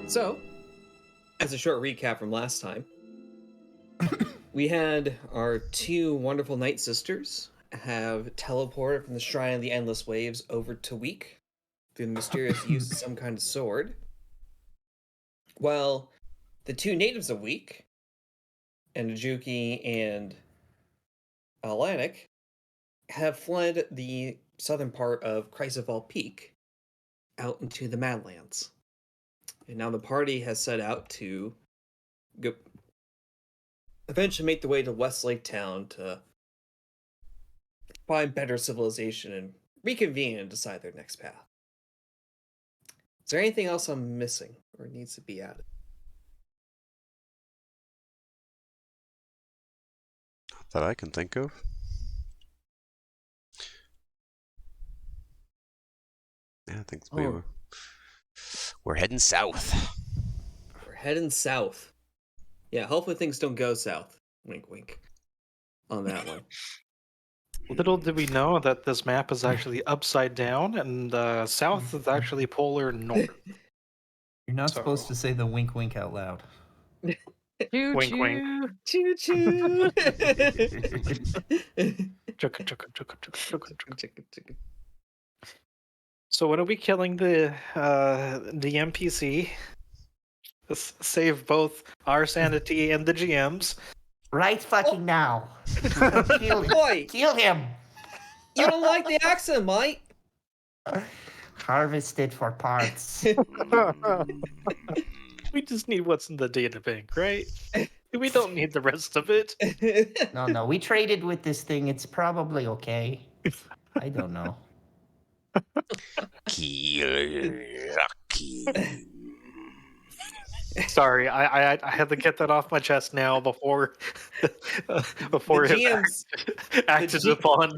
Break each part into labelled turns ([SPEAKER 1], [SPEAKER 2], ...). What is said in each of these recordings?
[SPEAKER 1] So, as a short recap from last time, we had our two wonderful Night Sisters have teleported from the Shrine of the Endless Waves over to Weik through the mysterious use of some kind of sword. Well, the two natives of Weik, Najuki and Alanik, have fled the southern part of Chrysoval Peak out into the Madlands. And now the party has set out to go eventually make the way to Westlake Town to find better civilization and reconvene and decide their next path. Is there anything else I'm missing or needs to be added?
[SPEAKER 2] That I can think of. Yeah, I think we're heading south.
[SPEAKER 1] We're heading south. Yeah, hopefully things don't go south. Wink, wink. On that one.
[SPEAKER 3] Little did we know that this map is actually upside down, and south is actually polar north.
[SPEAKER 4] You're not supposed to say the wink wink out loud.
[SPEAKER 3] Wink, wink.
[SPEAKER 1] Choo choo.
[SPEAKER 3] Chugga, chugga, chugga, chugga, chugga. So when are we killing the NPC? Save both our sanity and the GM's.
[SPEAKER 5] Right fucking now.
[SPEAKER 1] Boy,
[SPEAKER 5] Kill him.
[SPEAKER 1] you don't like the accent, mate.
[SPEAKER 5] Harvested for parts.
[SPEAKER 3] We just need what's in the data bank, right? We don't need the rest of it.
[SPEAKER 5] No, we traded with this thing. It's probably okay. I don't know.
[SPEAKER 3] Sorry, I had to get that off my chest now before
[SPEAKER 1] GM's
[SPEAKER 3] acted upon.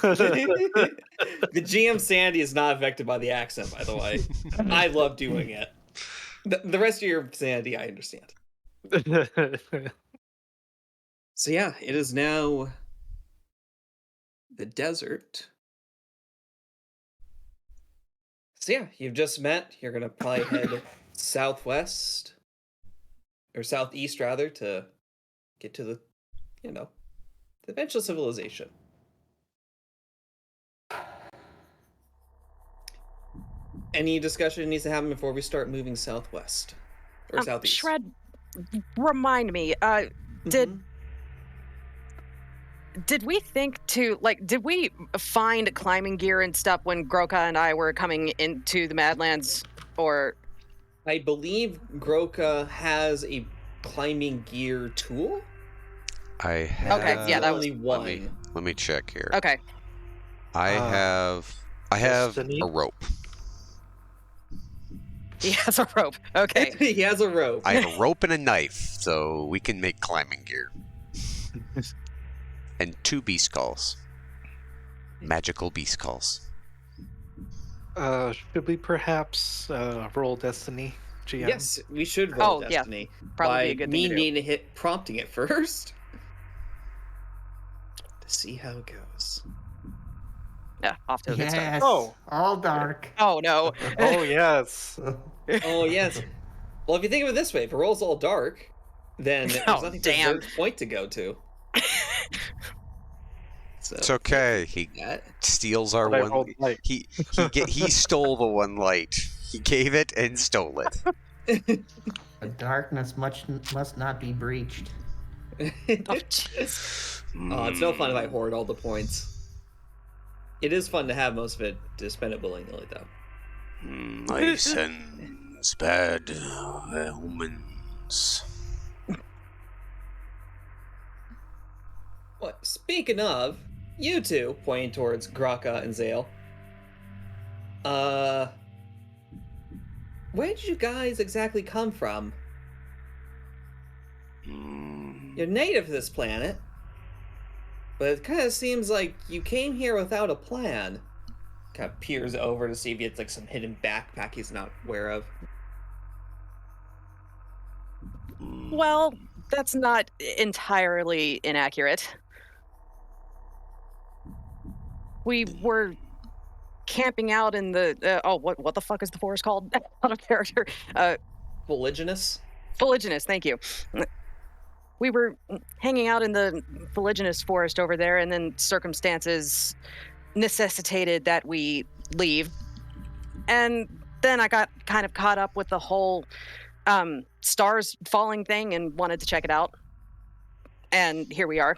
[SPEAKER 1] The GM Sandy is not affected by the accent, by the way. I love doing it. The rest of your Sandy, I understand. So yeah, it is now the desert. So yeah, you've just met. You're gonna probably head southwest or southeast rather to get to the eventual civilization. Any discussion needs to happen before we start moving southwest or southeast?
[SPEAKER 6] Shred, remind me. Did we think to did we find climbing gear and stuff when Groka and I were coming into the Madlands, or?
[SPEAKER 1] I believe Groka has a climbing gear tool.
[SPEAKER 2] I have.
[SPEAKER 6] Okay, yeah, that was
[SPEAKER 1] only one.
[SPEAKER 2] Let me check here.
[SPEAKER 6] Okay.
[SPEAKER 2] I have
[SPEAKER 3] Destiny?
[SPEAKER 2] a rope.
[SPEAKER 6] He has a rope. Okay.
[SPEAKER 1] He has a rope.
[SPEAKER 2] I have a rope and a knife, so we can make climbing gear. And 2 beast calls. Magical beast calls.
[SPEAKER 3] Should we perhaps roll Destiny, GM?
[SPEAKER 1] Yes, we should roll Destiny.
[SPEAKER 6] Yeah. Probably a good thing to do.
[SPEAKER 1] Needing to hit prompting it first to see how it goes.
[SPEAKER 6] Yeah, off to a good start.
[SPEAKER 5] Yes.
[SPEAKER 3] Oh.
[SPEAKER 5] All dark.
[SPEAKER 6] Oh no.
[SPEAKER 3] Oh yes.
[SPEAKER 1] Oh yes. Well, if you think of it this way, if it rolls all dark, then there's nothing for third point to go to. So,
[SPEAKER 2] It's okay. He steals our one. He stole the one light. He gave it and stole it.
[SPEAKER 5] The darkness must not be breached.
[SPEAKER 6] Oh jeez.
[SPEAKER 1] Oh, it's no fun if I hoard all the points. It is fun to have most of it, to spend it willingly, though.
[SPEAKER 2] License, bad omens.
[SPEAKER 1] What? Speaking of, you two, pointing towards Graka and Zale. where did you guys exactly come from? You're native to this planet, but it kind of seems like you came here without a plan. Kind of peers over to see if he has like some hidden backpack he's not aware of.
[SPEAKER 6] Well, that's not entirely inaccurate. We were camping out in the what the fuck is the forest called? Out of character.
[SPEAKER 1] Fuliginous?
[SPEAKER 6] Fuliginous, thank you. We were hanging out in the fuliginous forest over there, and then circumstances necessitated that we leave. And then I got kind of caught up with the whole stars falling thing and wanted to check it out. And here we are.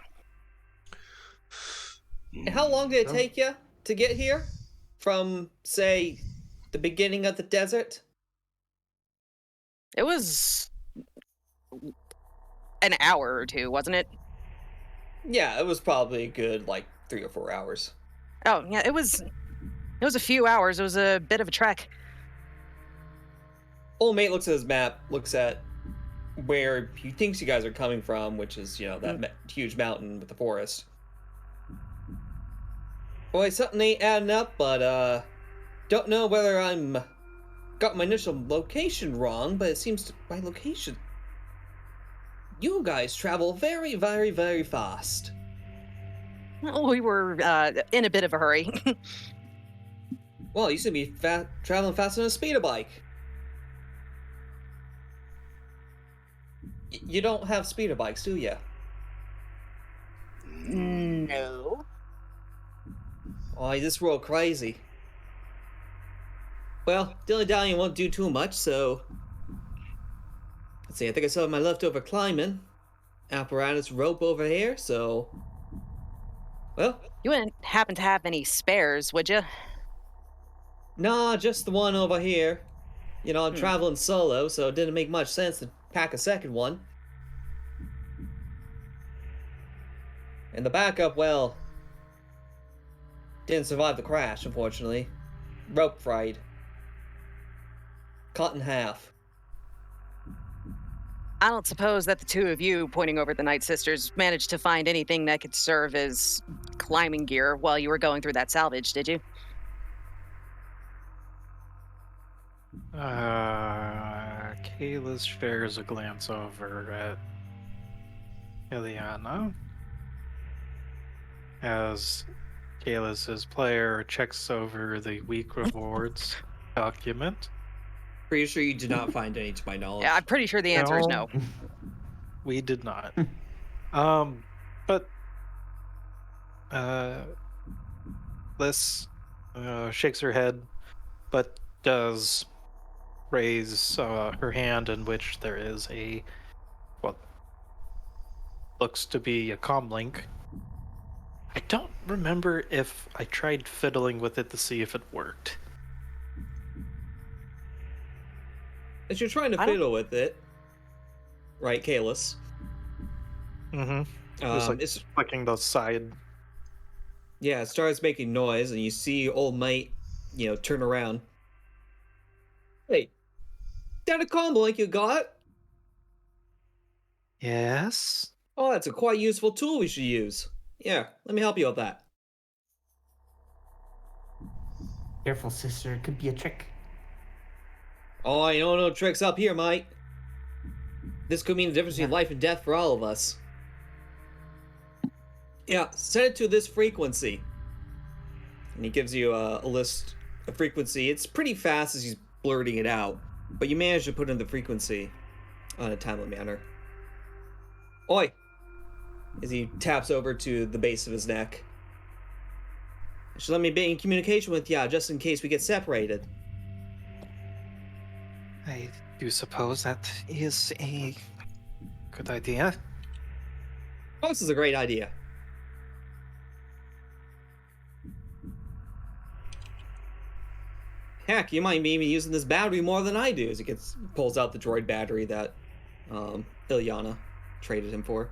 [SPEAKER 1] And how long did it take you to get here? From, say, the beginning of the desert?
[SPEAKER 6] It was an hour or two, wasn't it?
[SPEAKER 1] Yeah, it was probably a good, like, 3 or 4 hours.
[SPEAKER 6] Oh, yeah, it was a few hours. It was a bit of a trek.
[SPEAKER 1] Old mate looks at his map, looks at where he thinks you guys are coming from, which is, you know, that huge mountain with the forest. Boy, something ain't adding up, but, don't know whether I'm got my initial location wrong, but it seems to, my location... You guys travel very, very, very fast.
[SPEAKER 6] Well, we were in a bit of a hurry.
[SPEAKER 1] Well, you seem to be traveling faster than a speeder bike. You don't have speeder bikes, do you?
[SPEAKER 6] No.
[SPEAKER 1] Oh, this world crazy. Well, dilly-dallying won't do too much, so... Let's see, I think I still have my leftover climbing apparatus rope over here, so... Well...
[SPEAKER 6] You wouldn't happen to have any spares, would you?
[SPEAKER 1] Nah, just the one over here. You know, I'm traveling solo, so it didn't make much sense to pack a second one. And the backup, well... Didn't survive the crash, unfortunately. Rope fried. Cut in half.
[SPEAKER 6] I don't suppose that the two of you, pointing over the Night Sisters, managed to find anything that could serve as climbing gear while you were going through that salvage, did you?
[SPEAKER 3] Kayla shares a glance over at Ileana as Kayla's player checks over the week rewards document.
[SPEAKER 1] Pretty sure you did not find any, to my knowledge.
[SPEAKER 6] Yeah, I'm pretty sure the answer is no.
[SPEAKER 3] We did not. But Liz shakes her head, but does raise her hand, in which there is a what looks to be a comm link. I don't remember if I tried fiddling with it to see if it worked.
[SPEAKER 1] As you're trying to fiddle with it, right, Kalis?
[SPEAKER 3] Mm-hmm. It's flicking the side.
[SPEAKER 1] Yeah, it starts making noise, and you see old mate, you know, turn around. Hey, that a combo link you got?
[SPEAKER 3] Yes.
[SPEAKER 1] Oh, that's a quite useful tool we should use. Yeah, let me help you with that.
[SPEAKER 5] Careful, sister. It could be a trick.
[SPEAKER 1] Oh, you don't know tricks up here, mate. This could mean the difference between life and death for all of us. Yeah, set it to this frequency. And he gives you a list of frequency. It's pretty fast as he's blurting it out, but you manage to put in the frequency in a timely manner. Oi! As he taps over to the base of his neck. You should let me be in communication with ya, just in case we get separated.
[SPEAKER 3] I do suppose that is a good idea.
[SPEAKER 1] Oh, this is a great idea. Heck, you might be even using this battery more than I do, as he pulls out the droid battery that Ileana traded him for.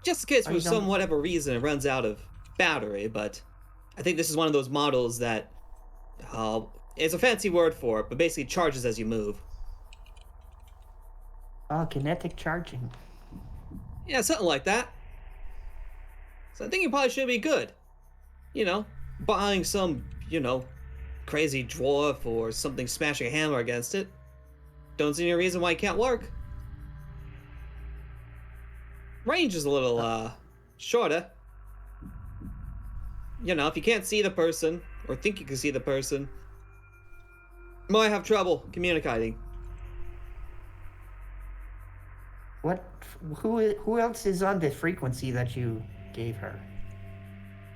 [SPEAKER 1] Just in case for some whatever reason it runs out of battery, but I think this is one of those models that It's a fancy word for it, but basically charges as you move.
[SPEAKER 5] Oh, kinetic charging.
[SPEAKER 1] Yeah, something like that. So I think you probably should be good. You know, buying some, crazy dwarf or something smashing a hammer against it. Don't see any reason why it can't work. Range is a little, shorter. If you can't see the person, or think you can see the person, you might have trouble communicating.
[SPEAKER 5] What? Who else is on the frequency that you gave her?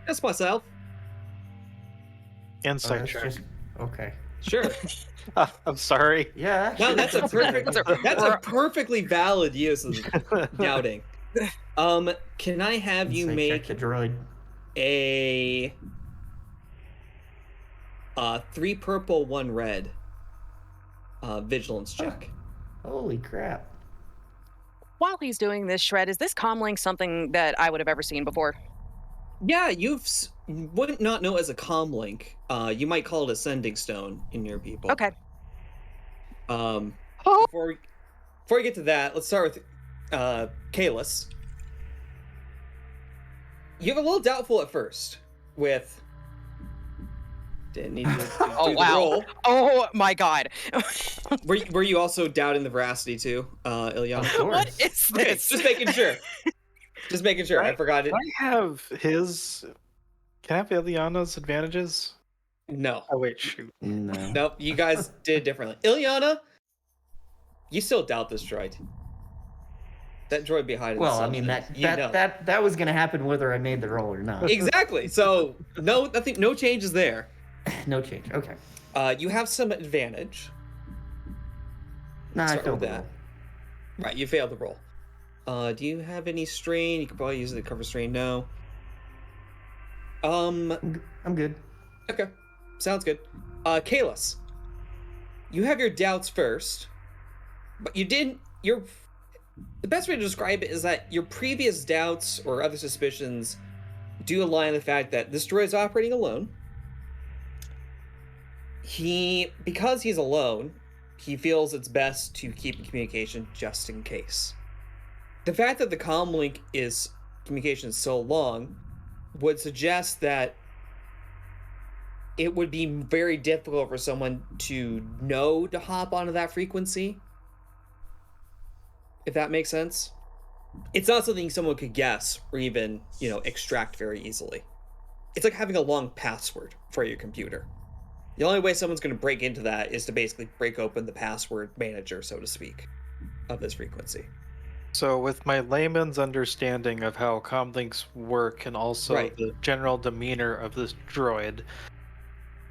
[SPEAKER 1] That's myself.
[SPEAKER 3] Insight
[SPEAKER 5] that's
[SPEAKER 3] check.
[SPEAKER 5] just okay.
[SPEAKER 1] Sure.
[SPEAKER 3] I'm sorry.
[SPEAKER 5] Yeah.
[SPEAKER 1] No,
[SPEAKER 5] actually,
[SPEAKER 1] that's a perfect. That's a perfectly valid use of doubting. Can I have you
[SPEAKER 5] Insight
[SPEAKER 1] make
[SPEAKER 5] check the droid.
[SPEAKER 1] a 3 purple, 1 red vigilance check?
[SPEAKER 5] Holy crap!
[SPEAKER 6] While he's doing this, Shred, is this comlink something that I would have ever seen before?
[SPEAKER 1] Yeah, you wouldn't not know it as a comlink. You might call it a sending stone in your people.
[SPEAKER 6] Okay.
[SPEAKER 1] Before we get to that, let's start with Kalis. You have a little doubtful at first with. Didn't need to do
[SPEAKER 6] Oh
[SPEAKER 1] the
[SPEAKER 6] wow!
[SPEAKER 1] roll.
[SPEAKER 6] Oh my god!
[SPEAKER 1] Were you also doubting the veracity too, Ilyana?
[SPEAKER 5] Of course.
[SPEAKER 6] What is
[SPEAKER 1] Okay,
[SPEAKER 6] this?
[SPEAKER 1] just making sure. Just making sure. I forgot it.
[SPEAKER 3] Can I have his? Can I have Ilyana's advantages?
[SPEAKER 1] No.
[SPEAKER 3] Oh wait, shoot.
[SPEAKER 5] No.
[SPEAKER 1] Nope. You guys did it differently. Ilyana, you still doubt this droid. That droid behind.
[SPEAKER 5] Well, I mean that was gonna happen whether I made the roll or not.
[SPEAKER 1] Exactly. So nothing. No changes there.
[SPEAKER 5] No change. Okay.
[SPEAKER 1] You have some advantage.
[SPEAKER 5] Nah, I
[SPEAKER 1] Start
[SPEAKER 5] failed
[SPEAKER 1] with
[SPEAKER 5] the
[SPEAKER 1] that.
[SPEAKER 5] roll.
[SPEAKER 1] Right, you failed the roll. Do you have any strain? You could probably use it to cover strain. No.
[SPEAKER 5] I'm good.
[SPEAKER 1] Okay, sounds good. Kalis, you have your doubts first, but you didn't. The best way to describe it is that your previous doubts or other suspicions do align with the fact that this droid is operating alone. Because he's alone, he feels it's best to keep in communication just in case. The fact that the comlink communication is so long would suggest that it would be very difficult for someone to know to hop onto that frequency. If that makes sense. It's not something someone could guess or even, extract very easily. It's like having a long password for your computer. The only way someone's going to break into that is to basically break open the password manager, so to speak, of this frequency.
[SPEAKER 3] So with my layman's understanding of how comlinks work and also the general demeanor of this droid,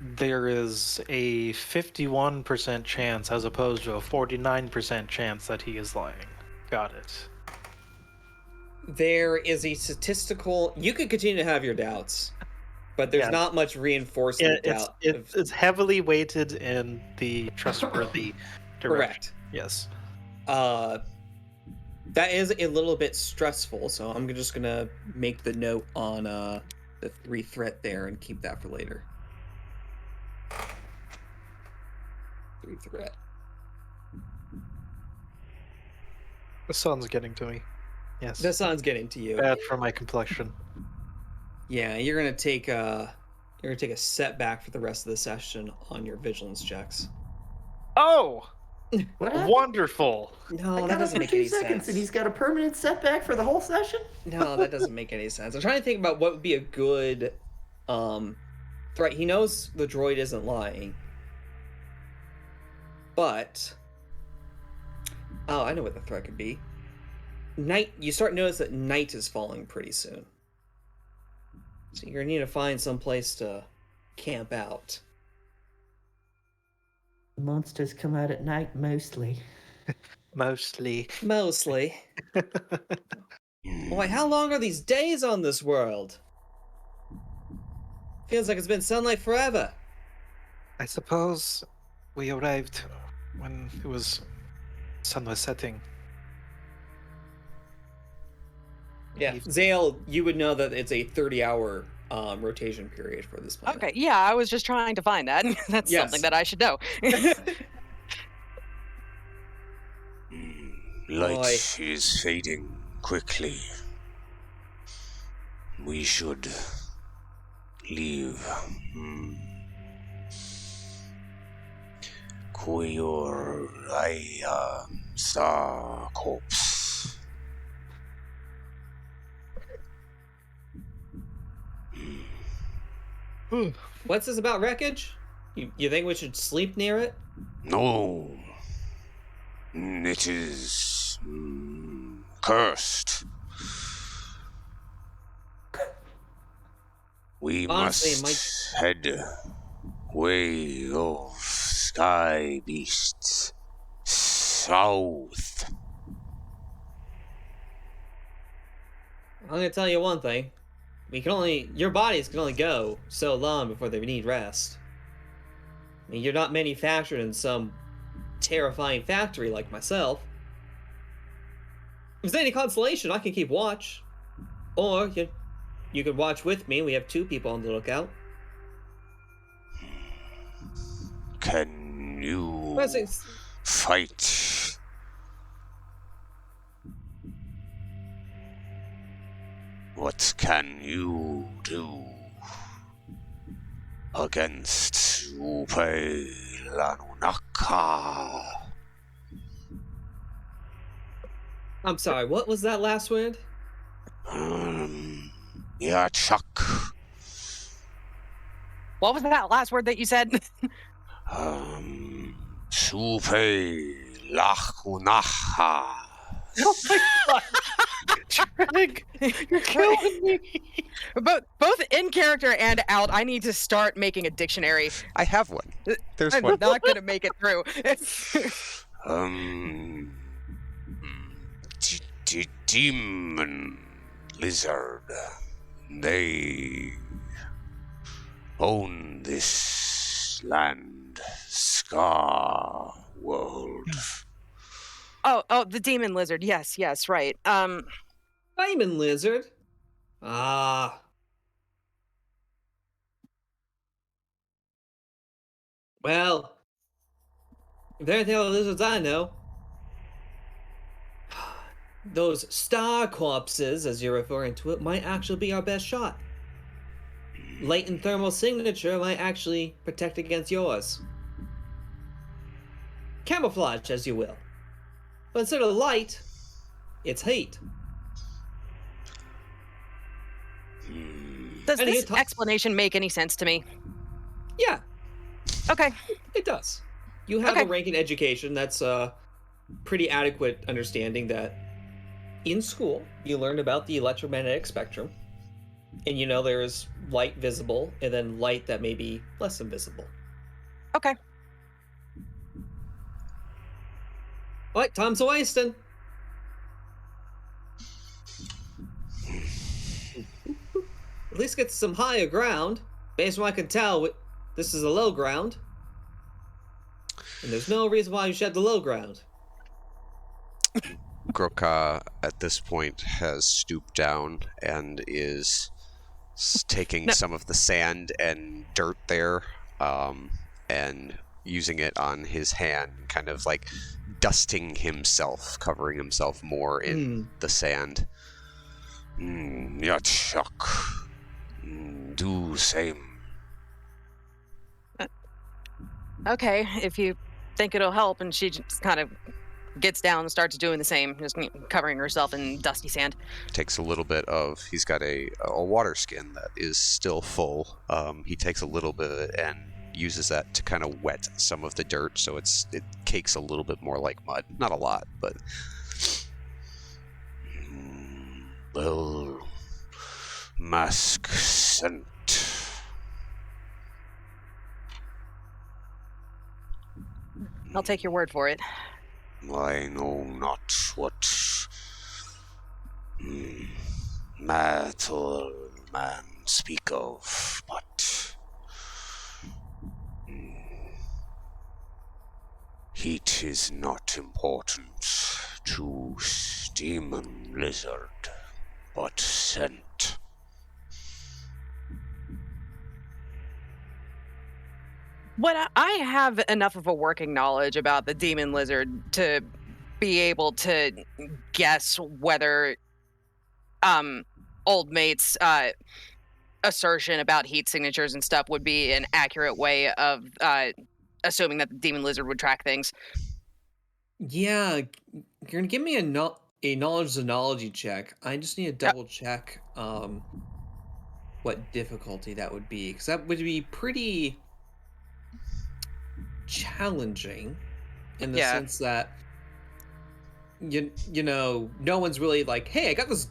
[SPEAKER 3] there is a 51% chance as opposed to a 49% chance that he is lying. Got it.
[SPEAKER 1] There is a statistical... You could continue to have your doubts, but there's not much reinforcing doubt.
[SPEAKER 3] It's heavily weighted in the trustworthy direction.
[SPEAKER 1] Correct.
[SPEAKER 3] Yes.
[SPEAKER 1] That is a little bit stressful, so I'm just gonna make the note on the 3 threat there and keep that for later. 3 threat.
[SPEAKER 3] The sun's getting to me. Yes.
[SPEAKER 1] The sun's getting to you.
[SPEAKER 3] Bad for my complexion.
[SPEAKER 1] Yeah, you're gonna take a setback for the rest of the session on your vigilance checks.
[SPEAKER 3] Oh,
[SPEAKER 5] What happened?
[SPEAKER 3] wonderful!
[SPEAKER 1] No,
[SPEAKER 5] I
[SPEAKER 1] that
[SPEAKER 5] got
[SPEAKER 1] doesn't
[SPEAKER 5] him
[SPEAKER 1] make
[SPEAKER 5] for 2
[SPEAKER 1] any
[SPEAKER 5] seconds,
[SPEAKER 1] sense.
[SPEAKER 5] and he's got a permanent setback for the whole session.
[SPEAKER 1] No, that doesn't make any sense. I'm trying to think about what would be a good threat. He knows the droid isn't lying. But I know what the threat could be. You start to notice that night is falling pretty soon. So you're gonna need to find some place to camp out.
[SPEAKER 5] Monsters come out at night mostly.
[SPEAKER 3] Mostly.
[SPEAKER 1] Boy, how long are these days on this world? Feels like it's been sunlight forever.
[SPEAKER 3] I suppose we arrived when sun was setting.
[SPEAKER 1] Yeah, Zale, you would know that it's a 30-hour rotation period for this planet.
[SPEAKER 6] Okay, yeah, I was just trying to find that. That's something that I should know.
[SPEAKER 2] Light is fading quickly. We should leave. Koyor Star Corpse.
[SPEAKER 1] What's this about wreckage? You think we should sleep near it?
[SPEAKER 2] No. It is cursed. We must head way of sky beasts south.
[SPEAKER 1] I'm gonna tell you one thing. Your bodies can only go so long before they need rest. I mean, you're not manufactured in some terrifying factory like myself. If there's any consolation, I can keep watch. Or you can watch with me. We have 2 people on the lookout.
[SPEAKER 2] Can you fight? What can you do against Upe Lanunaka?
[SPEAKER 1] I'm sorry, what was that last word?
[SPEAKER 2] Yeah, Chuck.
[SPEAKER 6] What was that last word that you said?
[SPEAKER 2] Supe Lakunaha.
[SPEAKER 3] Oh my god! Trig, you're killing me!
[SPEAKER 6] Both in character and out, I need to start making a dictionary.
[SPEAKER 2] I have one. There's
[SPEAKER 6] I'm
[SPEAKER 2] one.
[SPEAKER 6] not going to make it through.
[SPEAKER 2] Demon lizard. They own this land, Scar World.
[SPEAKER 6] Oh, the demon lizard. Yes, right.
[SPEAKER 1] Demon lizard? Ah. Well, if there are anything other lizards I know, those star corpses, as you're referring to it, might actually be our best shot. Latent thermal signature might actually protect against yours. Camouflage, as you will. But instead of light, it's heat.
[SPEAKER 6] Does this explanation make any sense to me?
[SPEAKER 1] Yeah.
[SPEAKER 6] Okay.
[SPEAKER 1] It does. You have a rank in education that's a pretty adequate understanding that in school you learned about the electromagnetic spectrum, and you know there is light visible and then light that may be less invisible.
[SPEAKER 6] Okay.
[SPEAKER 1] All right, time's a wasting. At least get to some higher ground. Based on what I can tell, this is a low ground. And there's no reason why you should have the low ground.
[SPEAKER 2] Groka, at this point, has stooped down and is taking some of the sand and dirt there and using it on his hand, kind of like dusting himself, covering himself more in the sand. Yachak. Do same.
[SPEAKER 6] Okay, if you think it'll help. And she just kind of gets down and starts doing the same, just covering herself in dusty sand.
[SPEAKER 2] Takes a little bit of, he's got a water skin that is still full. He takes a little bit of it and uses that to kind of wet some of the dirt, so it cakes a little bit more like mud. Not a lot, but... Well... Mask scent.
[SPEAKER 6] I'll take your word for it.
[SPEAKER 2] I know not what metal man speak of, but heat is not important to demon lizard, but scent.
[SPEAKER 6] I have enough of a working knowledge about the demon lizard to be able to guess whether old mate's assertion about heat signatures and stuff would be an accurate way of assuming that the demon lizard would track things.
[SPEAKER 1] Yeah, you're gonna give me a knowledge xenology check. I just need to double check what difficulty that would be, because that would be pretty challenging in the sense that you know, no one's really like, hey, I got this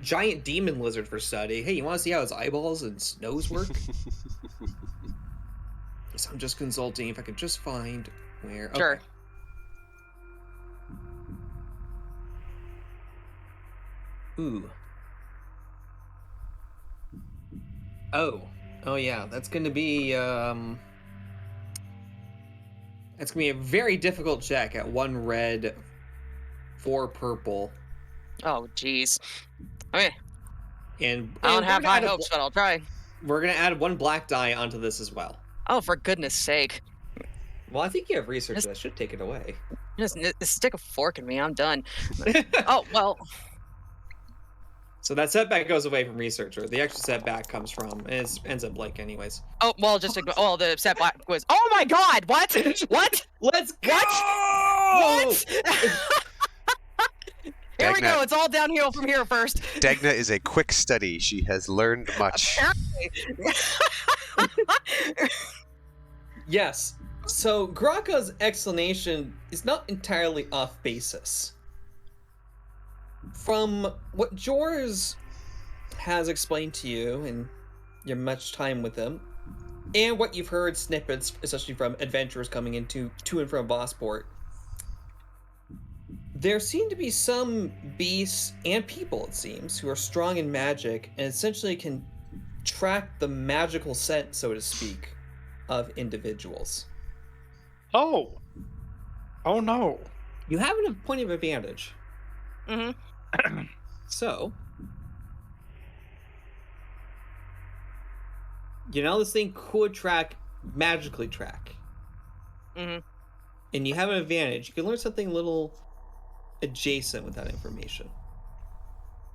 [SPEAKER 1] giant demon lizard for study. Hey, you want to see how his eyeballs and nose work? So I'm just consulting if I could just find where. Okay.
[SPEAKER 6] Sure.
[SPEAKER 1] Ooh. Oh yeah, that's gonna be a very difficult check at 1 red, 4 purple.
[SPEAKER 6] Oh, jeez. Okay.
[SPEAKER 1] And
[SPEAKER 6] I don't have high hopes, but I'll try.
[SPEAKER 1] We're gonna add 1 black die onto this as well.
[SPEAKER 6] Oh, for goodness sake.
[SPEAKER 1] Well, I think you have research that should take it away.
[SPEAKER 6] Just stick a fork in me, I'm done. Oh, well.
[SPEAKER 1] So that setback goes away from researcher. The extra setback comes from, and it ends up blank anyways.
[SPEAKER 6] Oh, well, just ignore. Oh, the setback was. Oh my god! What? What?
[SPEAKER 1] Let's go!
[SPEAKER 6] What? Here we go. It's all downhill from here first.
[SPEAKER 2] Dagna is a quick study. She has learned much.
[SPEAKER 1] Yes. So Graka's explanation is not entirely off basis. From what Jors has explained to you in your much time with him, and what you've heard snippets, especially from adventurers coming into to and from Bossport, there seem to be some beasts and people, it seems, who are strong in magic and essentially can track the magical scent, so to speak, of individuals.
[SPEAKER 3] Oh no.
[SPEAKER 1] You have a point of advantage.
[SPEAKER 6] Mm-hmm.
[SPEAKER 1] So, you know, this thing could magically track.
[SPEAKER 6] Mm-hmm.
[SPEAKER 1] And you have an advantage. You can learn something a little adjacent with that information.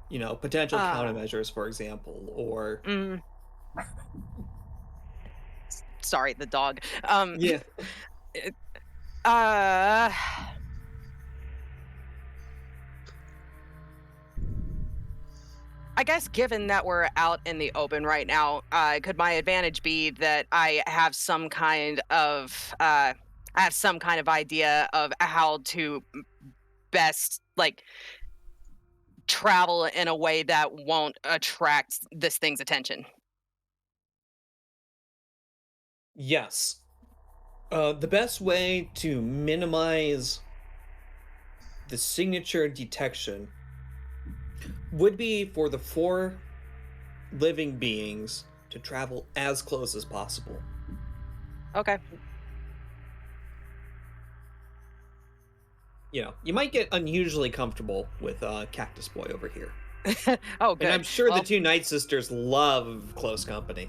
[SPEAKER 1] You know, potential countermeasures, for example, or...
[SPEAKER 6] Sorry, the dog.
[SPEAKER 1] Yeah.
[SPEAKER 6] I guess given that we're out in the open right now, could my advantage be that I have some kind of idea of how to best travel in a way that won't attract this thing's attention?
[SPEAKER 1] Yes. The best way to minimize the signature detection would be for the 4 living beings to travel as close as possible.
[SPEAKER 6] Okay.
[SPEAKER 1] You know, you might get unusually comfortable with Cactus Boy over here.
[SPEAKER 6] Oh, good.
[SPEAKER 1] And I'm sure the 2 Night Sisters love close company.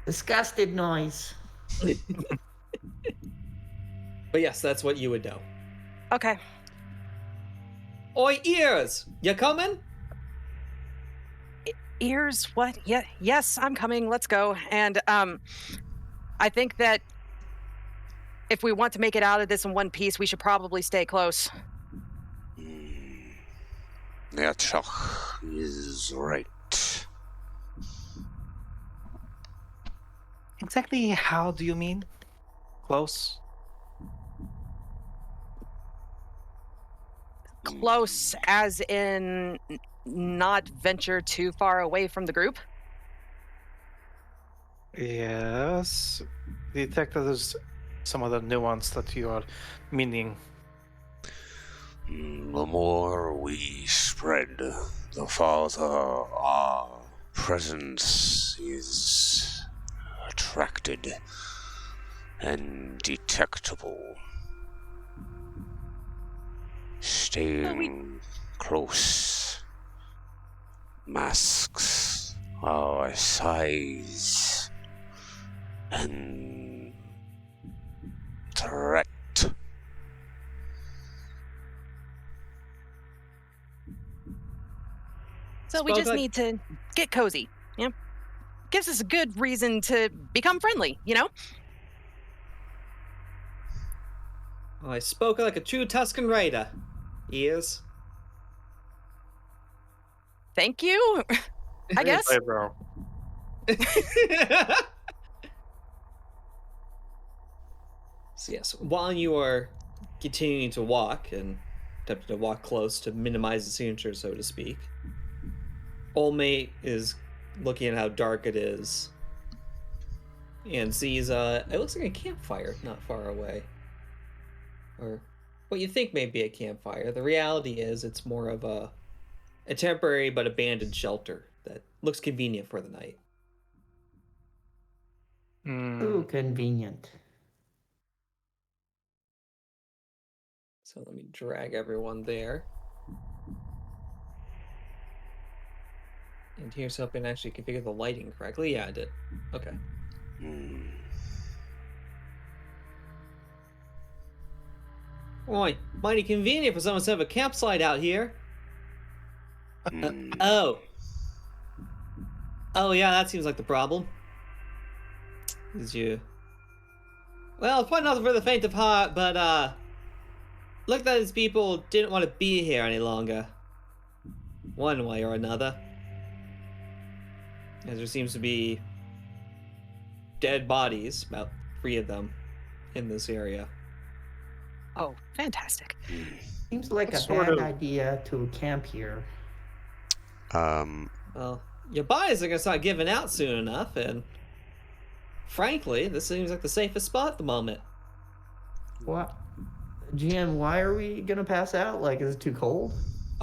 [SPEAKER 5] Disgusted noise.
[SPEAKER 1] But yes, that's what you would do.
[SPEAKER 6] Okay.
[SPEAKER 1] Oi, ears! You coming?
[SPEAKER 6] Ears? What? Yeah. Yes, I'm coming. Let's go. And I think that if we want to make it out of this in one piece, we should probably stay close.
[SPEAKER 2] Netchok is right.
[SPEAKER 3] Exactly how do you mean? Close?
[SPEAKER 6] Close as in not venture too far away from the group?
[SPEAKER 3] Yes. Detect that there's some other nuance that you are meaning.
[SPEAKER 2] The more we spread, the farther our presence is attracted and detectable. Staying close masks our size And correct.
[SPEAKER 6] So we
[SPEAKER 1] Spoke
[SPEAKER 6] just
[SPEAKER 1] like-
[SPEAKER 6] need to get cozy. Yeah, gives us a good reason to become friendly. You know.
[SPEAKER 1] Well, I spoke like a true Tuscan raider. He is.
[SPEAKER 6] Thank you. I guess.
[SPEAKER 3] Hey, bro.
[SPEAKER 1] So yes, while you are continuing to walk and attempting to walk close to minimize the signature, so to speak, Old Mate is looking at how dark it is and sees it looks like a campfire not far away. Or what you think may be a campfire. The reality is it's more of a temporary but abandoned shelter that looks convenient for the night.
[SPEAKER 5] Ooh, convenient.
[SPEAKER 1] So let me drag everyone there. And here's hoping I actually configure the lighting correctly. Yeah, I did. Okay. Boy, mighty convenient for someone to have a campsite out here. Oh. Oh, yeah, that seems like the problem. Is you... Well, it's probably not for the faint of heart, but, looked like these people didn't want to be here any longer. One way or another. As there seems to be dead bodies, about 3 of them, in this area.
[SPEAKER 6] Oh, fantastic.
[SPEAKER 5] Seems like
[SPEAKER 3] What
[SPEAKER 5] a
[SPEAKER 3] sort
[SPEAKER 5] bad
[SPEAKER 3] of-
[SPEAKER 5] idea to camp here.
[SPEAKER 1] Well, your bodies are gonna start giving out soon enough, and frankly, this seems like the safest spot at the moment.
[SPEAKER 5] What? GM, why are we gonna pass out? Like, is it too cold?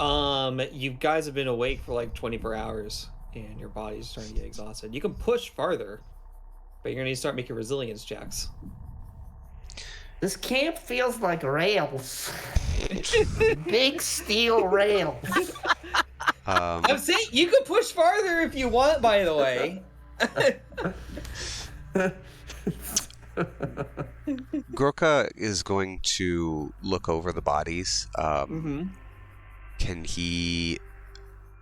[SPEAKER 1] You guys have been awake for like 24 hours, and your body's starting to get exhausted. You can push farther, but you're gonna need to start making resilience checks.
[SPEAKER 5] This camp feels like rails. Big steel rails.
[SPEAKER 1] I'm saying you can push farther if you want, by the way.
[SPEAKER 2] Groka is going to look over the bodies. Can he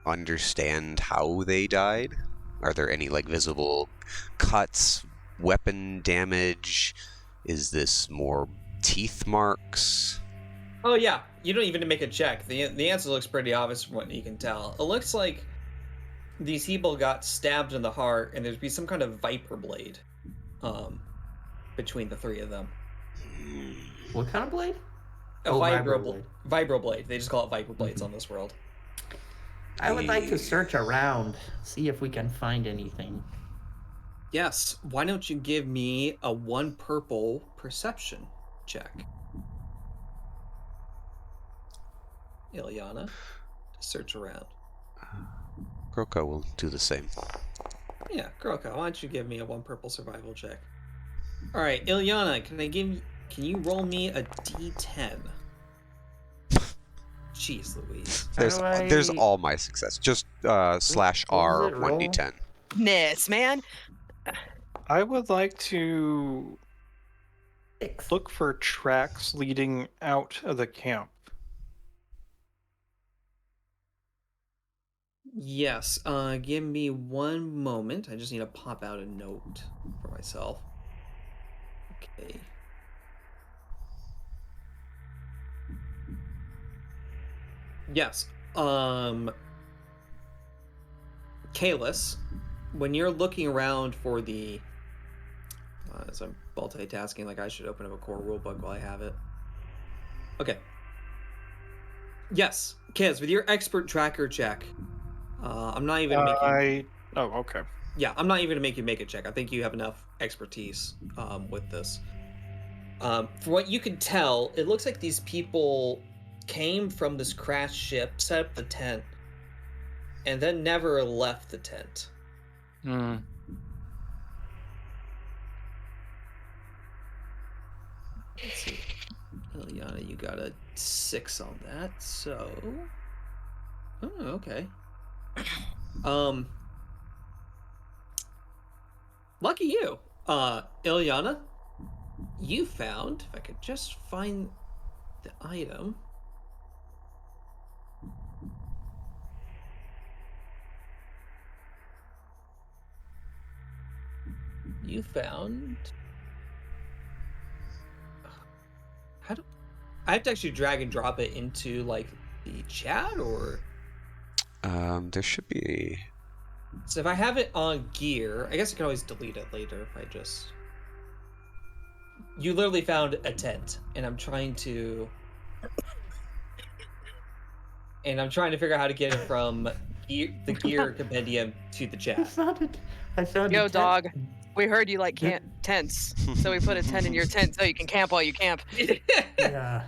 [SPEAKER 2] understand how they died? Are there any like visible cuts, weapon damage? Is this more teeth marks?
[SPEAKER 1] Oh yeah, you don't even make a check. The answer looks pretty obvious from what you can tell. It looks like these people got stabbed in the heart, and there's be some kind of viper blade, between the 3 of them.
[SPEAKER 5] What kind of blade?
[SPEAKER 1] A
[SPEAKER 5] Oh,
[SPEAKER 1] vibro blade. They just call it viper blades on this world.
[SPEAKER 5] I would like to search around, see if we can find anything.
[SPEAKER 1] Yes. Why don't you give me a 1 purple perception check, Ilyana, to search around.
[SPEAKER 2] Groka will do the same.
[SPEAKER 1] Yeah, Groka, why don't you give me a 1 purple survival check? All right, Ilyana, can you roll me a d10? Jeez Louise.
[SPEAKER 2] There's all my success. Just slash R
[SPEAKER 5] it roll?
[SPEAKER 2] 1d10.
[SPEAKER 6] Miss, man.
[SPEAKER 3] I would like to
[SPEAKER 5] 6.
[SPEAKER 3] look for tracks leading out of the camp.
[SPEAKER 1] Yes, give me 1 moment. I just need to pop out a note for myself. Okay. Yes, Kalis, when you're looking around for the... as I'm multitasking, like I should open up a core rulebook while I have it. Okay. Yes, Kalis, with your expert tracker check, I'm not even making...
[SPEAKER 3] Oh, okay.
[SPEAKER 1] Yeah, I'm not even gonna make you make a check. I think you have enough expertise with this. For what you can tell, it looks like these people came from this crashed ship, set up the tent, and then never left the tent.
[SPEAKER 3] Hmm.
[SPEAKER 1] Let's see. Ilyana, you got a 6 on that, so... Oh, okay. Lucky you. Ilyana, you found, if I could just find the item. You found. How do I have to actually drag and drop it into like the chat, or
[SPEAKER 2] There should be.
[SPEAKER 1] so if I have it on gear, I guess I can always delete it later if I just. You literally found a tent, and I'm trying to figure out how to get it from the gear compendium to the
[SPEAKER 5] I
[SPEAKER 1] chat.
[SPEAKER 5] found a
[SPEAKER 6] Yo,
[SPEAKER 5] tent.
[SPEAKER 6] dog. We heard you like tents, so we put a tent in your tent so you can camp while you camp.
[SPEAKER 5] Yeah.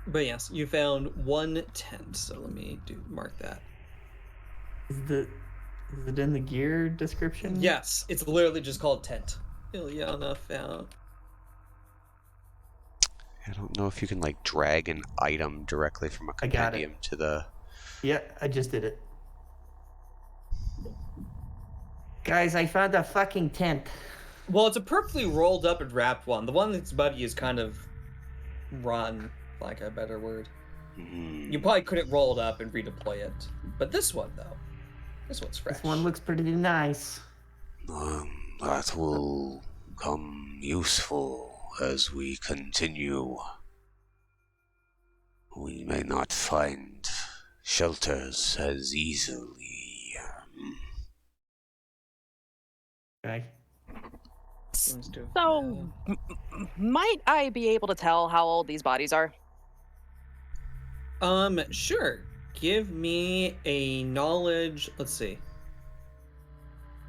[SPEAKER 1] But yes, you found one tent, so let me mark that.
[SPEAKER 5] Is it in the gear description?
[SPEAKER 1] Yes, it's literally just called tent. Ilyana found.
[SPEAKER 2] I don't know if you can like drag an item directly from a
[SPEAKER 5] I got it.
[SPEAKER 2] compendium to the.
[SPEAKER 5] Yeah, I just did it. Guys, I found a fucking tent.
[SPEAKER 1] Well, it's a perfectly rolled up and wrapped one. The one that's above you is kind of run, like a better word. You probably couldn't roll it up and redeploy it. But this one, though, this one's fresh.
[SPEAKER 5] This one looks pretty nice.
[SPEAKER 2] That will come useful as we continue. We may not find shelters as easily.
[SPEAKER 5] Okay.
[SPEAKER 6] So, might I be able to tell how old these bodies are?
[SPEAKER 1] Sure. Give me a knowledge. Let's see.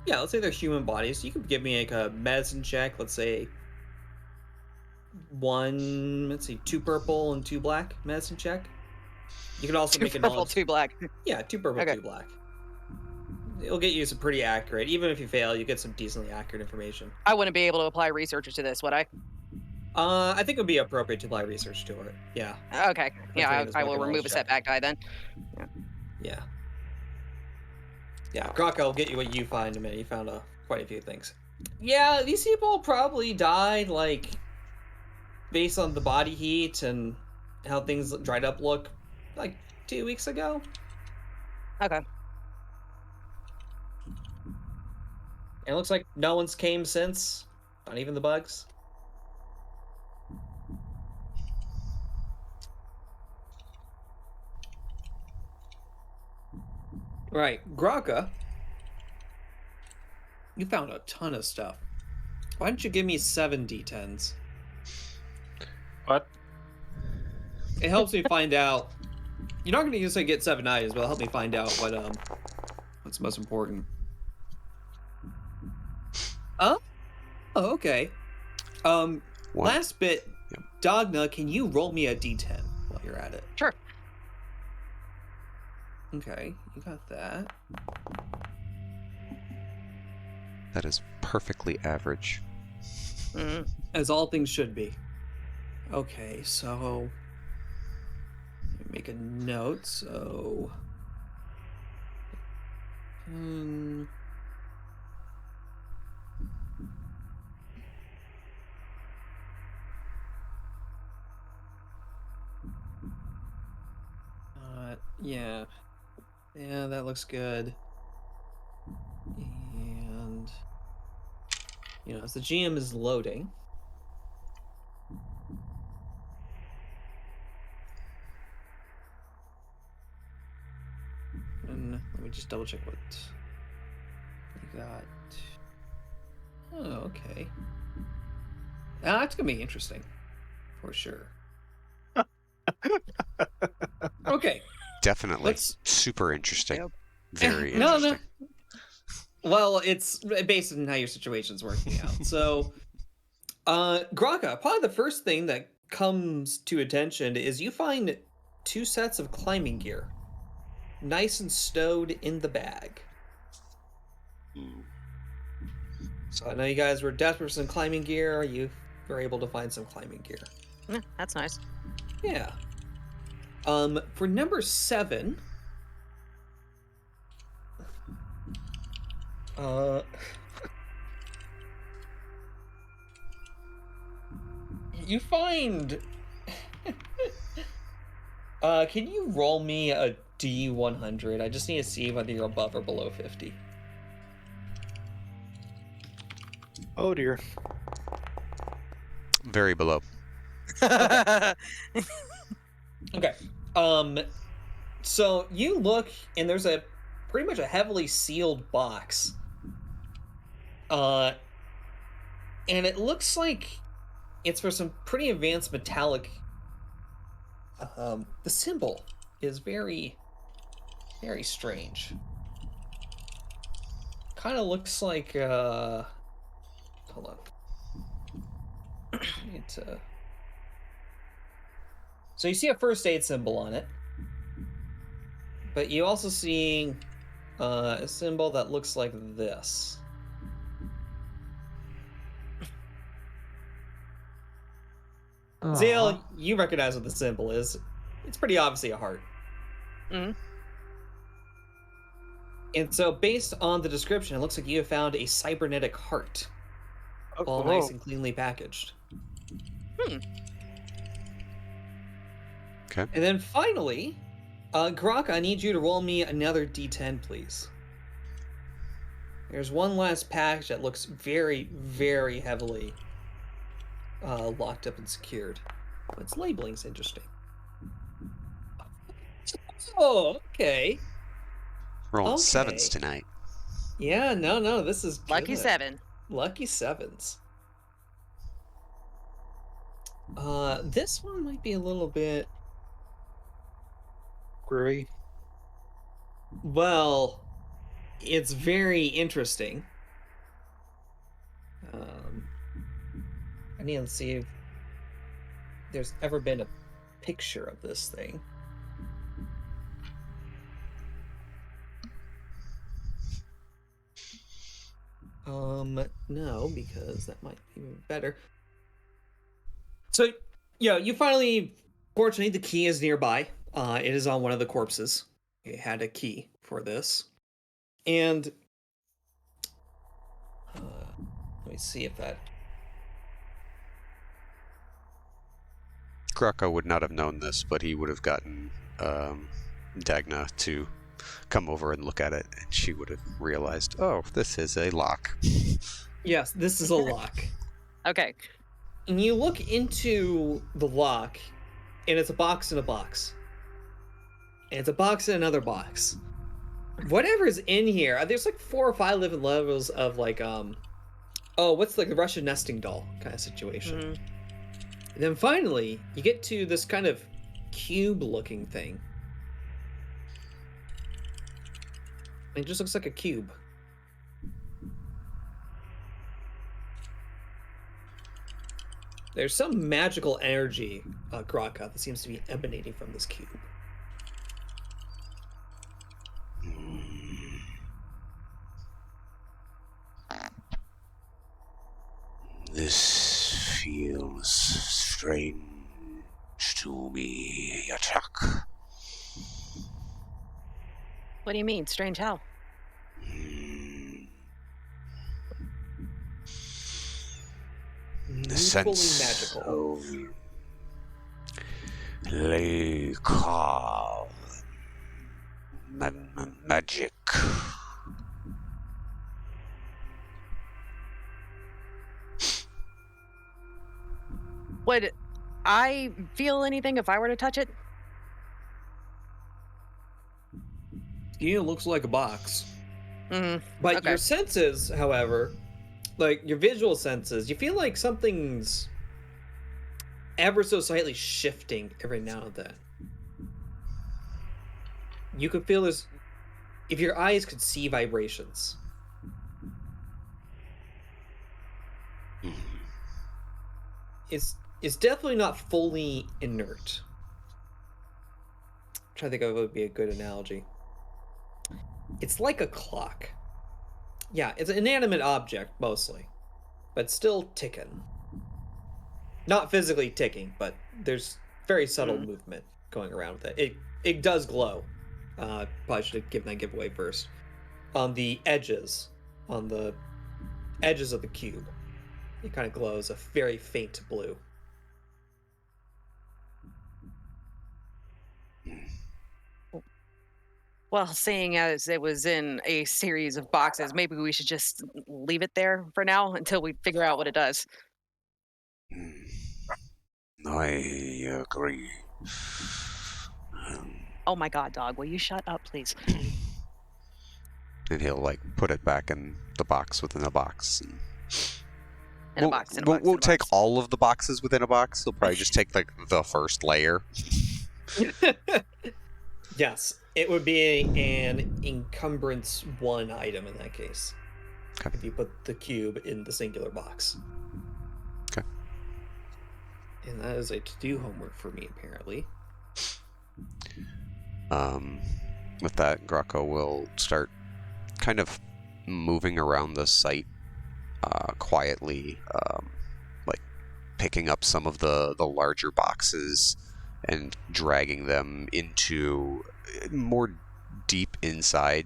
[SPEAKER 1] Yeah, let's say they're human bodies. You could give me like a medicine check. Let's say 2 purple and 2 black medicine check. You can also make a
[SPEAKER 6] Purple,
[SPEAKER 1] knowledge.
[SPEAKER 6] 2 black.
[SPEAKER 1] Yeah, 2 purple,
[SPEAKER 6] Okay.
[SPEAKER 1] 2 black. It'll get you some pretty accurate. Even if you fail, you get some decently accurate information.
[SPEAKER 6] I wouldn't be able to apply research to this, would I?
[SPEAKER 1] I think it would be appropriate to apply research to it. Yeah.
[SPEAKER 6] Okay. Yeah,
[SPEAKER 1] That's
[SPEAKER 6] I
[SPEAKER 1] what
[SPEAKER 6] will
[SPEAKER 1] it is,
[SPEAKER 6] remove a
[SPEAKER 1] knowledge check.
[SPEAKER 6] setback die then.
[SPEAKER 1] Yeah. Yeah, Grok, I'll get you what you find in a minute. You found quite a few things. Yeah, these people probably died, like, based on the body heat and how things dried up look, like, 2 weeks ago.
[SPEAKER 6] Okay.
[SPEAKER 1] And it looks like no one's came since. Not even the bugs. Right, Graka, you found a ton of stuff. Why don't you give me 7 d10s?
[SPEAKER 3] What?
[SPEAKER 1] It helps me find out. You're not going to usually get 7 items, but it'll help me find out what's most important. Oh, okay.
[SPEAKER 2] One.
[SPEAKER 1] Last bit,
[SPEAKER 2] Yep.
[SPEAKER 1] Dogna, can you roll me a d10 while you're at it?
[SPEAKER 6] Sure.
[SPEAKER 1] Okay, you got that.
[SPEAKER 2] That is perfectly average.
[SPEAKER 6] Mm.
[SPEAKER 1] As all things should be. Okay, so let me make a note. So, yeah, that looks good. And as the GM is loading. And let me just double check what you got. Oh, okay. That's gonna be interesting, for sure. Okay.
[SPEAKER 2] Definitely.
[SPEAKER 1] Let's-
[SPEAKER 2] Super interesting.
[SPEAKER 6] Yep.
[SPEAKER 2] Very
[SPEAKER 1] No.
[SPEAKER 2] interesting.
[SPEAKER 1] Well, it's based on how your situation's working out. So, Graka, probably the first thing that comes to attention is you find 2 sets of climbing gear, nice and stowed in the bag. So I know you guys were desperate for some climbing gear. You were able to find some climbing gear.
[SPEAKER 6] Yeah, that's nice.
[SPEAKER 1] Yeah. For number 7, You find. Can you roll me a D100? I just need to see whether you're above or below 50.
[SPEAKER 3] Oh dear.
[SPEAKER 2] Very below.
[SPEAKER 1] Okay. So you look, and there's a pretty much a heavily sealed box. And it looks like it's for some pretty advanced metallic. The symbol is very, very strange. Kind of looks like, hold on. So you see a first aid symbol on it, but you also see a symbol that looks like this. Zale, you recognize what the symbol is. It's pretty obviously a heart.
[SPEAKER 6] Mm-hmm.
[SPEAKER 1] And so, based on the description, it looks like you have found a cybernetic heart, all nice and cleanly packaged.
[SPEAKER 2] Okay.
[SPEAKER 1] And then finally, Grok, I need you to roll me another D10, please. There's one last package that looks very, very heavily locked up and secured. Its labeling's interesting. Oh, okay.
[SPEAKER 2] Rolling
[SPEAKER 1] Okay.
[SPEAKER 2] sevens tonight.
[SPEAKER 1] Yeah, no, this is
[SPEAKER 6] Lucky
[SPEAKER 1] good.
[SPEAKER 6] 7.
[SPEAKER 1] Lucky sevens. This one might be a little bit.
[SPEAKER 3] Groovy.
[SPEAKER 1] Well, it's very interesting. I need to see if there's ever been a picture of this thing. No, because that might be even better. So, yeah, you finally, fortunately, the key is nearby. It is on one of the corpses. It had a key for this. And, let me see if that...
[SPEAKER 2] Kraka would not have known this, but he would have gotten Dagna to come over and look at it, and she would have realized, oh, this is a lock.
[SPEAKER 1] Yes, this is a lock.
[SPEAKER 6] Okay.
[SPEAKER 1] And you look into the lock, and it's a box in a box. And it's a box in another box. Whatever's in here, there's like 4 or 5 different levels of like, what's like the Russian nesting doll kind of situation.
[SPEAKER 6] Mm-hmm.
[SPEAKER 1] And then finally, you get to this kind of cube-looking thing. It just looks like a cube. There's some magical energy, Graka, that seems to be emanating from this cube.
[SPEAKER 2] This feels strange to me, Yatak.
[SPEAKER 6] What do you mean? Strange how?
[SPEAKER 2] The
[SPEAKER 1] Equally
[SPEAKER 2] sense
[SPEAKER 1] magical.
[SPEAKER 2] of Leika magic.
[SPEAKER 6] Would I feel anything if I were to touch it?
[SPEAKER 1] It looks like a box.
[SPEAKER 6] Mm-hmm.
[SPEAKER 1] But
[SPEAKER 6] Okay.
[SPEAKER 1] your senses, however, like your visual senses, you feel like something's ever so slightly shifting every now and then. You could feel this if your eyes could see vibrations. It's definitely not fully inert. I'm trying to think of what would be a good analogy. It's like a clock. Yeah, it's an inanimate object mostly, but still ticking. Not physically ticking, but there's very subtle movement going around with it. It does glow. Probably should have given that giveaway first. On the edges on the edges of the cube. It kind of glows a very faint blue.
[SPEAKER 6] Well, seeing as it was in a series of boxes, maybe we should just leave it there for now until we figure out what it does.
[SPEAKER 2] I agree.
[SPEAKER 6] Oh my god, dog, will you shut up, please?
[SPEAKER 2] And he'll like put it back in the box within a box.
[SPEAKER 6] In a box, in a box.
[SPEAKER 2] Won't
[SPEAKER 6] in a
[SPEAKER 2] take
[SPEAKER 6] box.
[SPEAKER 2] all of the boxes within a box. He'll probably just take like the first layer.
[SPEAKER 1] Yes, it would be an encumbrance 1 item in that case.
[SPEAKER 2] Okay.
[SPEAKER 1] If you put the cube in the singular box.
[SPEAKER 2] Okay.
[SPEAKER 1] And that is a to-do homework for me, apparently.
[SPEAKER 2] With that, Graco will start kind of moving around the site quietly, like picking up some of the larger boxes and dragging them into more deep inside,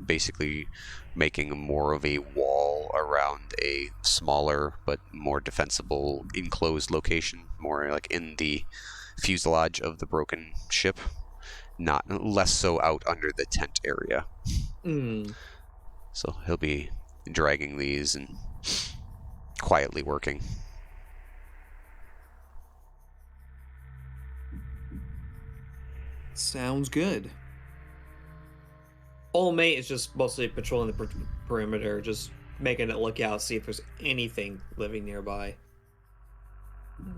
[SPEAKER 2] basically making more of a wall around a smaller but more defensible enclosed location, more like in the fuselage of the broken ship, not less so out under the tent area. So he'll be dragging these and quietly working.
[SPEAKER 1] Sounds good. Old mate is just mostly patrolling the perimeter, just making it look out, see if there's anything living nearby.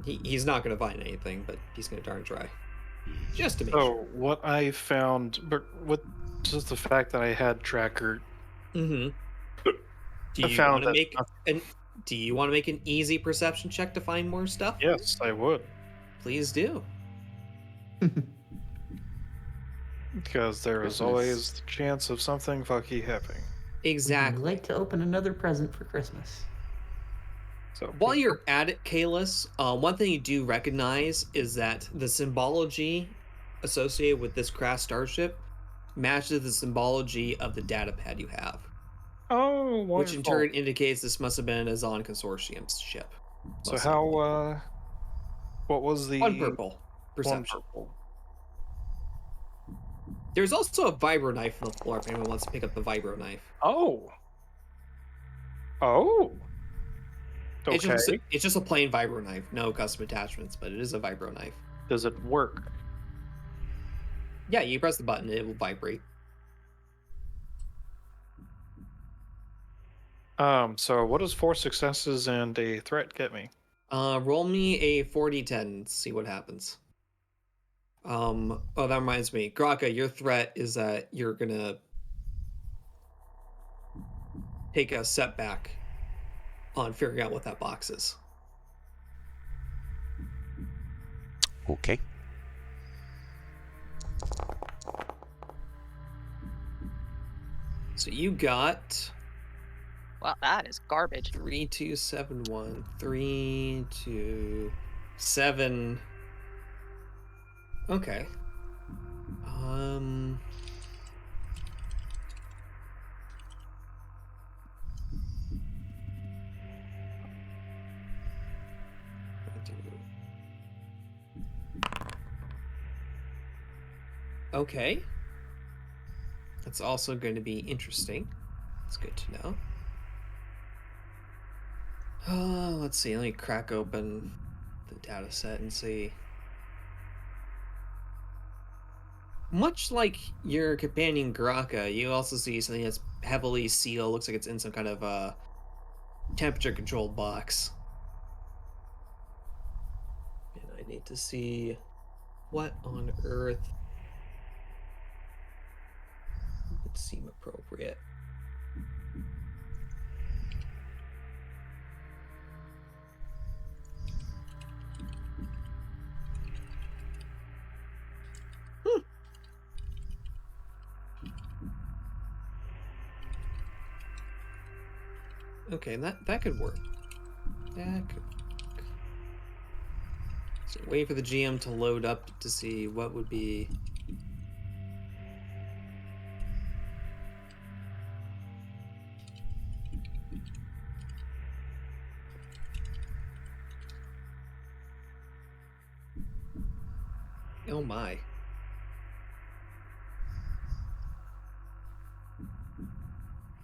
[SPEAKER 1] He's not going to find anything, but he's going to darn try. Just to make sure.
[SPEAKER 3] So what I found, but with just the fact that I had tracker,
[SPEAKER 1] Mm-hmm. Do
[SPEAKER 3] I
[SPEAKER 1] you
[SPEAKER 3] found
[SPEAKER 1] want to
[SPEAKER 3] that
[SPEAKER 1] make Do you want to make an easy perception check to find more stuff?
[SPEAKER 3] yes, I would,
[SPEAKER 1] Please do.
[SPEAKER 3] because there is
[SPEAKER 5] Christmas.
[SPEAKER 3] always the chance of something fucky happening.
[SPEAKER 1] Exactly.
[SPEAKER 5] I'd like to open another present for Christmas.
[SPEAKER 3] So
[SPEAKER 1] While you're at it, Kalis, one thing you do recognize is that the symbology associated with this craft starship matches the symbology of the data pad you have,
[SPEAKER 3] oh, wonderful.
[SPEAKER 1] which in turn indicates this must have been a Zon Consortium's ship.
[SPEAKER 3] So
[SPEAKER 1] Most
[SPEAKER 3] how?
[SPEAKER 1] likely.
[SPEAKER 3] What was the
[SPEAKER 1] One purple
[SPEAKER 3] one
[SPEAKER 1] perception.
[SPEAKER 3] purple?
[SPEAKER 1] There's also a vibro knife on the floor if anyone wants to pick up the vibro knife.
[SPEAKER 3] Oh. Oh. Okay.
[SPEAKER 1] It's just a plain vibro knife, no custom attachments, but it is a vibro knife.
[SPEAKER 3] Does it work?
[SPEAKER 1] Yeah, you press the button, it will vibrate.
[SPEAKER 3] So what does 4 successes and a threat get me?
[SPEAKER 1] Roll me a 4d10 and see what happens. Oh, that reminds me. Graka, your threat is that you're gonna take a setback on figuring out what that box is.
[SPEAKER 2] Okay.
[SPEAKER 1] So you got
[SPEAKER 6] Wow, that is garbage.
[SPEAKER 1] 3271. 327. Okay. Okay. That's also going to be interesting. It's good to know. Let's see. Let me crack open the data set and see. Much like your companion Graka, you also see something that's heavily sealed. Looks like it's in some kind of temperature-controlled box. And I need to see what on earth would seem appropriate. Okay, that could work. That could work. So wait for the GM to load up to see what would be. Oh my.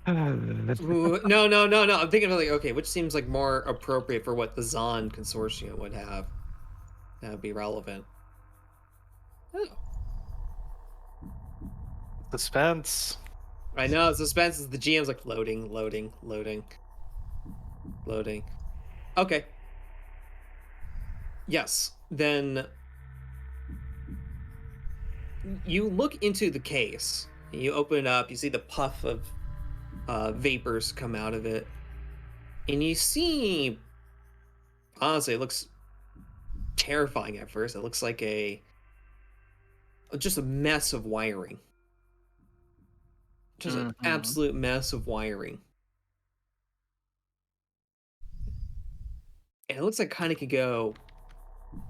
[SPEAKER 1] Ooh, no. I'm thinking of like, okay, which seems like more appropriate for what the Zon consortium would have. That would be relevant. Oh.
[SPEAKER 3] Suspense.
[SPEAKER 1] I know, suspense is the GM's like loading. Okay. Yes. Then you look into the case. You open it up, you see the puff of vapors come out of it. And you see, honestly, it looks terrifying at first. It looks like just a mess of wiring. Just an absolute mess of wiring. And it looks like kind of could go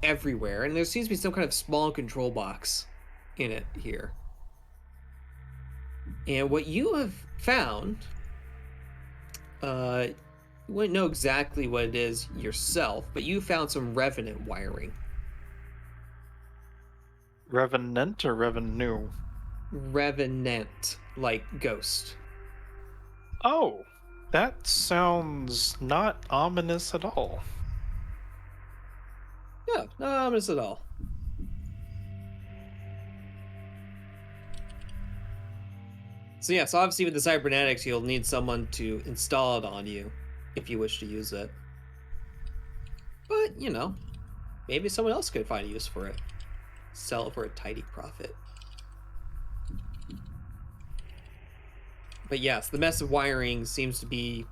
[SPEAKER 1] everywhere. And there seems to be some kind of small control box in it here. And what you have found, you wouldn't know exactly what it is yourself, but you found some revenant wiring.
[SPEAKER 3] Revenant or revenue?
[SPEAKER 1] Revenant, like ghost.
[SPEAKER 3] Oh, that sounds not ominous at all.
[SPEAKER 1] Yeah, not ominous at all. So yeah, so obviously with the cybernetics, you'll need someone to install it on you if you wish to use it. But, you know, maybe someone else could find a use for it. Sell it for a tidy profit. But yes, the mess of wiring seems to be,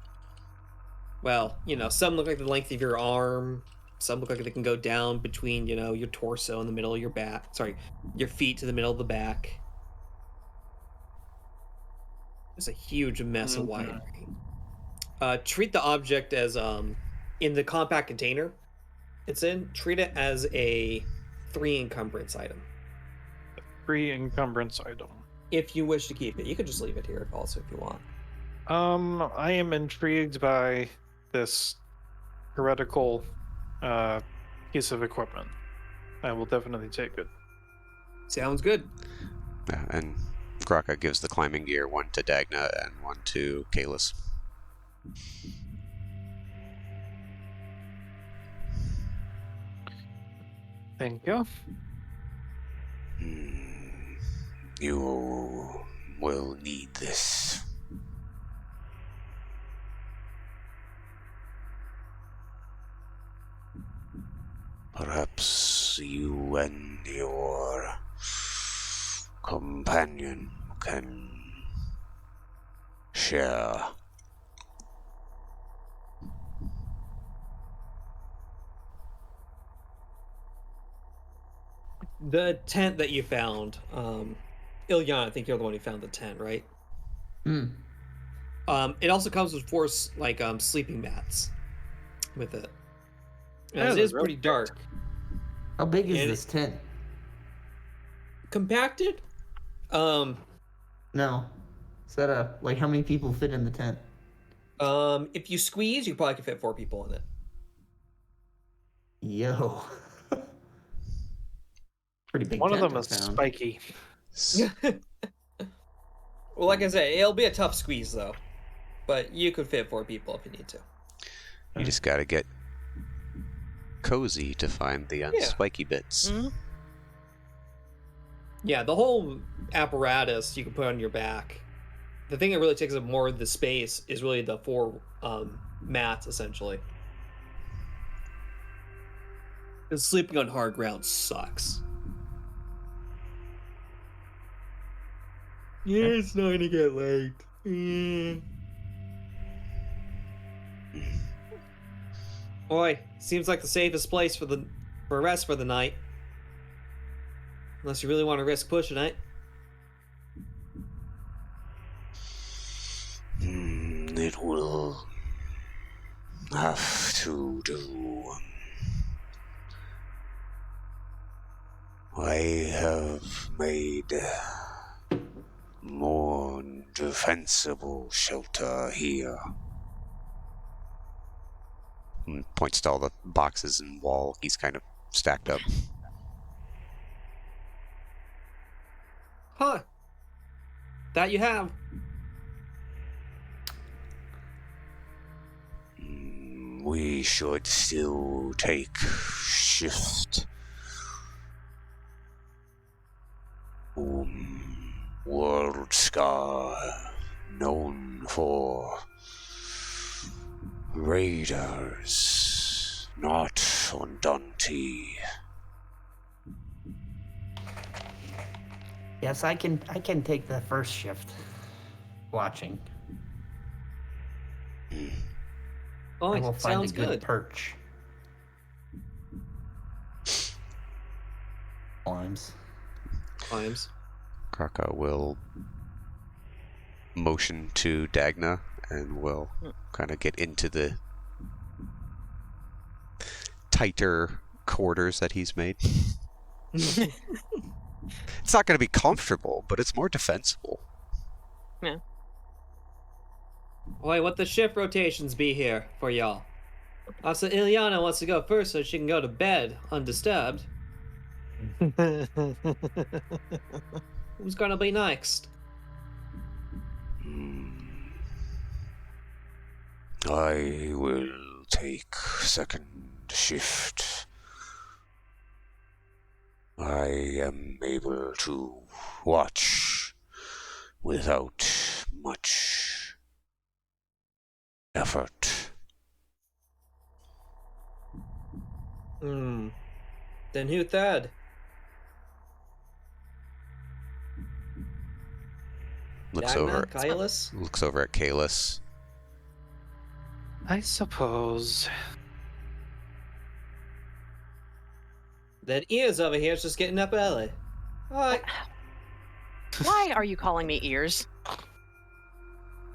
[SPEAKER 1] well, you know, some look like the length of your arm. Some look like they can go down between, you know, your torso and the middle of your back. Sorry, your feet to the middle of the back. It's a huge mess of wiring. Treat the object as, in the compact container it's in, treat it as a 3 encumbrance item.
[SPEAKER 3] 3 encumbrance item.
[SPEAKER 1] If you wish to keep it. You could just leave it here also if you want.
[SPEAKER 3] I am intrigued by this heretical piece of equipment. I will definitely take it.
[SPEAKER 1] Sounds good.
[SPEAKER 2] Yeah, and Graka gives the climbing gear, one to Dagna and one to Kalis.
[SPEAKER 3] Thank you.
[SPEAKER 2] You will need this. Perhaps you and your companion can share.
[SPEAKER 1] The tent that you found, Ilyan, I think you're the one who found the tent, right? It also comes with 4 sleeping mats with it. It is pretty dark.
[SPEAKER 5] How big is this tent?
[SPEAKER 1] Compacted?
[SPEAKER 5] No. Is that like how many people fit in the tent?
[SPEAKER 1] If you squeeze, you probably could fit 4 people in it.
[SPEAKER 5] Yo. Pretty big
[SPEAKER 3] One of
[SPEAKER 5] tent
[SPEAKER 3] them
[SPEAKER 5] I
[SPEAKER 3] is
[SPEAKER 5] found.
[SPEAKER 3] spiky.
[SPEAKER 1] Well, like I say, it'll be a tough squeeze though. But you could fit 4 people if you need to.
[SPEAKER 2] You just gotta get cozy to find the unspiky bits.
[SPEAKER 1] Yeah, the whole apparatus you can put on your back. The thing that really takes up more of the space is really the 4 mats, essentially. Because sleeping on hard ground sucks. Yeah, it's not gonna get late. Boy, seems like the safest place for rest for the night. Unless you really want to risk pushing it.
[SPEAKER 2] It will have to do. I have made more defensible shelter here. And points to all the boxes and wall he's kind of stacked up.
[SPEAKER 1] Huh. That you have.
[SPEAKER 2] We should still take shift. World sky known for raiders, not Undante.
[SPEAKER 5] Yes, I can take the first shift. Watching.
[SPEAKER 1] Oh,
[SPEAKER 5] I will find
[SPEAKER 1] sounds
[SPEAKER 5] a good
[SPEAKER 1] good.
[SPEAKER 5] perch. Climbs.
[SPEAKER 2] Kraka will motion to Dagna and will kind of get into the tighter quarters that he's made. It's not going to be comfortable, but it's more defensible.
[SPEAKER 6] Yeah.
[SPEAKER 1] Wait, what the shift rotations be here for y'all? Also, Ilyana wants to go first so she can go to bed undisturbed. Who's gonna be next?
[SPEAKER 2] I will take second shift. I am able to watch without much effort.
[SPEAKER 1] Then who third?
[SPEAKER 2] Looks
[SPEAKER 1] Dagna?
[SPEAKER 2] over
[SPEAKER 1] Kailis?
[SPEAKER 2] looks over at Kalis.
[SPEAKER 3] I suppose.
[SPEAKER 1] That Ears over here is just getting up early. Alright.
[SPEAKER 6] Why are you calling me ears?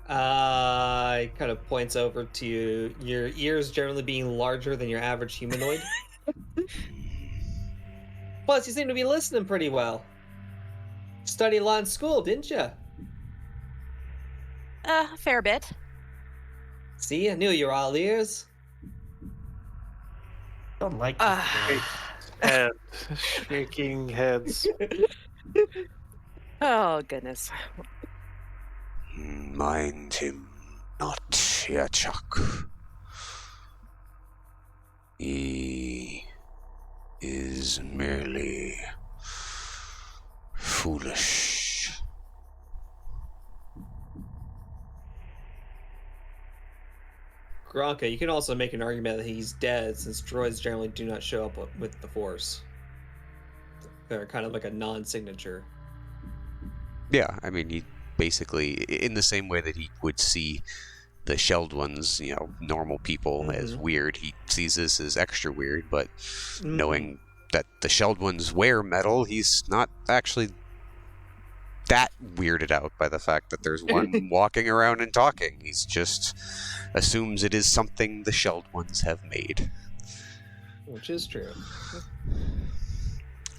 [SPEAKER 1] Kind of points over to your ears generally being larger than your average humanoid. Plus, you seem to be listening pretty well. Studied a lot in school, didn't you?
[SPEAKER 6] A fair bit.
[SPEAKER 1] See, I knew you were all ears.
[SPEAKER 5] Don't like this girl.
[SPEAKER 3] Head. Shaking heads.
[SPEAKER 6] Oh, goodness.
[SPEAKER 2] Mind him not, your Chuck. He is merely foolish.
[SPEAKER 1] Gronka, you can also make an argument that he's dead, since droids generally do not show up with the Force. They're kind of like a non-signature.
[SPEAKER 2] Yeah, I mean, he basically, in the same way that he would see the shelled ones, you know, normal people as weird, he sees this as extra weird, but knowing that the shelled ones wear metal, he's not actually that weirded out by the fact that there's one walking around and talking. He's just assumes it is something the shelled ones have made.
[SPEAKER 1] Which is true.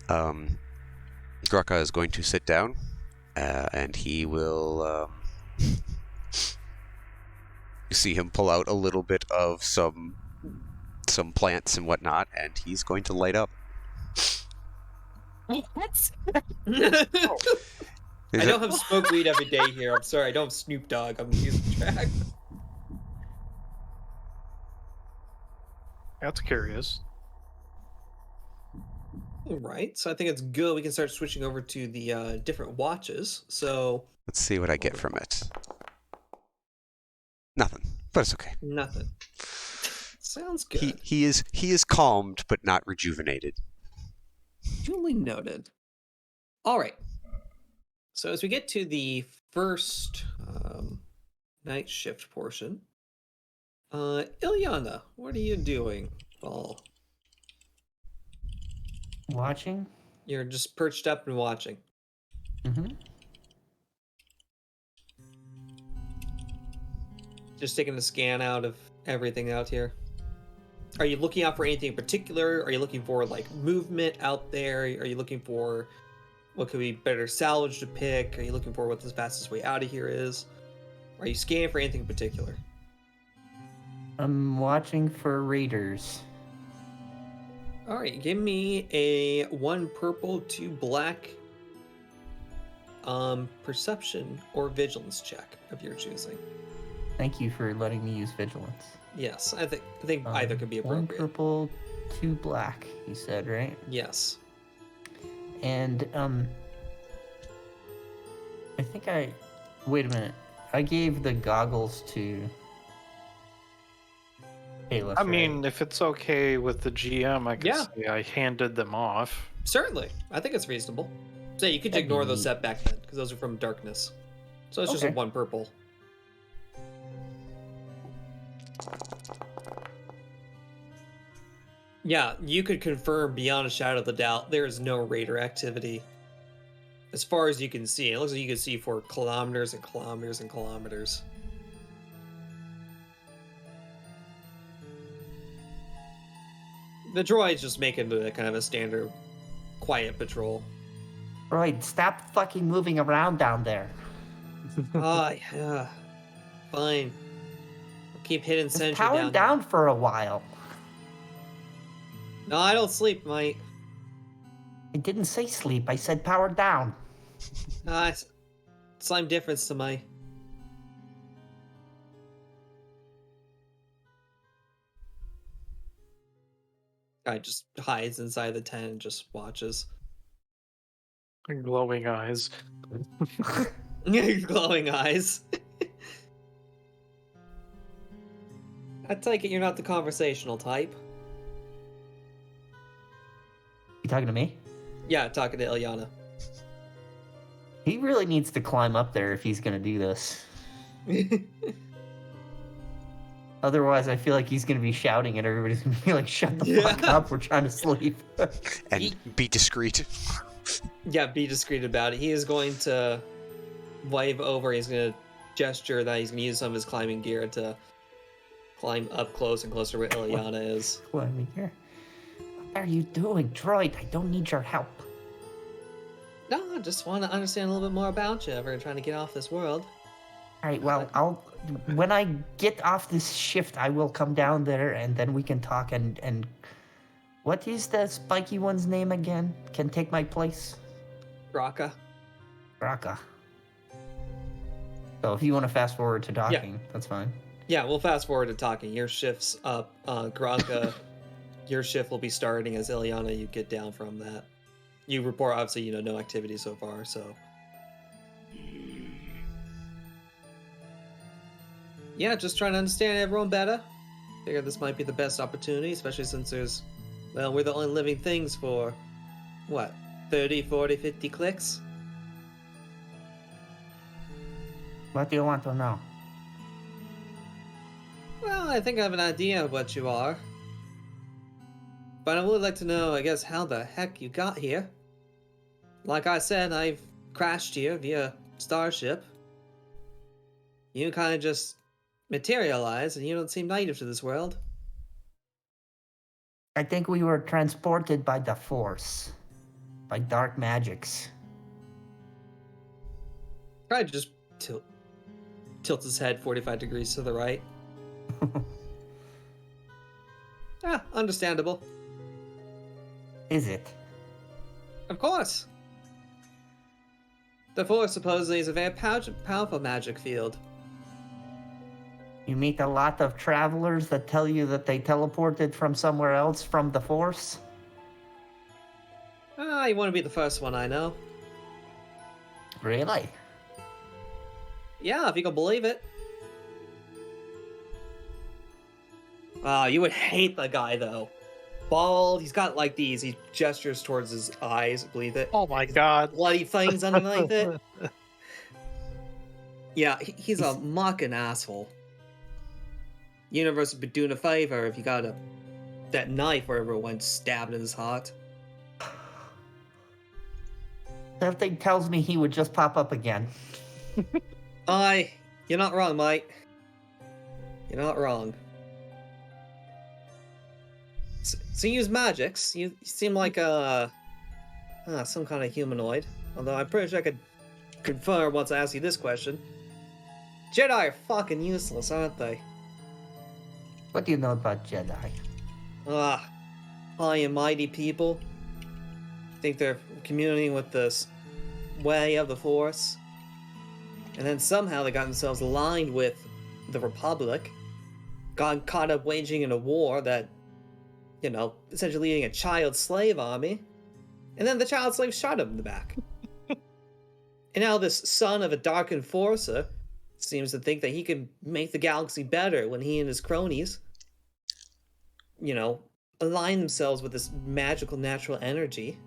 [SPEAKER 2] Graka is going to sit down, and he will you see him pull out a little bit of some plants and whatnot, and he's going to light up.
[SPEAKER 6] What?
[SPEAKER 1] I don't have smoke weed every day here. I'm sorry, I don't have Snoop Dogg. I'm using track.
[SPEAKER 3] That's curious.
[SPEAKER 1] All right, so I think it's good. We can start switching over to the different watches. So
[SPEAKER 2] Let's see what I get from it. Nothing, but it's okay.
[SPEAKER 1] nothing. Sounds good.
[SPEAKER 2] He is calmed but not rejuvenated.
[SPEAKER 1] Duly noted. All right. So as we get to the first night shift portion, Ilyana, what are you doing? Well,
[SPEAKER 5] Watching?
[SPEAKER 1] you're just perched up and watching.
[SPEAKER 5] Mm-hmm.
[SPEAKER 1] Just taking a scan out of everything out here. Are you looking out for anything in particular? Are you looking for like movement out there? Are you looking for what could be better salvage to pick? Are you looking for what the fastest way out of here is? Are you scanning for anything in particular?
[SPEAKER 5] I'm watching for raiders.
[SPEAKER 1] All right, give me a 1 purple, 2 black perception or vigilance check of your choosing.
[SPEAKER 5] Thank you for letting me use vigilance.
[SPEAKER 1] Yes, I think either could be
[SPEAKER 5] One
[SPEAKER 1] appropriate.
[SPEAKER 5] purple, 2 black, you said, right?
[SPEAKER 1] Yes.
[SPEAKER 5] And, I think wait a minute. I gave the goggles to Ayla.
[SPEAKER 3] I mean, if it's okay with the GM, I could
[SPEAKER 1] Yeah.
[SPEAKER 3] say I handed them off.
[SPEAKER 1] Certainly. I think it's reasonable. So you could
[SPEAKER 5] That'd
[SPEAKER 1] ignore
[SPEAKER 5] be
[SPEAKER 1] those
[SPEAKER 5] neat.
[SPEAKER 1] setback then, because those are from darkness. So it's just a
[SPEAKER 5] Okay.
[SPEAKER 1] 1 purple. Yeah, you could confirm beyond a shadow of the doubt there is no raider activity. As far as you can see, it looks like you can see for kilometers and kilometers and kilometers. The droid's just making a kind of a standard quiet patrol.
[SPEAKER 5] Droid, stop fucking moving around down there.
[SPEAKER 1] Ah, yeah. Fine. I'll keep hitting
[SPEAKER 5] Just
[SPEAKER 1] sentry
[SPEAKER 5] power down for a while.
[SPEAKER 1] No, I don't sleep, mate.
[SPEAKER 5] I didn't say sleep, I said power down.
[SPEAKER 1] It's slight difference to my. Guy just hides inside the tent and just watches.
[SPEAKER 3] Glowing eyes.
[SPEAKER 1] Glowing eyes. I take it you're not the conversational type.
[SPEAKER 5] You talking to me?
[SPEAKER 1] Yeah, talking to Ilyana.
[SPEAKER 5] He really needs to climb up there if he's gonna do this. Otherwise, I feel like he's gonna be shouting and everybody's gonna be like, shut the fuck
[SPEAKER 1] Yeah.
[SPEAKER 5] up, we're trying to sleep.
[SPEAKER 2] And be discreet.
[SPEAKER 1] Yeah, be discreet about it. He is going to wave over. He's going to gesture that he's going to use some of his climbing gear to climb up close and closer where Ilyana is.
[SPEAKER 5] Climbing here. What are you doing, Droid? I don't need your help.
[SPEAKER 1] No, I just want to understand a little bit more about you. We're trying to get off this world.
[SPEAKER 5] Alright, well, when I get off this shift, I will come down there and then we can talk and what is the spiky one's name again? Can take my place?
[SPEAKER 1] Raka.
[SPEAKER 5] Raka. So if you want to fast forward to talking, that's fine.
[SPEAKER 1] Yeah, we'll fast forward to talking. Your shift's up. Graka, your shift will be starting as Ilyana. You get down from that. You report, obviously, no activity so far, so. Yeah, just trying to understand everyone better. Figure this might be the best opportunity, especially since we're the only living things for, what, 30, 40, 50 clicks?
[SPEAKER 5] What do you want to know?
[SPEAKER 1] Well, I think I have an idea of what you are. But I would like to know, I guess, how the heck you got here. Like I said, I've crashed here via starship. You kind of just materialize, and you don't seem native to this world.
[SPEAKER 5] I think we were transported by the Force. By dark magics.
[SPEAKER 1] Probably just tilts his head 45 degrees to the right. Understandable.
[SPEAKER 5] Is it?
[SPEAKER 1] Of course. The Force supposedly is a very powerful magic field.
[SPEAKER 5] You meet a lot of travelers that tell you that they teleported from somewhere else from the Force?
[SPEAKER 1] You want to be the first one I know.
[SPEAKER 5] Really?
[SPEAKER 1] Yeah, if you can believe it. You would hate the guy, though. Bald, he's got like these, he gestures towards his eyes, believe it.
[SPEAKER 3] Oh my god.
[SPEAKER 1] Bloody fangs underneath it. Yeah, he's a mucking asshole. Universe would be doing a favor if you got that knife wherever it went stabbed in his heart.
[SPEAKER 5] Something tells me he would just pop up again.
[SPEAKER 1] You're not wrong, mate. You're not wrong. So you use magics. You seem like some kind of humanoid. Although I'm pretty sure I could confirm once I ask you this question. Jedi are fucking useless, aren't they?
[SPEAKER 5] What do you know about Jedi?
[SPEAKER 1] High and mighty people. Think they're communing with the way of the Force. And then somehow they got themselves aligned with the Republic, got caught up waging in a war that, essentially leading a child slave army, and then the child slave shot him in the back. And now this son of a dark enforcer seems to think that he can make the galaxy better when he and his cronies, align themselves with this magical natural energy.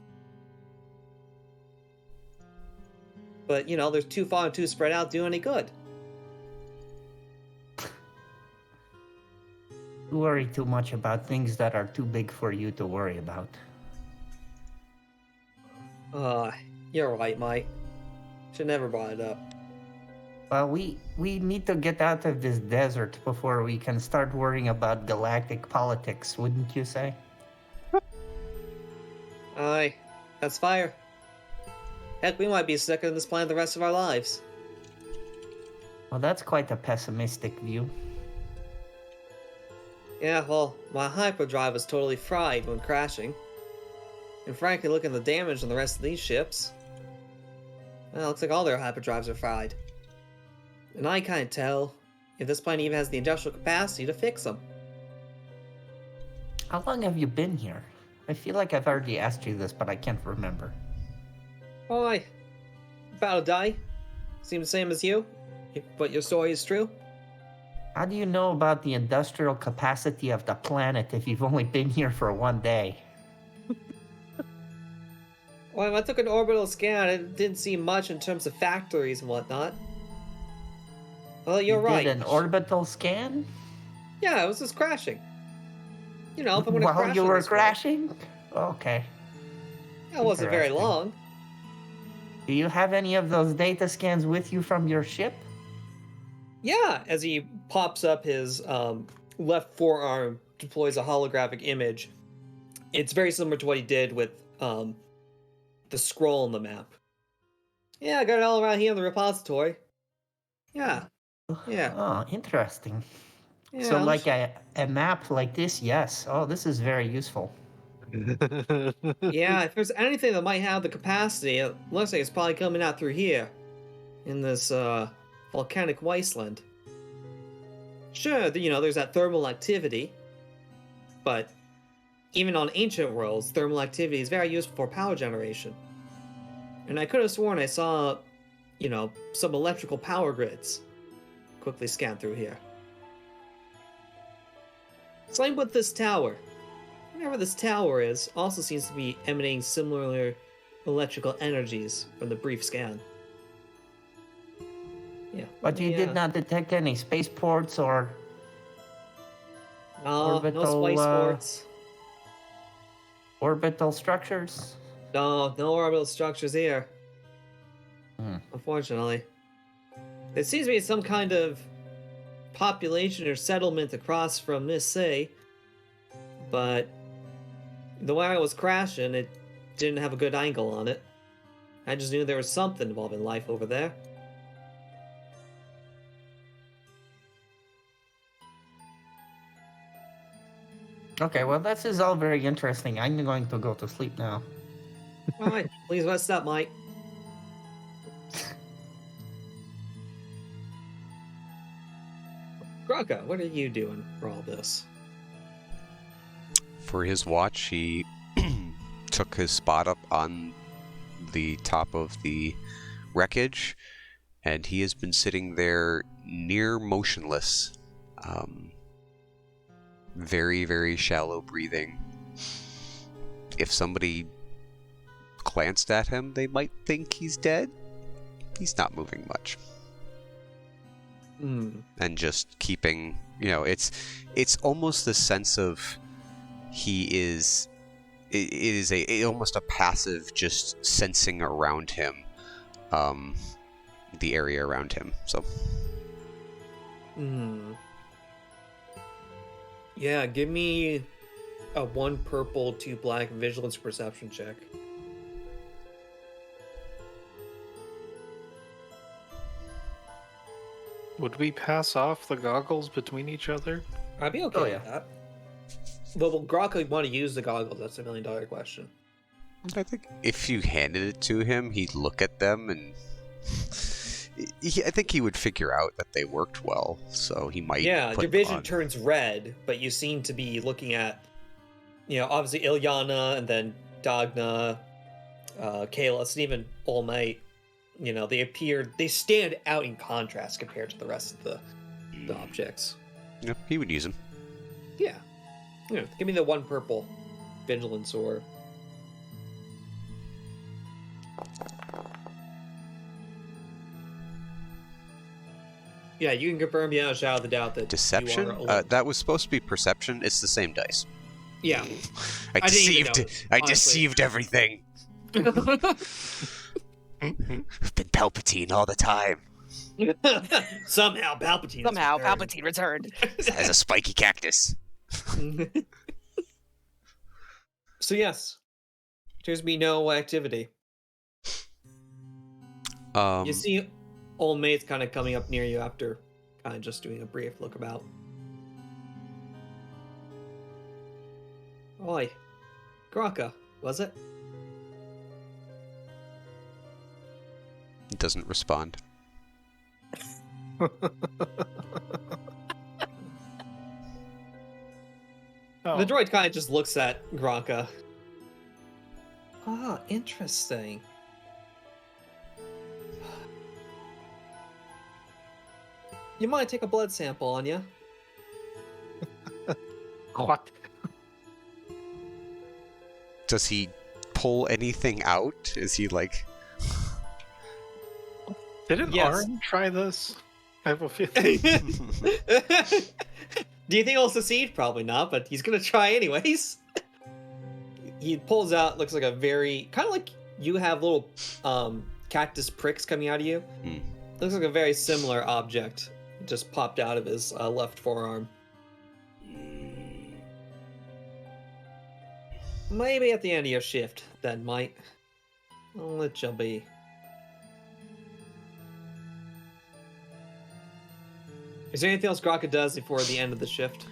[SPEAKER 1] But, they're too far and too spread out to do any good.
[SPEAKER 5] You worry too much about things that are too big for you to worry about.
[SPEAKER 1] You're right, Mike. Should never brought it up.
[SPEAKER 5] Well, we need to get out of this desert before we can start worrying about galactic politics, wouldn't you say?
[SPEAKER 1] Aye, that's fire. Heck, we might be stuck on this planet the rest of our lives.
[SPEAKER 5] Well, that's quite a pessimistic view.
[SPEAKER 1] Yeah, well, my hyperdrive was totally fried when crashing. And frankly, looking at the damage on the rest of these ships, well, looks like all their hyperdrives are fried. And I can't tell if this planet even has the industrial capacity to fix them.
[SPEAKER 5] How long have you been here? I feel like I've already asked you this, but I can't remember.
[SPEAKER 1] Why? About a day. Seems the same as you, but your story is true.
[SPEAKER 5] How do you know about the industrial capacity of the planet if you've only been here for one day?
[SPEAKER 1] Well, I took an orbital scan, it didn't see much in terms of factories and whatnot. Well, you're
[SPEAKER 5] You
[SPEAKER 1] right.
[SPEAKER 5] did an orbital scan?
[SPEAKER 1] Yeah, it was just crashing. If I'm gonna
[SPEAKER 5] While
[SPEAKER 1] crash
[SPEAKER 5] you
[SPEAKER 1] on
[SPEAKER 5] were
[SPEAKER 1] this world-
[SPEAKER 5] crashing? Okay.
[SPEAKER 1] It wasn't very
[SPEAKER 5] Interesting.
[SPEAKER 1] long.
[SPEAKER 5] Do you have any of those data scans with you from your ship?
[SPEAKER 1] Yeah, as he pops up his left forearm, deploys a holographic image. It's very similar to what he did with the scroll on the map. Yeah, I got it all around here in the repository. Yeah. Yeah.
[SPEAKER 5] Oh, interesting.
[SPEAKER 1] Yeah,
[SPEAKER 5] So
[SPEAKER 1] I'll
[SPEAKER 5] like a map like this, yes. Oh, this is very useful.
[SPEAKER 1] Yeah, if there's anything that might have the capacity, it looks like it's probably coming out through here. In this, volcanic wasteland. Sure, there's that thermal activity. But even on ancient worlds, thermal activity is very useful for power generation. And I could have sworn I saw, some electrical power grids. Quickly scan through here. Same with this tower. Whatever this tower is, also seems to be emanating similar electrical energies from the brief scan. Yeah.
[SPEAKER 5] But you did not detect any spaceports or
[SPEAKER 1] No
[SPEAKER 5] orbital,
[SPEAKER 1] spaceports.
[SPEAKER 5] orbital structures?
[SPEAKER 1] No orbital structures here.
[SPEAKER 5] Hmm.
[SPEAKER 1] Unfortunately. There seems to be some kind of population or settlement across from this sea, but the way I was crashing, it didn't have a good angle on it. I just knew there was something involving life over there.
[SPEAKER 5] Okay, well, this is all very interesting. I'm going to go to sleep now.
[SPEAKER 1] Alright, please rest up, Mike. Graka, what are you doing for all this?
[SPEAKER 2] For his watch, he took his spot up on the top of the wreckage, and he has been sitting there near motionless. Very, very shallow breathing. If somebody glanced at him, they might think he's dead. He's not moving much. And just keeping, it's almost the sense of he is, it is almost a passive just sensing around him, the area around him. So.
[SPEAKER 1] Yeah, give me a 1 purple, 2 black vigilance perception check.
[SPEAKER 3] Would we pass off the goggles between each other?
[SPEAKER 1] I'd be okay
[SPEAKER 5] Oh,
[SPEAKER 1] with
[SPEAKER 5] yeah.
[SPEAKER 1] that. But will Graka want to use the goggles? That's $1 million question.
[SPEAKER 2] I think if you handed it to him, he'd look at them and I think he would figure out that they worked well, so he might.
[SPEAKER 1] Yeah,
[SPEAKER 2] put
[SPEAKER 1] your
[SPEAKER 2] them
[SPEAKER 1] vision
[SPEAKER 2] on.
[SPEAKER 1] turns red, but you seem to be looking at, obviously Ilyana and then Dagna, Kalis, and even All Might. They stand out in contrast compared to the rest of the objects.
[SPEAKER 2] Yep, he would use them.
[SPEAKER 1] Yeah. Give me the one purple vigilance or. Yeah, you can confirm beyond a shadow of the doubt that
[SPEAKER 2] Deception?
[SPEAKER 1] You are alone.
[SPEAKER 2] That was supposed to be perception. It's the same dice.
[SPEAKER 1] Yeah.
[SPEAKER 2] I
[SPEAKER 1] I didn't even
[SPEAKER 2] deceived.
[SPEAKER 1] know,
[SPEAKER 2] I
[SPEAKER 1] honestly.
[SPEAKER 2] deceived everything. I've been Palpatine all the time.
[SPEAKER 1] Somehow Palpatine.
[SPEAKER 6] Somehow, Palpatine returned.
[SPEAKER 2] As a spiky cactus.
[SPEAKER 1] So yes, appears to be no activity. You see Old Mate's kind of coming up near you after kind of just doing a brief look about. Oi, Graka, was it?
[SPEAKER 2] He doesn't respond.
[SPEAKER 3] Oh.
[SPEAKER 1] The droid kind of just looks at Granka. Ah, interesting. You might take a blood sample on you?
[SPEAKER 3] What?
[SPEAKER 2] Does he pull anything out? Is he like...
[SPEAKER 3] Didn't
[SPEAKER 1] Yes.
[SPEAKER 3] Arn try this? I have a feeling.
[SPEAKER 1] Do you think he'll succeed? Probably not, but he's gonna try anyways. He pulls out, looks like a very kind of like you have little cactus pricks coming out of you.
[SPEAKER 2] Hmm.
[SPEAKER 1] Looks like a very similar object just popped out of his left forearm. Maybe at the end of your shift, then, Mike. I'll let you be. Is there anything else Graka does before the end of the shift?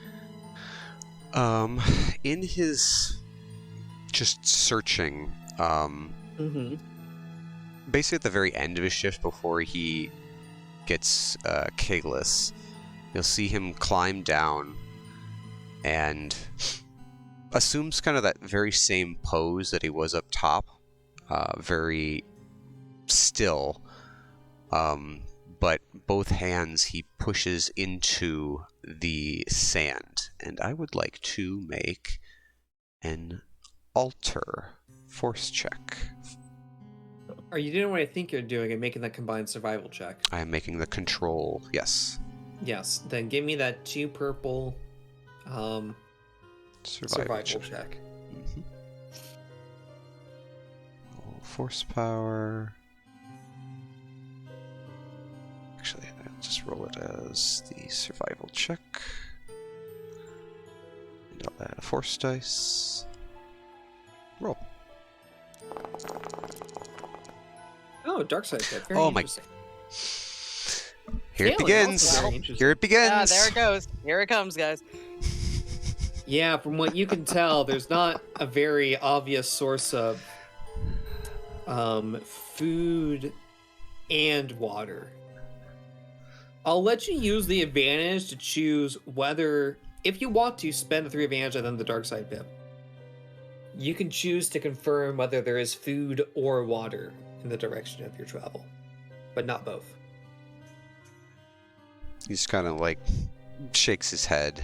[SPEAKER 2] In his just searching,
[SPEAKER 1] Mm-hmm.
[SPEAKER 2] basically at the very end of his shift before he gets Kalis, you'll see him climb down and assumes kind of that very same pose that he was up top, very still, but both hands he pushes into the sand. And I would like to make an alter force check.
[SPEAKER 1] Are you doing what I think you're doing and making that combined survival check?
[SPEAKER 2] I am making the control, yes.
[SPEAKER 1] Yes. Then give me that 2 purple survival check.
[SPEAKER 2] Mm-hmm. Force power. Actually, I'll just roll it as the survival check. And I'll add a force dice. Roll.
[SPEAKER 1] Oh, dark side check. Very
[SPEAKER 2] Oh my-
[SPEAKER 1] interesting.
[SPEAKER 2] Here it
[SPEAKER 1] Scaling, also
[SPEAKER 2] begins.
[SPEAKER 1] very interesting.
[SPEAKER 2] Here it begins.
[SPEAKER 6] Yeah, there it goes. Here it comes, guys.
[SPEAKER 1] Yeah, from what you can tell, there's not a very obvious source of food and water. I'll let you use the advantage to choose whether, if you want to, spend the 3 advantage and then the dark side pip. You can choose to confirm whether there is food or water in the direction of your travel, but not both.
[SPEAKER 2] He's kind of like shakes his head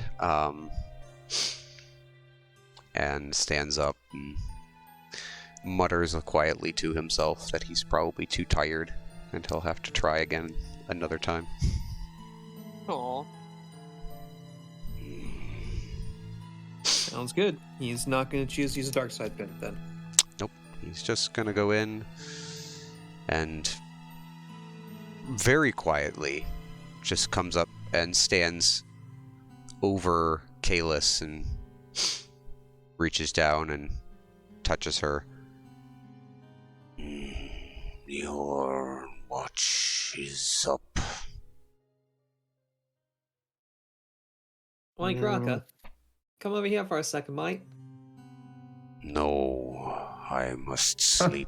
[SPEAKER 2] and stands up and mutters quietly to himself that he's probably too tired and he'll have to try again another time.
[SPEAKER 6] Aw.
[SPEAKER 1] Sounds good. He's not going to choose to use a dark side pip then.
[SPEAKER 2] Nope. He's just gonna go in and very quietly just comes up and stands over Kalis and reaches down and touches her. Your watch is up.
[SPEAKER 1] Like Raka, come over here for a second, mate.
[SPEAKER 2] No, I must sleep.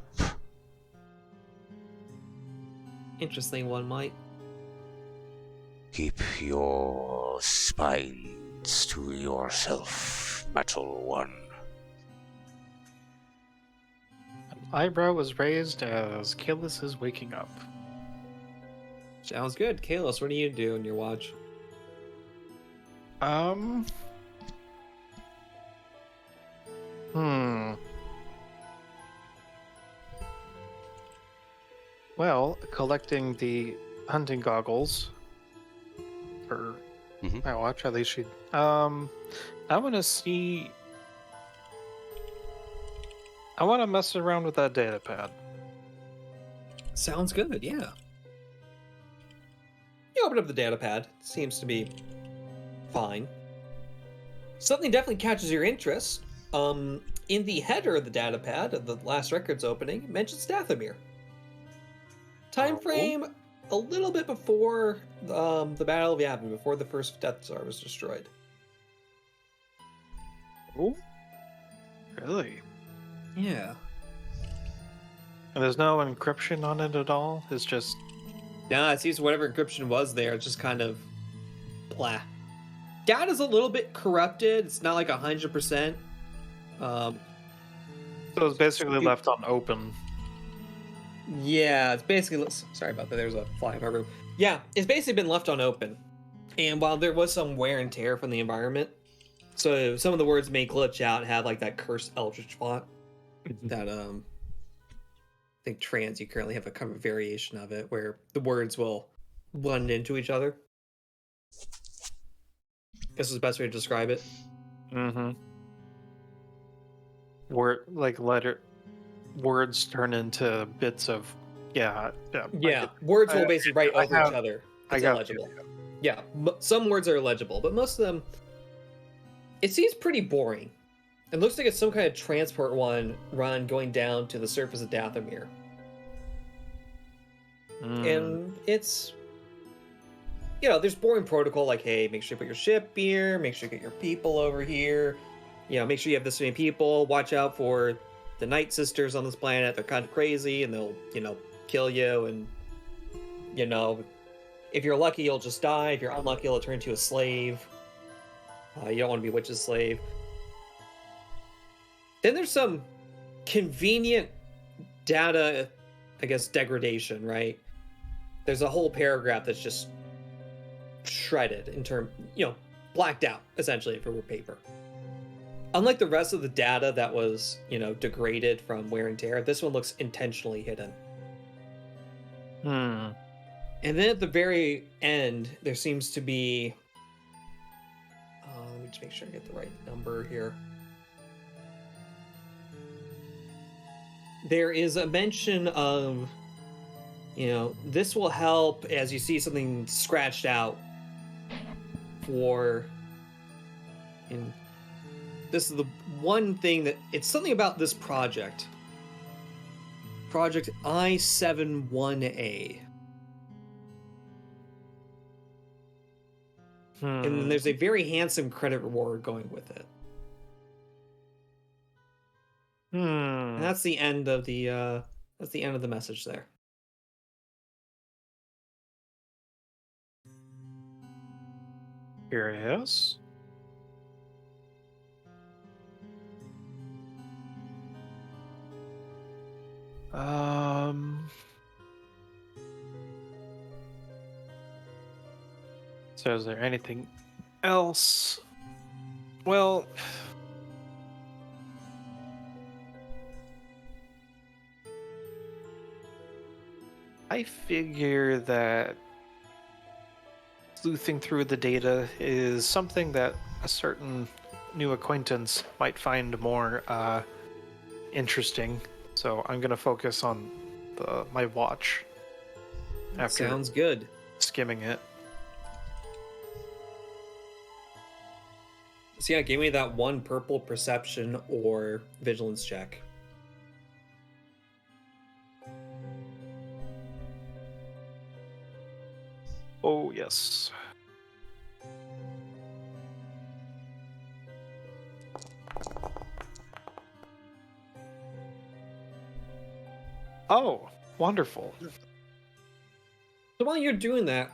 [SPEAKER 1] Interesting one, Mike.
[SPEAKER 2] Keep your spines to yourself, Metal One.
[SPEAKER 3] An eyebrow was raised as Kalis is waking up.
[SPEAKER 1] Sounds good. Kalos, what do you do in your watch?
[SPEAKER 3] Well, collecting the hunting goggles for my watch, at least she. I want to see. I want to mess around with that data pad.
[SPEAKER 1] Sounds good, yeah. You open up the data pad. Seems to be fine. Something definitely catches your interest. In the header of the data pad of the last records opening, it mentions Dathomir. Time frame a little bit before the Battle of Yavin, before the first Death Star was destroyed.
[SPEAKER 3] Oh, really?
[SPEAKER 1] Yeah.
[SPEAKER 3] And there's no encryption on it at all? It's just...
[SPEAKER 1] Nah, it seems whatever encryption was there, it's just kind of blah. Data's a little bit corrupted. It's not like 100%.
[SPEAKER 3] So it's basically left on open.
[SPEAKER 1] Yeah, it's basically... Sorry about that. There's a fly in my room. Yeah, it's basically been left on open. And while there was some wear and tear from the environment, so some of the words may glitch out and have like that cursed eldritch font that I think trans, you currently have a kind of variation of it where the words will blend into each other. Guess is the best way to describe it.
[SPEAKER 3] Words turn into bits of... Yeah.
[SPEAKER 1] Words will basically write over each other. It's illegible. Yeah, some words are illegible, but most of them, it seems pretty boring. It looks like it's some kind of transport run going down to the surface of Dathomir. And it's, there's boring protocol like, hey, make sure you put your ship here, make sure you get your people over here, make sure you have this many people, watch out for the Night Sisters on this planet. They're kind of crazy and they'll, kill you, and, if you're lucky, you'll just die. If you're unlucky, you'll turn into a slave. You don't want to be a witch's slave. Then there's some convenient data, I guess, degradation, right? There's a whole paragraph that's just shredded blacked out, essentially, if it were paper. Unlike the rest of the data that was, degraded from wear and tear, this one looks intentionally hidden. And then at the very end, there seems to be... let me just make sure I get the right number here. There is a mention of, this will help as you see something scratched out for... And this is the one thing that... It's something about this project. Project I-71A. And then there's a very handsome credit reward going with it. And that's the end of the message there.
[SPEAKER 3] Here it is. So is there anything else? Well, I figure that sleuthing through the data is something that a certain new acquaintance might find more interesting. So I'm gonna focus on my watch. After
[SPEAKER 1] Sounds good.
[SPEAKER 3] Skimming it.
[SPEAKER 1] So yeah, give me that one purple perception or vigilance check.
[SPEAKER 3] Oh, yes. Oh, wonderful.
[SPEAKER 1] So while you're doing that,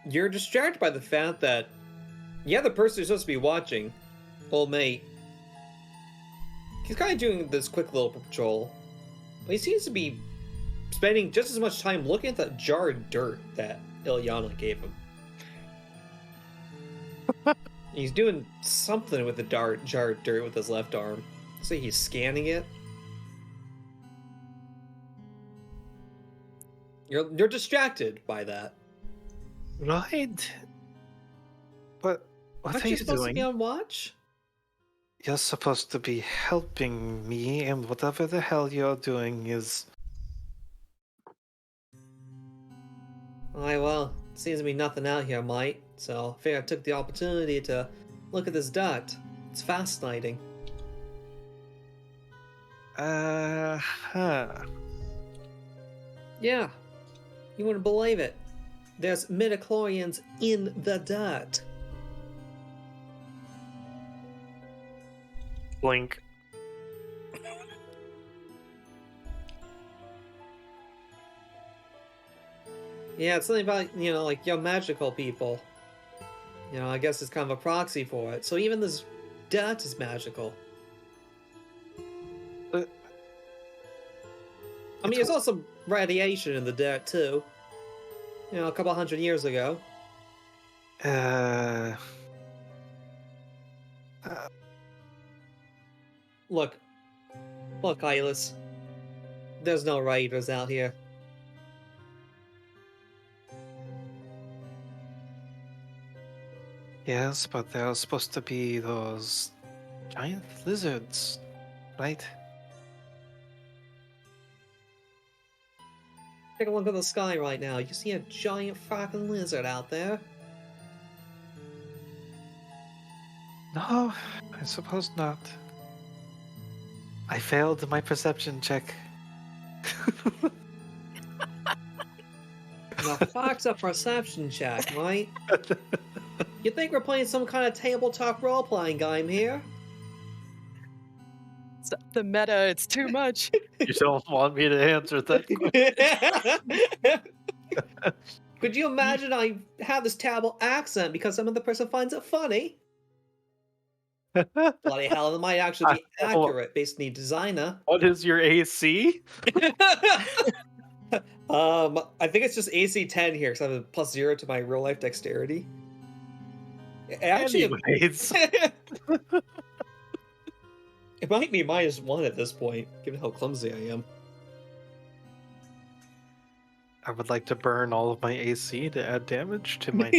[SPEAKER 1] you're distracted by the fact that, yeah, the person who's supposed to be watching, old mate, he's kind of doing this quick little patrol, but he seems to be spending just as much time looking at that jar of dirt that Ilyana gave him. He's doing something with the jar of dirt with his left arm. So he's scanning it. You're distracted by that.
[SPEAKER 3] Right. What
[SPEAKER 1] Aren't
[SPEAKER 3] are you
[SPEAKER 1] supposed to be
[SPEAKER 3] doing?
[SPEAKER 1] on watch?
[SPEAKER 3] You're supposed to be helping me, and whatever the hell you're doing is...
[SPEAKER 1] Aye, well, seems to be nothing out here, mate. So I figured I took the opportunity to look at this dot. It's fascinating.
[SPEAKER 3] Huh.
[SPEAKER 1] Yeah, you wouldn't believe it. There's midichlorians in the dot.
[SPEAKER 3] Blink.
[SPEAKER 1] Yeah, it's something about, like, young magical people. I guess it's kind of a proxy for it. So even this dot is magical. I mean, there's also radiation in the dirt, too. A couple hundred years ago. Look, Hylas. There's no raiders out here.
[SPEAKER 3] Yes, but there are supposed to be those giant lizards, right?
[SPEAKER 1] Take a look at the sky right now. You see a giant fucking lizard out there?
[SPEAKER 3] No, I suppose not. I failed my perception check.
[SPEAKER 1] Now, fuck's a perception check, right? You think we're playing some kind of tabletop role-playing game here?
[SPEAKER 6] Stop the meta, it's too much.
[SPEAKER 3] You don't want me to answer that question?
[SPEAKER 1] Could you imagine I have this terrible accent because some other person finds it funny? Bloody hell, it might actually be accurate based on the designer.
[SPEAKER 3] What is your AC?
[SPEAKER 1] I think it's just AC 10 here because I have a +0 to my real life dexterity. Actually,
[SPEAKER 3] Anyways.
[SPEAKER 1] it might be -1 at this point, given how clumsy I am.
[SPEAKER 3] I would like to burn all of my AC to add damage to my...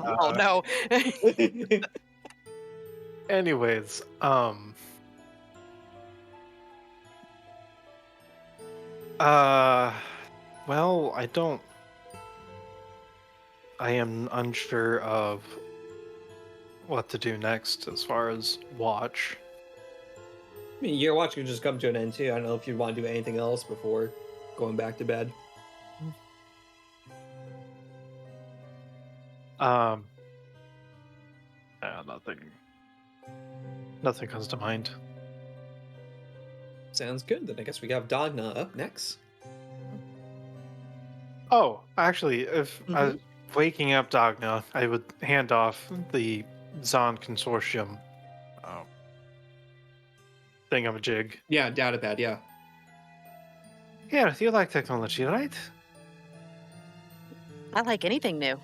[SPEAKER 6] Oh no.
[SPEAKER 3] Anyways, well, I am unsure of what to do next as far as watch.
[SPEAKER 1] I mean, your watch can just come to an end too. I don't know if you'd want to do anything else before going back to bed.
[SPEAKER 3] Nothing comes to mind.
[SPEAKER 1] Sounds good. Then I guess we have Dogna up next.
[SPEAKER 3] Oh, actually, if I was waking up Dogna, I would hand off the Zon Consortium thingamajig.
[SPEAKER 1] Yeah, datapad, yeah.
[SPEAKER 3] Yeah, you like technology, right?
[SPEAKER 6] I like anything new.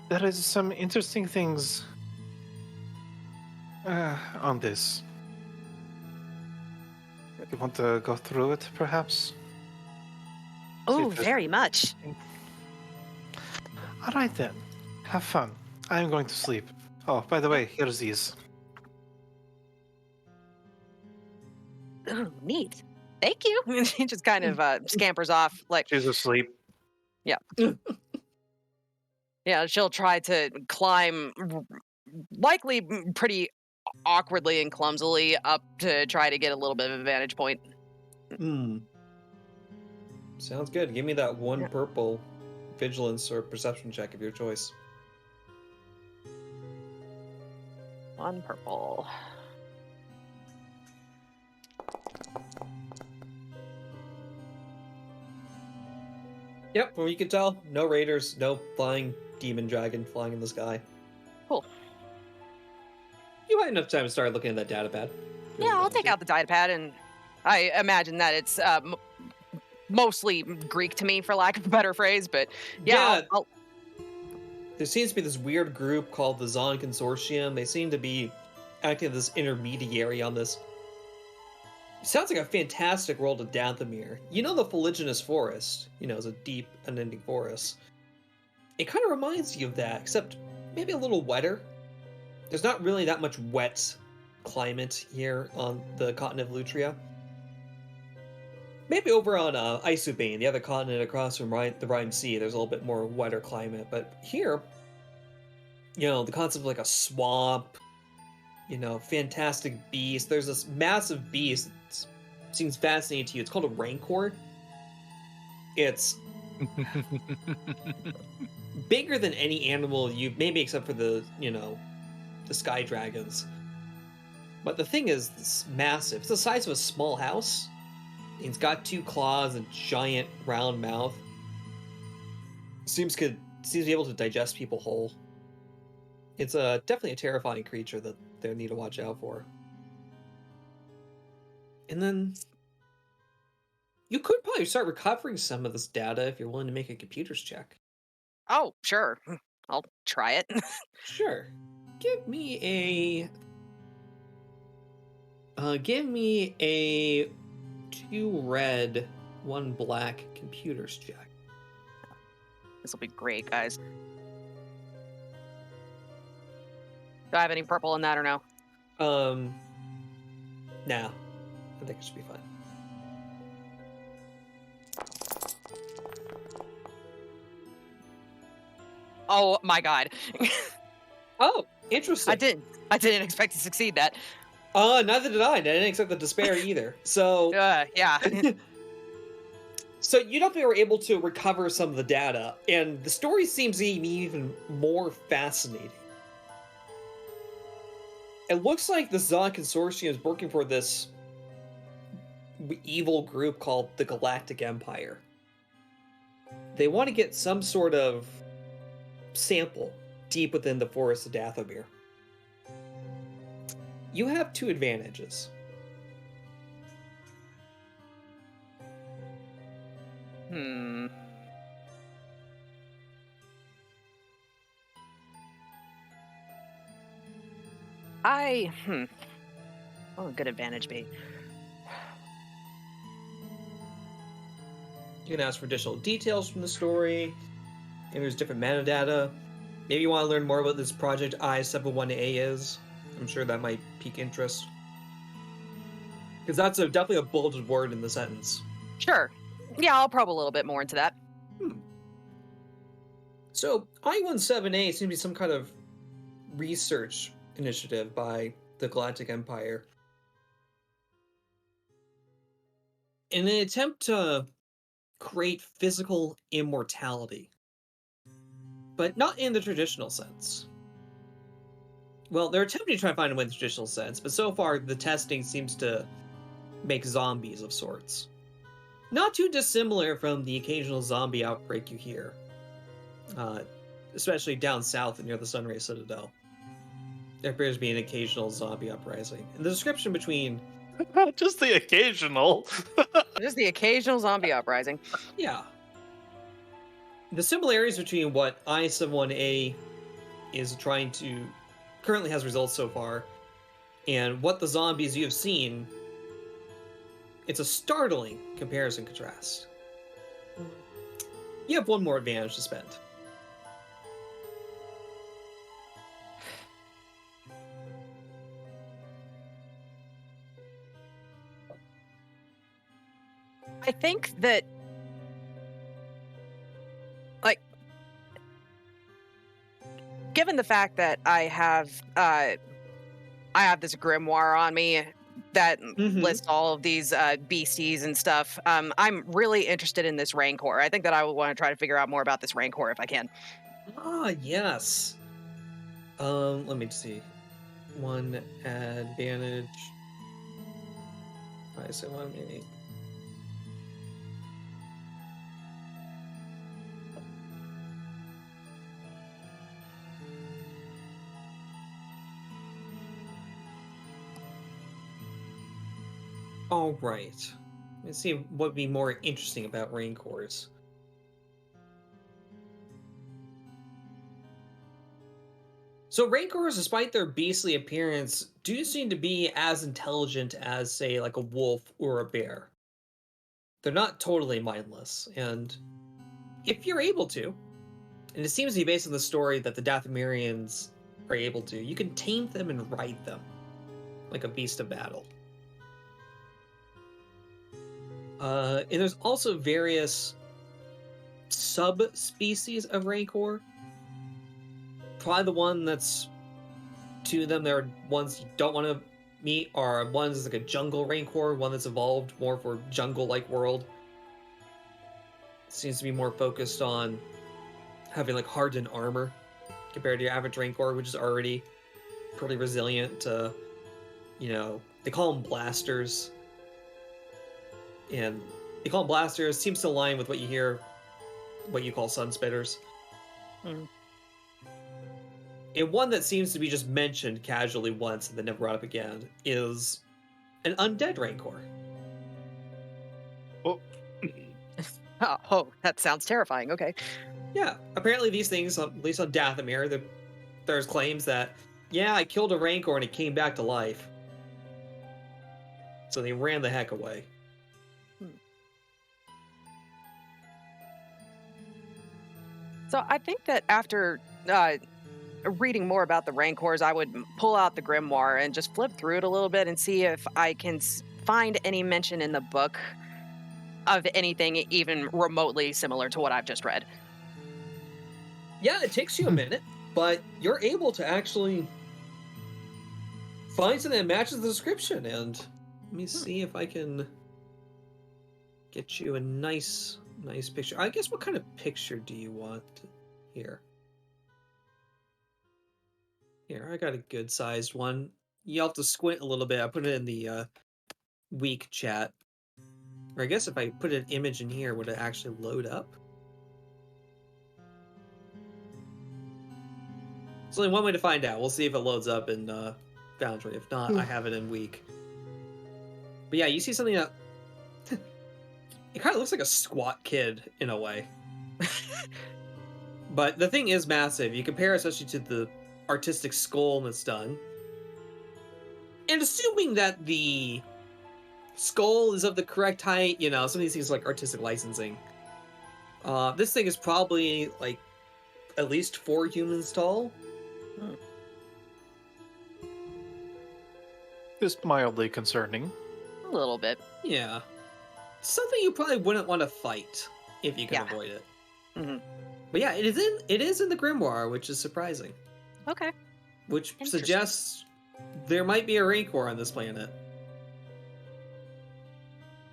[SPEAKER 3] There is some interesting things on this. You want to go through it, perhaps?
[SPEAKER 6] Oh,
[SPEAKER 3] if there's-
[SPEAKER 6] very much.
[SPEAKER 3] All right then. Have fun. I am going to sleep. Oh, by the way, here's these.
[SPEAKER 6] Ooh, neat. Thank you. She just kind of scampers off, like,
[SPEAKER 3] She's asleep.
[SPEAKER 6] yeah, she'll try to climb, likely pretty awkwardly and clumsily, up to try to get a little bit of a vantage point.
[SPEAKER 1] Sounds good. Give me that one purple vigilance or perception check of your choice.
[SPEAKER 6] One purple.
[SPEAKER 1] Yep, from what you can tell, no raiders, no flying demon dragon flying in the sky.
[SPEAKER 6] Cool.
[SPEAKER 1] You had enough time to start looking at that data pad.
[SPEAKER 6] Yeah, I'll take out the data pad, and I imagine that it's mostly Greek to me, for lack of a better phrase. But yeah, I'll...
[SPEAKER 1] There seems to be this weird group called the Zon Consortium. They seem to be acting as this intermediary on this. Sounds like a fantastic world of Dathomir. You know the Fuliginous Forest, is a deep, unending forest. It kind of reminds you of that, except maybe a little wetter. There's not really that much wet climate here on the continent of Lutria. Maybe over on Isubane, the other continent across from the Rhine Sea, there's a little bit more wetter climate. But here, the concept of like a swamp, fantastic beast. There's this massive beast that seems fascinating to you. It's called a Rancor. It's bigger than any animal maybe except for the sky dragons. But the thing is, it's massive. It's the size of a small house. It's got 2 claws and giant round mouth. Seems to be able to digest people whole. It's definitely a terrifying creature that they need to watch out for. And then you could probably start recovering some of this data if you're willing to make a computer's check.
[SPEAKER 6] Oh, sure. I'll try it.
[SPEAKER 1] Sure. Give me a 2 red, 1 black computers check.
[SPEAKER 6] This will be great, guys. Do I have any purple in that or no?
[SPEAKER 1] No. I think it should be fine.
[SPEAKER 6] Oh my god.
[SPEAKER 1] Oh, interesting.
[SPEAKER 6] I didn't expect to succeed that.
[SPEAKER 1] Neither did I. I didn't expect the despair either. So
[SPEAKER 6] yeah.
[SPEAKER 1] So you definitely were able to recover some of the data, and the story seems to be even more fascinating. It looks like the Zon Consortium is working for this evil group called the Galactic Empire. They want to get some sort of sample deep within the forest of Dathomir. You have 2 advantages.
[SPEAKER 6] What would a good advantage be?
[SPEAKER 1] You can ask for additional details from the story. Maybe there's different metadata. Maybe you want to learn more about this project I-71A is. I'm sure that might pique interest. Because that's definitely a bolded word in the sentence.
[SPEAKER 6] Sure. Yeah, I'll probe a little bit more into that.
[SPEAKER 1] So, I-17A seems to be some kind of research initiative by the Galactic Empire. In an attempt to create physical immortality. But not in the traditional sense. Well, they're attempting to try to find a way in the traditional sense, but so far the testing seems to make zombies of sorts. Not too dissimilar from the occasional zombie outbreak you hear. Especially down south near the Sunray Citadel. There appears to be an occasional zombie uprising. And the description between...
[SPEAKER 3] Just the occasional.
[SPEAKER 6] Just the occasional zombie uprising.
[SPEAKER 1] Yeah. The similarities between what I-71A is trying to... currently has results so far, and what the zombies you have seen, it's a startling comparison contrast. You have 1 more advantage to spend.
[SPEAKER 6] I think that, given the fact that I have this grimoire on me that lists all of these beasties and stuff, I'm really interested in this Rancor. I think that I would want to try to figure out more about this Rancor if I can.
[SPEAKER 1] Ah, yes. Let me see. 1 advantage. I say 1 maybe. All right. Let's see what would be more interesting about Rancors. So Rancors, despite their beastly appearance, do seem to be as intelligent as, say, like a wolf or a bear. They're not totally mindless, and if you're able to, and it seems to be based on the story that the Dathomirians are able to, you can tame them and ride them like a beast of battle. And there's also various subspecies of Rancor. Probably the one that's to them, there are ones you don't want to meet, are ones like a jungle Rancor, one that's evolved more for jungle-like world. Seems to be more focused on having like hardened armor compared to your average Rancor, which is already pretty resilient to, they call them blasters. And they call them blasters, seems to align with what you hear, what you call sunspitters.
[SPEAKER 6] Mm.
[SPEAKER 1] And one that seems to be just mentioned casually once and then never brought up again is an undead Rancor.
[SPEAKER 3] Oh,
[SPEAKER 6] Oh, that sounds terrifying. Okay.
[SPEAKER 1] Yeah, apparently these things, at least on Dathomir, there's claims that, yeah, I killed a Rancor and it came back to life. So they ran the heck away.
[SPEAKER 6] So I think that after reading more about the Rancors, I would pull out the grimoire and just flip through it a little bit and see if I can find any mention in the book of anything even remotely similar to what I've just read.
[SPEAKER 1] Yeah, it takes you a minute, but you're able to actually find something that matches the description. And let me see if I can get you a nice picture. I guess what kind of picture do you want here? Here, I got a good sized one. You'll have to squint a little bit. I put it in the Weik chat. Or I guess if I put an image in here, would it actually load up? There's only one way to find out. We'll see if it loads up in Foundry. If not, I have it in Weik. But yeah, you see something that... it kind of looks like a squat kid, in a way. But the thing is massive. You compare especially to the artistic skull that's done. And assuming that the skull is of the correct height, some of these things are like artistic licensing. This thing is probably like at least 4 humans tall.
[SPEAKER 3] It's mildly concerning.
[SPEAKER 6] A little bit.
[SPEAKER 1] Yeah. Something you probably wouldn't want to fight if you can avoid it.
[SPEAKER 6] Mm-hmm.
[SPEAKER 1] But yeah, it is in the grimoire, which is surprising.
[SPEAKER 6] Okay.
[SPEAKER 1] Which suggests there might be a Rancor on this planet.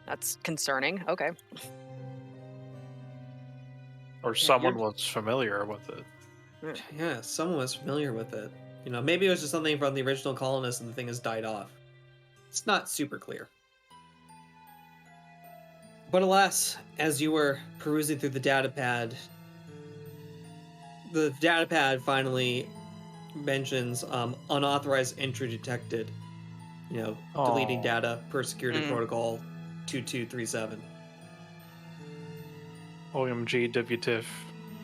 [SPEAKER 6] That's concerning. Okay.
[SPEAKER 3] Or someone was familiar with it.
[SPEAKER 1] Yeah, someone was familiar with it. Maybe it was just something from the original colonists and the thing has died off. It's not super clear. But alas, as you were perusing through the datapad finally mentions unauthorized entry detected. Deleting data per security protocol 2237.
[SPEAKER 3] OMG, WTIF,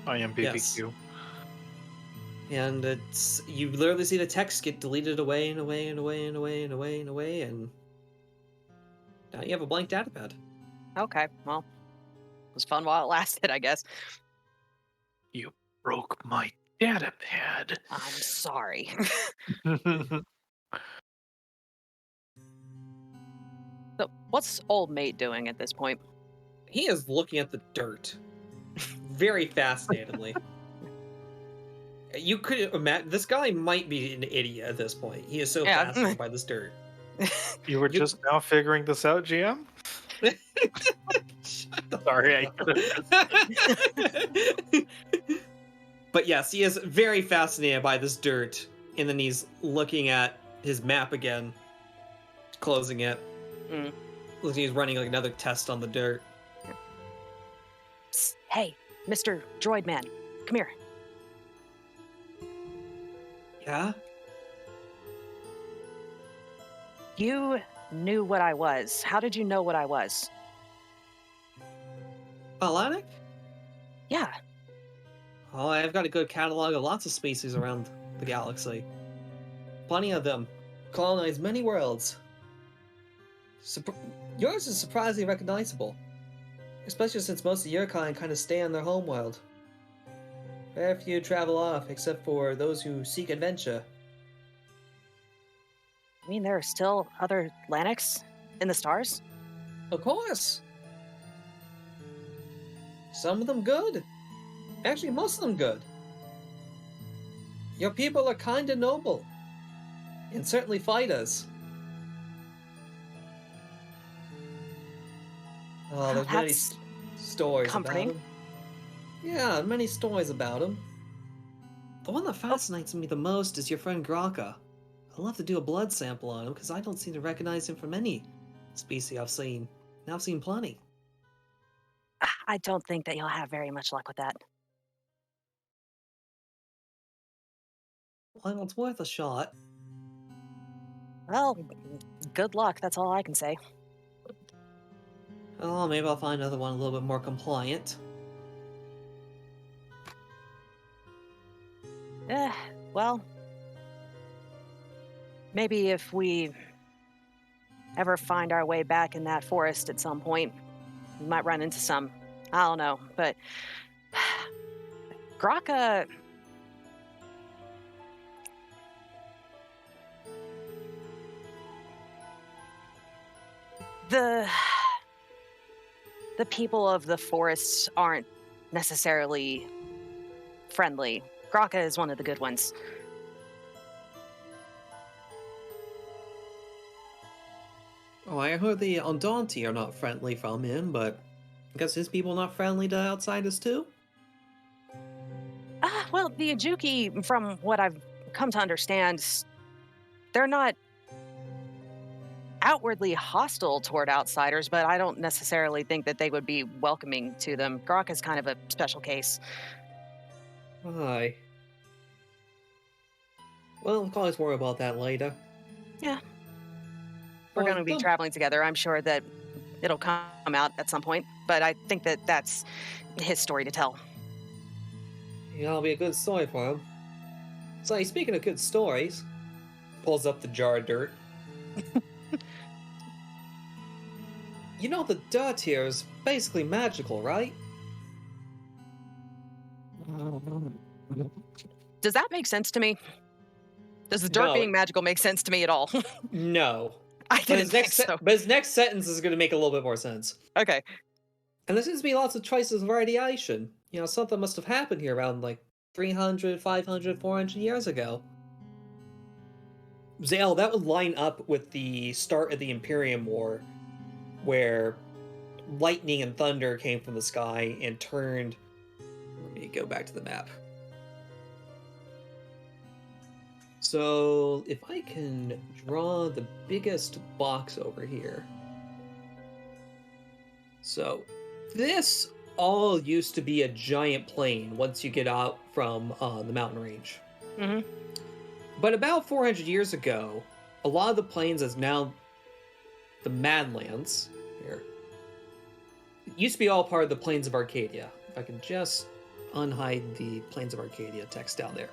[SPEAKER 3] IMPPQ.
[SPEAKER 1] Yes. And you literally see the text get deleted away and away and away and away and away and away, and now you have a blank datapad.
[SPEAKER 6] Okay, well, it was fun while it lasted, I guess.
[SPEAKER 3] You broke my datapad.
[SPEAKER 6] I'm sorry. So, what's old mate doing at this point?
[SPEAKER 1] He is looking at the dirt very fascinatedly. You could imagine this guy might be an idiot at this point. He is so fascinated by this dirt.
[SPEAKER 3] You were just now figuring this out, GM? Sorry,
[SPEAKER 1] But yes, he is very fascinated by this dirt, and then he's looking at his map again, closing it. He's running like another test on the dirt.
[SPEAKER 6] Psst, hey, Mr. Droid Man, come here.
[SPEAKER 1] Yeah?
[SPEAKER 6] You knew what I was. How did you know what I was?
[SPEAKER 1] Atlantic?
[SPEAKER 6] Yeah.
[SPEAKER 1] Oh, I've got a good catalog of lots of species around the galaxy. Plenty of them. Colonize many worlds. Yours is surprisingly recognizable. Especially since most of your kind of stay on their homeworld. Very few travel off, except for those who seek adventure.
[SPEAKER 6] I mean, there are still other Lanix in the stars?
[SPEAKER 1] Of course! Some of them good. Actually, most of them good. Your people are kind and noble. And certainly fighters. Oh, there's many
[SPEAKER 6] That's
[SPEAKER 1] stories
[SPEAKER 6] comforting.
[SPEAKER 1] about them. Yeah, many stories about them. The one that fascinates me the most is your friend Graka. I'd love to do a blood sample on him because I don't seem to recognize him from any species I've seen. And I've seen plenty.
[SPEAKER 6] I don't think that you'll have very much luck with that.
[SPEAKER 1] Well, it's worth a shot.
[SPEAKER 6] Well, good luck. That's all I can say.
[SPEAKER 1] Oh, maybe I'll find another one a little bit more compliant.
[SPEAKER 6] Well, maybe if we ever find our way back in that forest at some point, we might run into some. I don't know, but Graka. The people of the forests aren't necessarily friendly. Graka is one of the good ones.
[SPEAKER 1] Oh, I heard the Ondanti are not friendly from him, but I guess his people not friendly to outsiders too?
[SPEAKER 6] Well, the Ajuki, from what I've come to understand, they're not outwardly hostile toward outsiders, but I don't necessarily think that they would be welcoming to them. Grok is kind of a special case.
[SPEAKER 1] Aye. Well, we can always worry about that later.
[SPEAKER 6] Yeah. We're going to be traveling together. I'm sure that it'll come out at some point, but I think that that's his story to tell.
[SPEAKER 1] Yeah, it'll be a good story for him. So, speaking of good stories, pulls up the jar of dirt. You know, the dirt here is basically magical, right?
[SPEAKER 6] Does that make sense to me? Does the dirt being magical make sense to me at all?
[SPEAKER 1] No.
[SPEAKER 6] I didn't think so.
[SPEAKER 1] But his next sentence is going to make a little bit more sense.
[SPEAKER 6] Okay.
[SPEAKER 1] And there seems to be lots of traces of radiation. You know, something must have happened here around like 300, 500, 400 years ago. Zale, that would line up with the start of the Imperium War, where lightning and thunder came from the sky and turned... Let me go back to the map. So, if I can draw the biggest box over here. So, this all used to be a giant plain once you get out from the mountain range.
[SPEAKER 6] Mm-hmm.
[SPEAKER 1] But about 400 years ago, a lot of the plains is now the Madlands. Here. It used to be all part of the Plains of Arcadia. If I can just unhide the Plains of Arcadia text down there.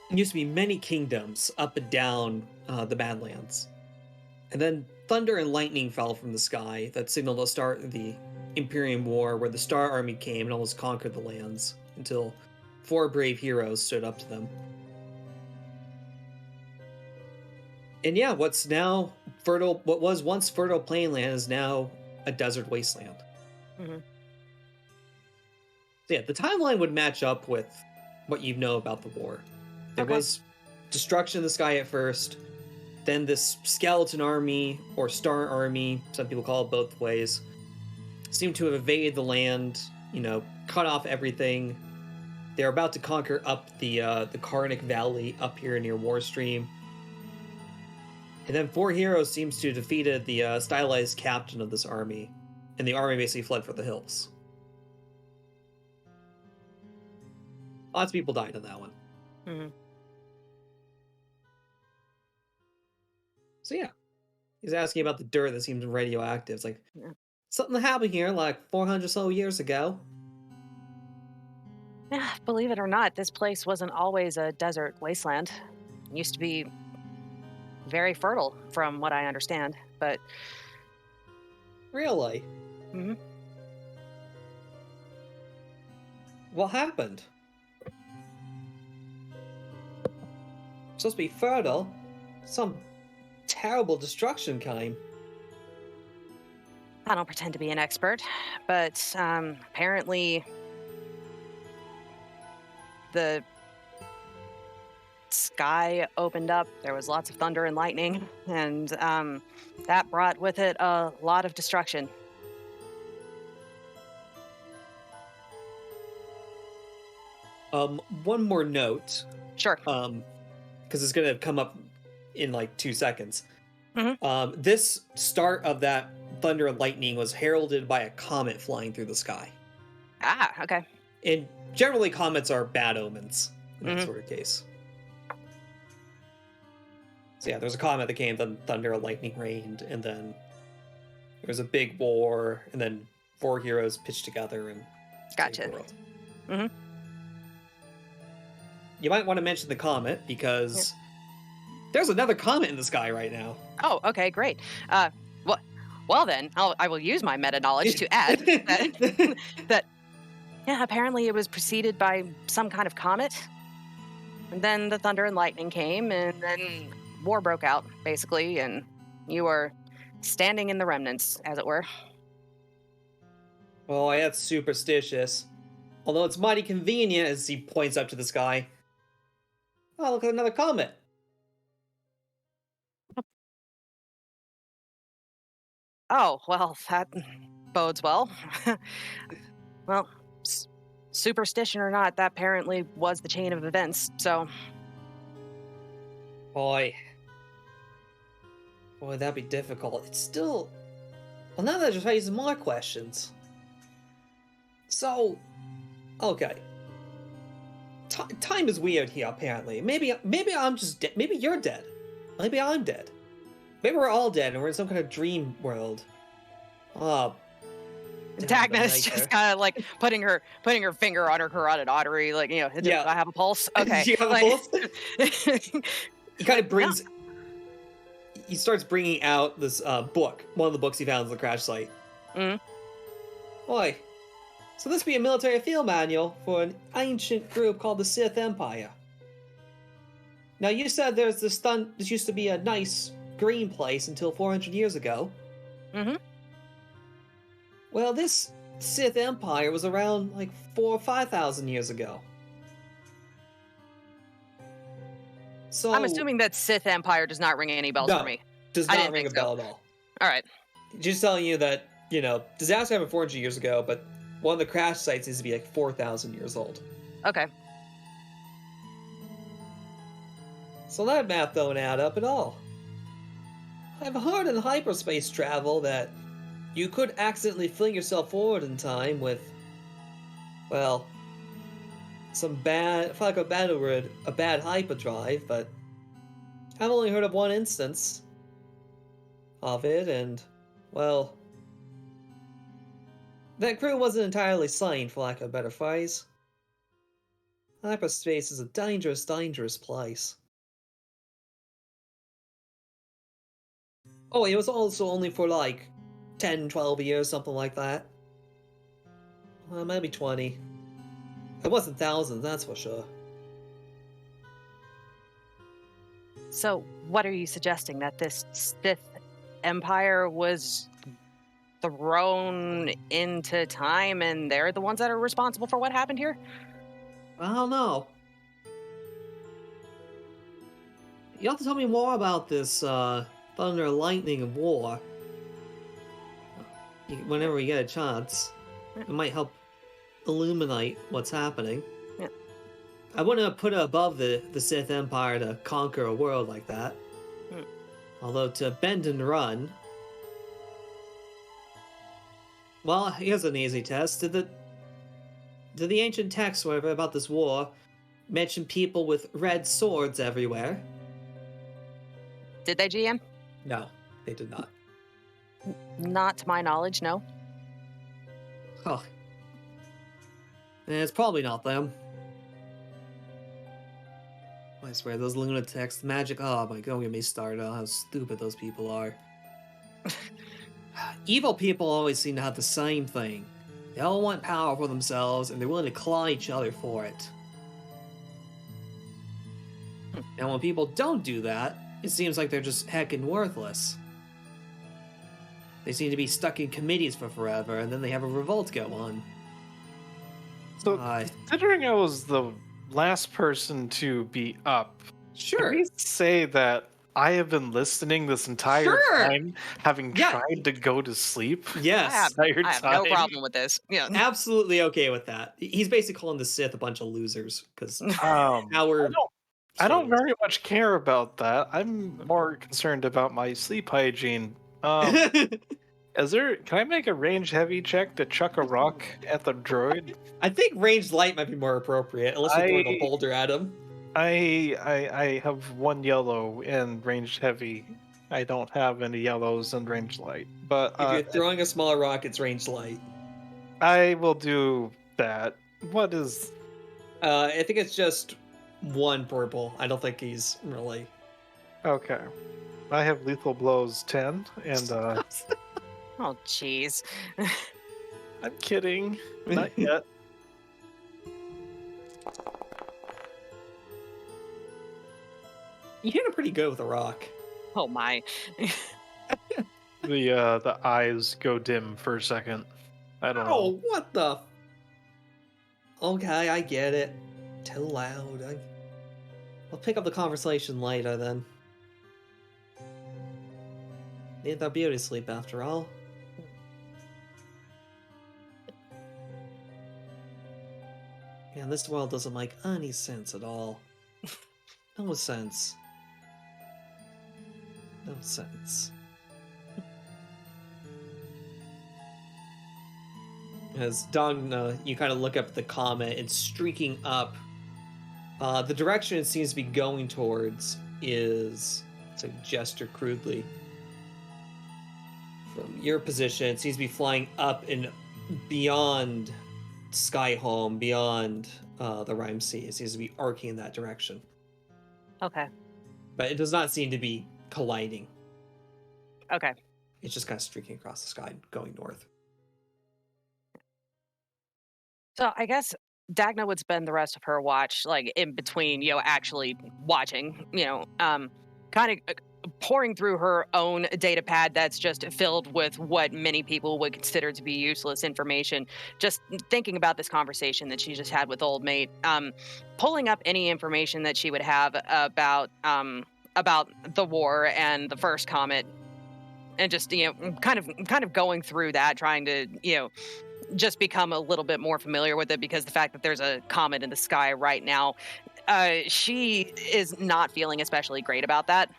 [SPEAKER 1] There used to be many kingdoms up and down the Badlands. And then thunder and lightning fell from the sky that signaled the start of the Imperium War, where the Star Army came and almost conquered the lands, until 4 brave heroes stood up to them. And yeah, what was once fertile plainland is now a desert wasteland.
[SPEAKER 6] Mm-hmm.
[SPEAKER 1] So yeah, the timeline would match up with what you know about the war. There was destruction in the sky at first, then this skeleton army, or star army, some people call it both ways, seemed to have invaded the land, cut off everything. They're about to conquer up the Karnak Valley up here near Warstream. And then 4 heroes seems to have defeated the stylized captain of this army, and the army basically fled for the hills. Lots of people died on that one.
[SPEAKER 6] Mm-hmm.
[SPEAKER 1] So yeah, he's asking about the dirt that seems radioactive. It's like
[SPEAKER 6] Yeah.
[SPEAKER 1] something happened here like 400 so years ago.
[SPEAKER 6] Yeah, believe it or not, this place wasn't always a desert wasteland. It used to be very fertile, from what I understand. But
[SPEAKER 1] Really?
[SPEAKER 6] mhm.
[SPEAKER 1] What happened? Supposed to be fertile. Some terrible destruction came.
[SPEAKER 6] I don't pretend to be an expert, but apparently the sky opened up. There was lots of thunder and lightning, and that brought with it a lot of destruction.
[SPEAKER 1] One more note.
[SPEAKER 6] Sure.
[SPEAKER 1] Because it's gonna come up in like 2 seconds.
[SPEAKER 6] Mhm.
[SPEAKER 1] This start of that thunder and lightning was heralded by a comet flying through the sky.
[SPEAKER 6] Ah, okay.
[SPEAKER 1] And generally, comets are bad omens in that
[SPEAKER 6] Mhm.
[SPEAKER 1] sort of case. So yeah, there was a comet that came, then thunder and lightning rained, and then there was a big war, and then 4 heroes pitched together and saved
[SPEAKER 6] Gotcha.
[SPEAKER 1] the world.
[SPEAKER 6] Mhm.
[SPEAKER 1] You might want to mention the comet because there's another comet in the sky right now.
[SPEAKER 6] Oh, okay, great. Well then, I will use my meta knowledge to add that yeah, apparently it was preceded by some kind of comet, and then the thunder and lightning came, and then war broke out, basically, and you were standing in the remnants, as it were.
[SPEAKER 1] Oh, that's superstitious. Although it's mighty convenient as he points up to the sky. Oh, look at another comet.
[SPEAKER 6] Oh, well, that bodes well. Well, superstition or not, that apparently was the chain of events, so
[SPEAKER 1] Boy, that'd be difficult. It's still... Well, now that just raises more questions. So, okay. Time is weird here, apparently. Maybe I'm just dead. Maybe you're dead. Maybe I'm dead. Maybe we're all dead and we're in some kind of dream world. Oh.
[SPEAKER 6] Antagonist just kind of like putting her finger on her carotid artery, like, you know, do I have a pulse? Okay.
[SPEAKER 1] Do you have a pulse? He kind of brings...
[SPEAKER 6] No.
[SPEAKER 1] He starts bringing out this book. One of the books he found on the crash site.
[SPEAKER 6] Mhm.
[SPEAKER 1] Boy. So this be a military field manual for an ancient group called the Sith Empire. Now you said there's this used to be a nice green place until 400 years ago.
[SPEAKER 6] Mhm.
[SPEAKER 1] Well, this Sith Empire was around like 4,000 or 5,000 years ago. So
[SPEAKER 6] I'm assuming that Sith Empire does not ring any bells
[SPEAKER 1] No.
[SPEAKER 6] for me.
[SPEAKER 1] does
[SPEAKER 6] I
[SPEAKER 1] not
[SPEAKER 6] didn't
[SPEAKER 1] ring a
[SPEAKER 6] think so.
[SPEAKER 1] bell at all.
[SPEAKER 6] All right.
[SPEAKER 1] Just telling you that, you know, disaster happened 400 years ago, but one of the crash sites needs to be like 4,000 years old.
[SPEAKER 6] Okay.
[SPEAKER 1] So that math don't add up at all. I've heard in hyperspace travel that you could accidentally fling yourself forward in time with, well, some bad, if I like a bad word, a bad hyperdrive, but I've only heard of one instance of it, and, well, that crew wasn't entirely sane, for lack of a better phrase. Hyperspace is a dangerous, dangerous place. Oh, it was also only for like 10, 12 years, something like that. Maybe 20. It wasn't thousands, that's for sure.
[SPEAKER 6] So, what are you suggesting? That this Sith Empire was thrown into time and they're the ones that are responsible for what happened here?
[SPEAKER 1] I don't know. You have to tell me more about this thunder, lightning, and war. Whenever we get a chance. It might help illuminate what's happening.
[SPEAKER 6] Yeah.
[SPEAKER 1] I wouldn't put it above the Sith Empire to conquer a world like that. Although to bend and run... Well, here's an easy test. Did the ancient texts, whatever, about this war mention people with red swords everywhere?
[SPEAKER 6] Did they, GM?
[SPEAKER 1] No, they did not.
[SPEAKER 6] Not to my knowledge, no.
[SPEAKER 1] Huh. It's probably not them. I swear, those lunatics, magic. Oh my god, don't get me started on how stupid those people are. Evil people always seem to have the same thing. They all want power for themselves, and they're willing to claw each other for it. And when people don't do that, it seems like they're just heckin' worthless. They seem to be stuck in committees for forever, and then they have a revolt go on.
[SPEAKER 3] So, considering I was the last person to be up,
[SPEAKER 1] Sure.
[SPEAKER 3] can we say that I have been listening this entire time, having tried to go to sleep?
[SPEAKER 1] Yes.
[SPEAKER 6] I have no problem with this. Yeah.
[SPEAKER 1] Absolutely okay with that. He's basically calling the Sith a bunch of losers, because
[SPEAKER 3] I don't very much care about that. I'm more concerned about my sleep hygiene. Can I make a range heavy check to chuck a rock at the droid?
[SPEAKER 1] I think ranged light might be more appropriate, unless you're throwing a boulder at him.
[SPEAKER 3] I have one yellow in ranged heavy. I don't have any yellows in ranged light. But
[SPEAKER 1] if you're throwing a smaller rock, it's ranged light.
[SPEAKER 3] I will do that. What is?
[SPEAKER 1] I think it's just one purple. I don't think he's really.
[SPEAKER 3] Okay. I have lethal blows 10 and
[SPEAKER 6] Oh, jeez.
[SPEAKER 3] I'm kidding. Not yet.
[SPEAKER 1] You hit him pretty good with a rock.
[SPEAKER 6] Oh my.
[SPEAKER 3] The eyes go dim for a second. I don't know.
[SPEAKER 1] Oh, what the? Okay, I get it. Too loud. I'll pick up the conversation later then. Need that beauty sleep after all. Yeah, this world doesn't make any sense at all. No sense. No sense. As Dong, you kind of look up the comet, it's streaking up. The direction it seems to be going towards is, to gesture crudely, from your position, it seems to be flying up and beyond Skyholm, beyond the Rhyme Sea. It seems to be arcing in that direction.
[SPEAKER 6] Okay.
[SPEAKER 1] But it does not seem to be colliding.
[SPEAKER 6] Okay.
[SPEAKER 1] It's just kind of streaking across the sky, going north.
[SPEAKER 6] So I guess Dagna would spend the rest of her watch, like, in between, actually watching, kind of pouring through her own data pad that's just filled with what many people would consider to be useless information, just thinking about this conversation that she just had with old mate, pulling up any information that she would have about the war and the first comet, and just kind of going through that, trying to just become a little bit more familiar with it, because the fact that there's a comet in the sky right now, she is not feeling especially great about that.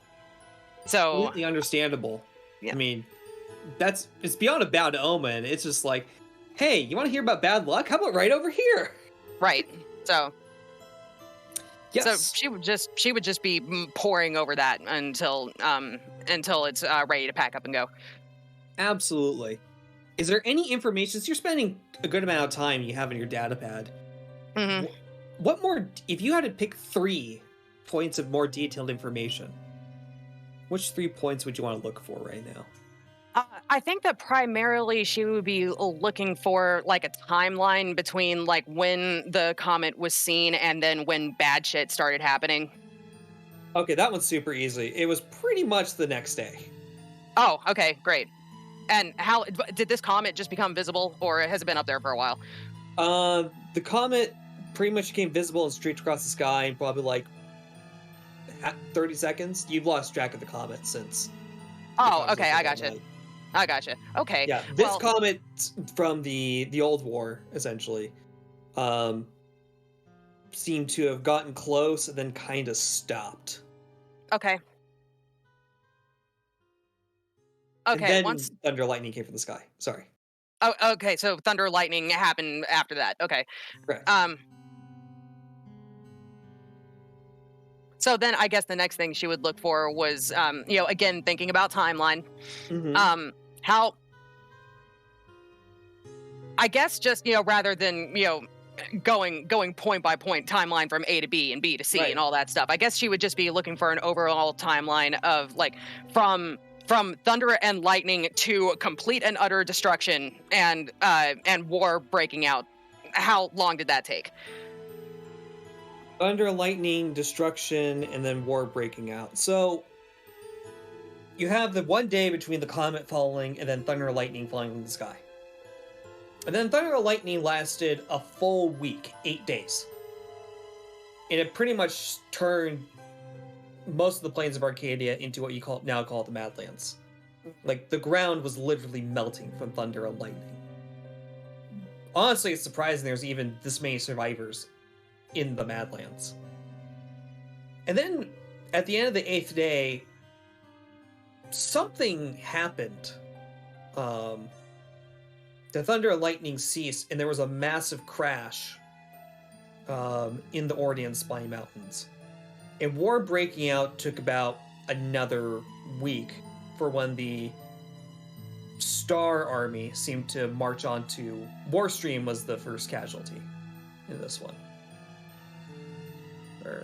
[SPEAKER 6] So
[SPEAKER 1] completely understandable.
[SPEAKER 6] Yeah.
[SPEAKER 1] I mean, it's beyond a bad omen. It's just like, hey, you want to hear about bad luck? How about right over here?
[SPEAKER 6] Right. So
[SPEAKER 1] yes.
[SPEAKER 6] So she would just be pouring over that until it's ready to pack up and go.
[SPEAKER 1] Absolutely. Is there any information? So you're spending a good amount of time you have in your data pad.
[SPEAKER 6] Mm-hmm.
[SPEAKER 1] What more? If you had to pick 3 points of more detailed information, which 3 points would you want to look for right now?
[SPEAKER 6] I think that primarily she would be looking for like a timeline between like when the comet was seen and then when bad shit started happening.
[SPEAKER 1] Okay, that one's super easy. It was pretty much the next day.
[SPEAKER 6] Oh, okay, great. And how did this comet just become visible, or has it been up there for a while?
[SPEAKER 1] The comet pretty much became visible and streaked across the sky in probably like 30 seconds. You've lost track of the comet since.
[SPEAKER 6] Oh, okay, I gotcha. Okay.
[SPEAKER 1] Yeah, this comet from the old war, essentially, seemed to have gotten close and then kind of stopped.
[SPEAKER 6] Okay.
[SPEAKER 1] And then thunder lightning came from the sky. Sorry.
[SPEAKER 6] Oh, okay. So thunder lightning happened after that. Okay.
[SPEAKER 1] Correct.
[SPEAKER 6] So then I guess the next thing she would look for was, again, thinking about timeline.
[SPEAKER 1] Mhm.
[SPEAKER 6] How, I guess just, rather than, going point by point timeline from A to B and B to C
[SPEAKER 1] Right.
[SPEAKER 6] and all that stuff. I guess she would just be looking for an overall timeline of like from thunder and lightning to complete and utter destruction and war breaking out. How long did that take?
[SPEAKER 1] Thunder, lightning, destruction, and then war breaking out. So you have the one day between the comet falling and then thunder and lightning falling from the sky. And then thunder and lightning lasted a full week, 8 days. And it pretty much turned most of the plains of Arcadia into what you now call the Madlands. Like, the ground was literally melting from thunder and lightning. Honestly, it's surprising there's even this many survivors in the Madlands. And then, at the end of the 8th day, something happened. The thunder and lightning ceased, and there was a massive crash in the Ordian Spine Mountains. And war breaking out took about another week for when the Star Army seemed to march on to... Warstream was the first casualty in this one.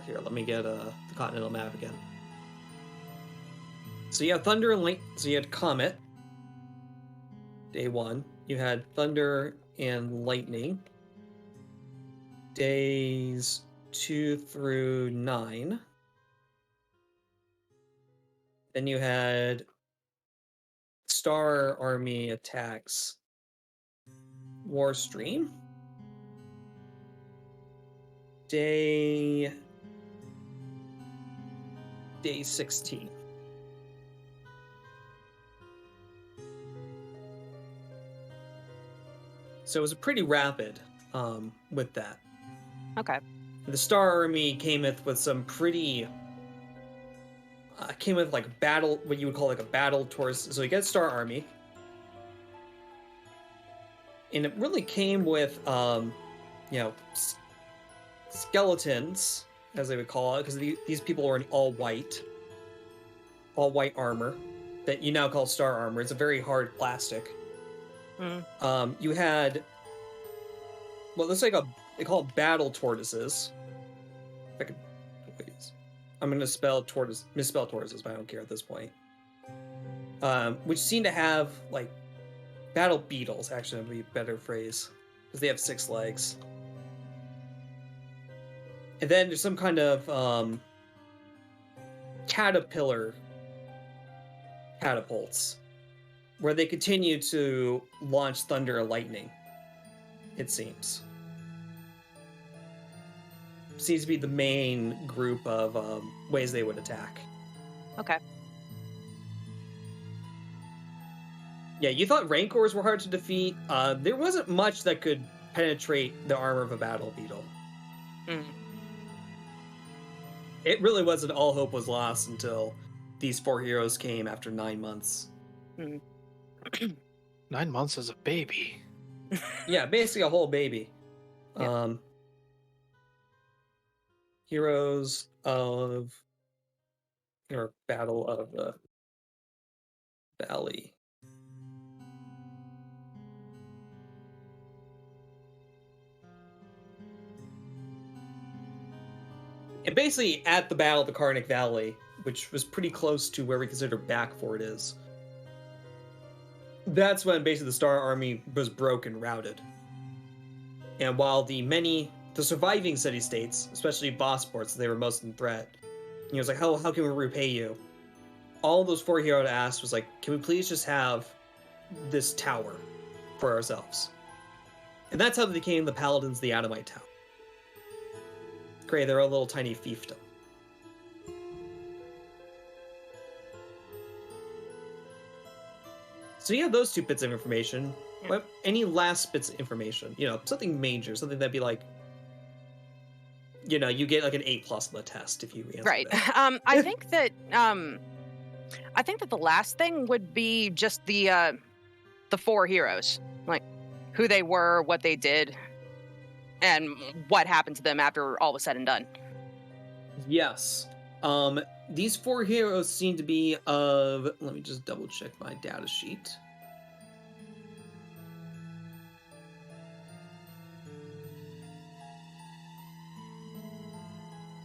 [SPEAKER 1] Here, let me get the continental map again. So you have thunder and light. So you had comet. Day 1. You had thunder and lightning. Days 2 through 9. Then you had Star Army attacks. Warstream. Day 16. So it was pretty rapid with that.
[SPEAKER 6] Okay.
[SPEAKER 1] The Star Army came with some pretty... came with like battle, what you would call like a battle torso. So you get Star Army. And it really came with, skeletons, as they would call it, because these people were in all white armor that you now call Star Armor. It's a very hard plastic. You had, they call it battle tortoises. I'm going to misspell tortoises, but I don't care at this point. Which seem to have, like, battle beetles, actually, would be a better phrase, because they have 6 legs. And then there's some kind of caterpillar catapults, where they continue to launch thunder and lightning, it seems. Seems to be the main group of ways they would attack.
[SPEAKER 6] Okay.
[SPEAKER 1] Yeah, you thought Rancors were hard to defeat. There wasn't much that could penetrate the armor of a battle beetle. It really wasn't all hope was lost until these 4 heroes came after 9 months.
[SPEAKER 3] 9 months as a baby.
[SPEAKER 1] Yeah, basically a whole baby.
[SPEAKER 6] Yeah.
[SPEAKER 1] Heroes of... or Battle of the Valley. And basically, at the Battle of the Karnak Valley, which was pretty close to where we consider Backford is, that's when basically the Star Army was broke and routed. And while the surviving city-states, especially Bossports, they were most in threat, he was like, how can we repay you? All those 4 heroes asked was like, can we please just have this tower for ourselves? And that's how they became the Paladins of the Adamite Tower. Great, they're a little tiny fiefdom. So you have those 2 bits of information. What, any last bits of information? Something major, something that'd be like, you get like an 8+ on the test if you answer
[SPEAKER 6] Right.
[SPEAKER 1] that.
[SPEAKER 6] I think that the last thing would be just the 4 heroes, like who they were, what they did, and what happened to them after all was said and done.
[SPEAKER 1] Yes. These 4 heroes seem to be of... Let me just double check my data sheet.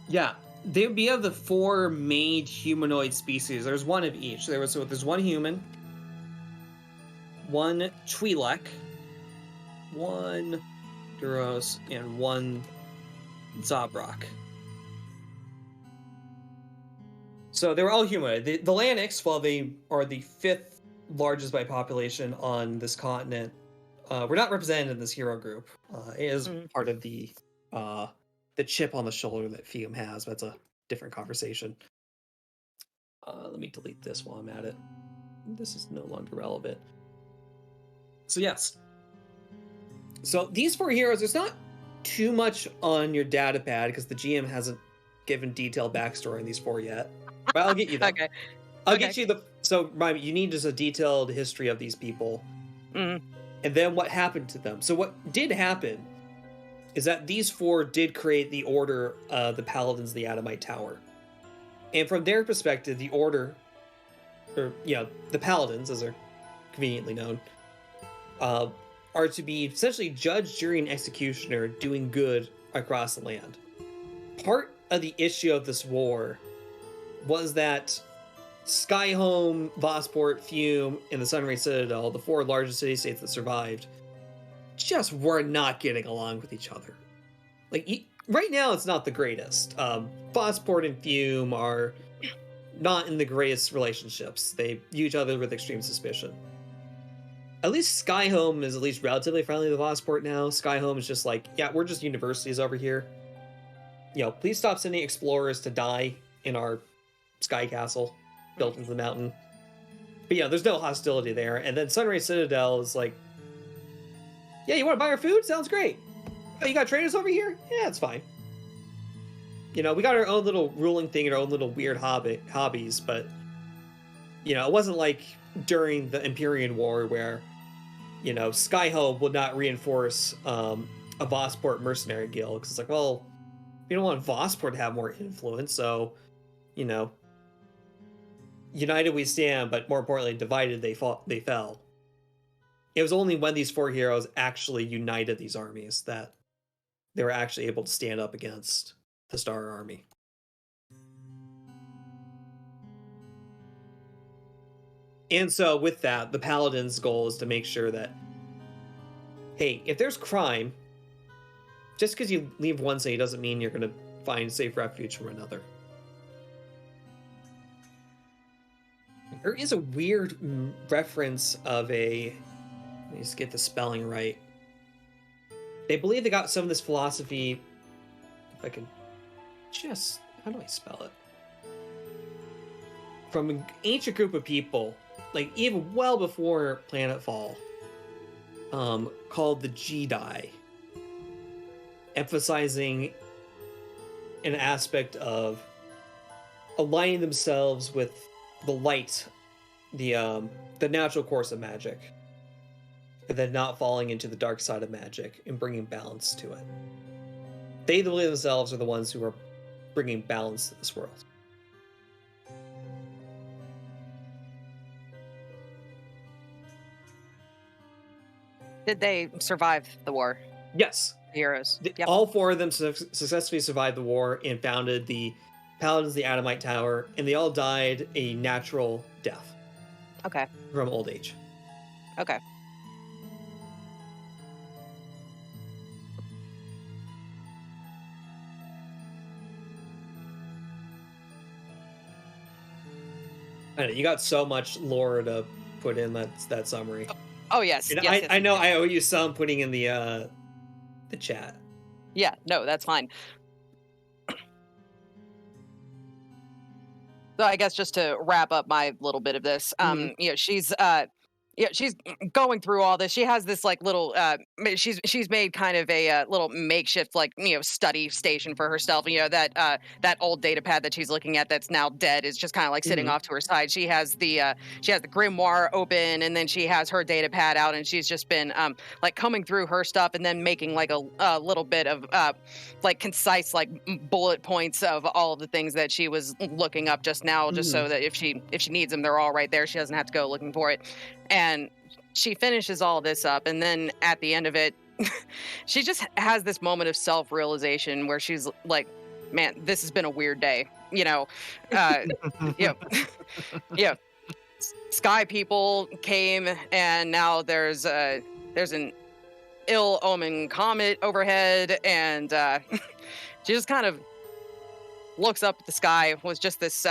[SPEAKER 1] Yeah, they would be of the 4 main humanoid species. There's one of each. There's 1 human, 1 Twi'lek, 1 Duros, and 1 Zabrak. So they were all humanoid. The Lanix, while they are the 5th largest by population on this continent, were not represented in this hero group. It is part of the chip on the shoulder that Fium has, but it's a different conversation. Let me delete this while I'm at it. This is no longer relevant. So yes. So these 4 heroes, there's not too much on your data pad because the GM hasn't given detailed backstory on these 4 yet. But I'll get you them.
[SPEAKER 6] Okay.
[SPEAKER 1] I'll get you the... So, Ryan, you need just a detailed history of these people.
[SPEAKER 6] Mm.
[SPEAKER 1] And then what happened to them. So what did happen is that these 4 did create the Order of the Paladins of the Adamite Tower. And from their perspective, the Order, or, the Paladins, as they're conveniently known, are to be essentially judged, jury, and executioner doing good across the land. Part of the issue of this war was that Skyhome, Vossport, Fiume, and the Sunray Citadel, the 4 largest city-states that survived, just were not getting along with each other. Like, right now, it's not the greatest. Vossport and Fiume are not in the greatest relationships. They view each other with extreme suspicion. At least Skyhome is at least relatively friendly to Vossport now. Skyhome is just like, yeah, we're just universities over here. Please stop sending explorers to die in our sky castle built into the mountain. But there's no hostility there. And then Sunray Citadel is like, yeah, you want to buy our food? Sounds great. Oh, you got traders over here? Yeah, it's fine. We got our own little ruling thing and our own little weird hobbies, but it wasn't like during the Empyrean War where Skyhome would not reinforce a Vossport mercenary guild because it's like, well, we don't want Vossport to have more influence, so united we stand, but more importantly, divided they fell. It was only when these 4 heroes actually united these armies that they were actually able to stand up against the Star Army. And so with that, the Paladin's goal is to make sure that, hey, if there's crime, just because you leave one city doesn't mean you're going to find safe refuge from another. There is a weird reference of let me just get the spelling right. They believe they got some of this philosophy, if I can just, how do I spell it? From an ancient group of people, like even well before Planetfall, called the Jedi, emphasizing an aspect of aligning themselves with the light, the natural course of magic, and then not falling into the dark side of magic and bringing balance to it. They believe themselves are the ones who are bringing balance to this world.
[SPEAKER 6] Did they survive the war?
[SPEAKER 1] Yes.
[SPEAKER 6] Heroes. Yep.
[SPEAKER 1] All 4 of them successfully survived the war and founded the Paladins of the Adamite Tower, and they all died a natural death.
[SPEAKER 6] Okay.
[SPEAKER 1] From old age.
[SPEAKER 6] Okay.
[SPEAKER 1] I know, you got so much lore to put in that summary.
[SPEAKER 6] Oh yes.
[SPEAKER 1] And
[SPEAKER 6] Yes,
[SPEAKER 1] I know I owe you some putting in the chat.
[SPEAKER 6] Yeah, no, that's fine. So I guess just to wrap up my little bit of this, she's Yeah, she's going through all this. She has this like little she's made kind of a little makeshift like study station for herself. That old data pad that she's looking at that's now dead is just kind of like sitting off to her side. She has the grimoire open, and then she has her data pad out, and she's just been like combing through her stuff and then making like a little bit of like concise like bullet points of all of the things that she was looking up just now, just so that if she needs them, they're all right there. She doesn't have to go looking for it. And she finishes all this up, and then at the end of it, she just has this moment of self-realization where she's like, man, this has been a weird day. Sky people came, and now there's an ill-omened comet overhead, and she just kind of looks up at the sky with just this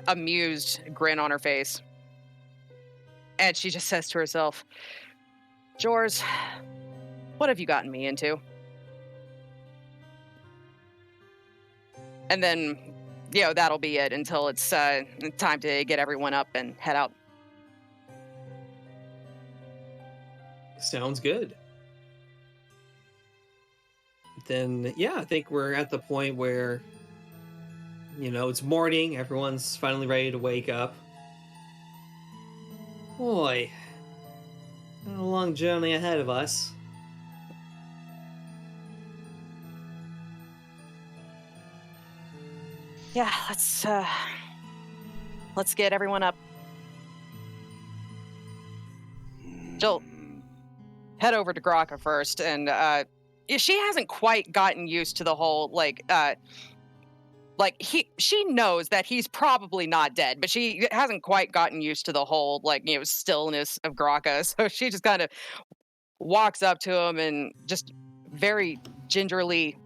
[SPEAKER 6] amused grin on her face. And she just says to herself, Jors, what have you gotten me into? And then, that'll be it until it's time to get everyone up and head out.
[SPEAKER 1] Sounds good. Then, yeah, I think we're at the point where, it's morning. Everyone's finally ready to wake up. Boy, a long journey ahead of us.
[SPEAKER 6] Yeah, let's get everyone up. Jill, head over to Graka first, and she hasn't quite gotten used to the whole she knows that he's probably not dead, but she hasn't quite gotten used to the whole stillness of Graka. So she just kind of walks up to him and just very gingerly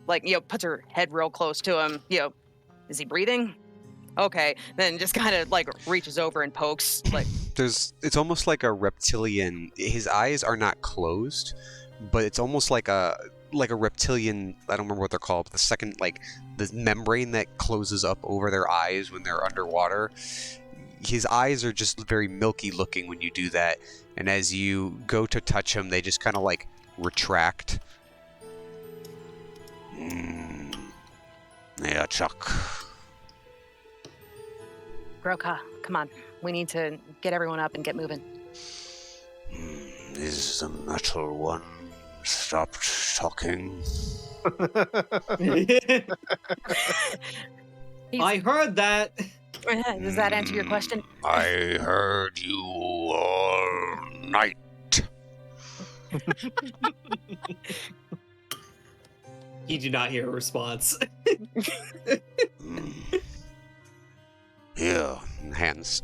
[SPEAKER 6] puts her head real close to him. Is he breathing? Okay, then just kind of reaches over and pokes.
[SPEAKER 2] It's almost like a reptilian. His eyes are not closed, but it's almost like a reptilian. I don't remember what they're called, but the second the membrane that closes up over their eyes when they're underwater. His eyes are just very milky looking when you do that, and as you go to touch him, they just kind of retract. Yeah, Chuck.
[SPEAKER 6] Groka, come on. We need to get everyone up and get moving.
[SPEAKER 2] Is the metal one stopped talking?
[SPEAKER 1] I heard that.
[SPEAKER 6] Does that answer your question?
[SPEAKER 2] I heard you all night.
[SPEAKER 1] You do not hear a response.
[SPEAKER 2] Here, hands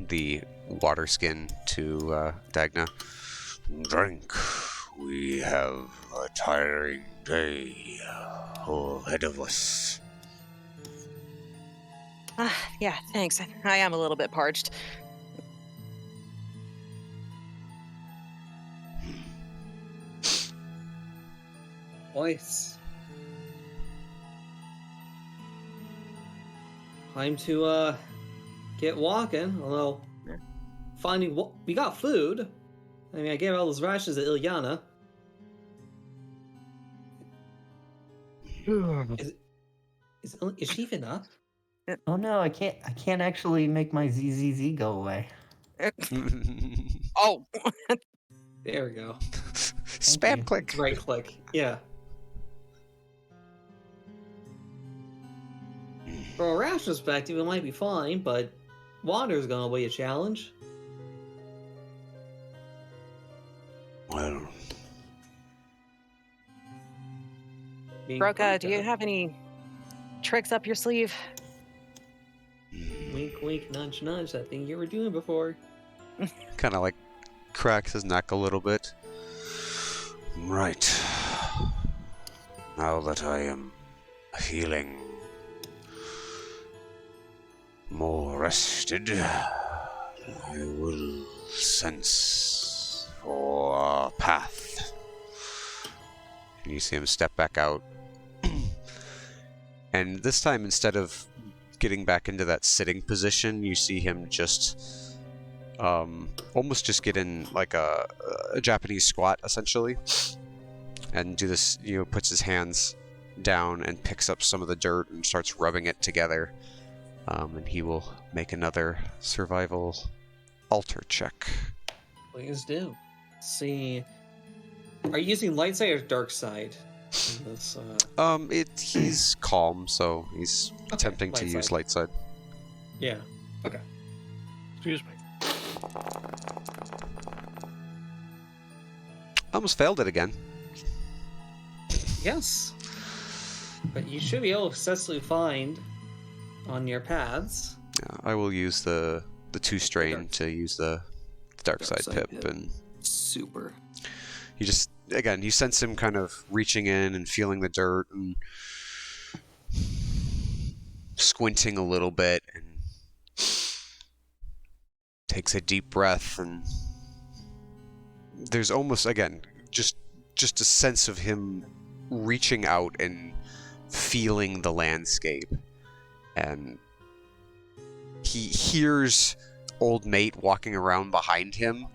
[SPEAKER 2] the water skin to Dagna. Drink. We have a tiring day ahead of us.
[SPEAKER 6] Yeah, thanks. I am a little bit parched.
[SPEAKER 1] Nice. Time to get walking. Although finding what we got food. I mean, I gave all those rations to Ilyana. Is she even up?
[SPEAKER 5] Oh no, I can't actually make my ZZZ go away.
[SPEAKER 6] Oh.
[SPEAKER 1] There we go.
[SPEAKER 2] Spam click.
[SPEAKER 1] Right click. Yeah. From a ration perspective, it might be fine, but water's gonna be a challenge.
[SPEAKER 2] Well,
[SPEAKER 6] Broca, do you have any tricks up your sleeve?
[SPEAKER 1] Wink, wink, nudge, nudge. That thing you were doing before.
[SPEAKER 2] kind of cracks his neck a little bit. Right. Now that I am feeling more rested, I will sense for a path. And you see him step back out. And this time, instead of getting back into that sitting position, you see him just almost just get in like a Japanese squat essentially, and do this. Puts his hands down and picks up some of the dirt and starts rubbing it together. And he will make another survival alter check.
[SPEAKER 1] Please do. Let's see. Are you using light side or dark side? In this,
[SPEAKER 2] He's calm, so he's attempting to use light side.
[SPEAKER 1] Yeah. Okay.
[SPEAKER 3] Excuse me.
[SPEAKER 2] Almost failed it again.
[SPEAKER 1] Yes. But you should be able to successfully find on your paths.
[SPEAKER 2] Yeah, I will use the 2 strain to use the dark side pip, and
[SPEAKER 1] super.
[SPEAKER 2] you just you sense him kind of reaching in and feeling the dirt and squinting a little bit, and takes a deep breath, and there's almost just a sense of him reaching out and feeling the landscape, and he hears old mate walking around behind him,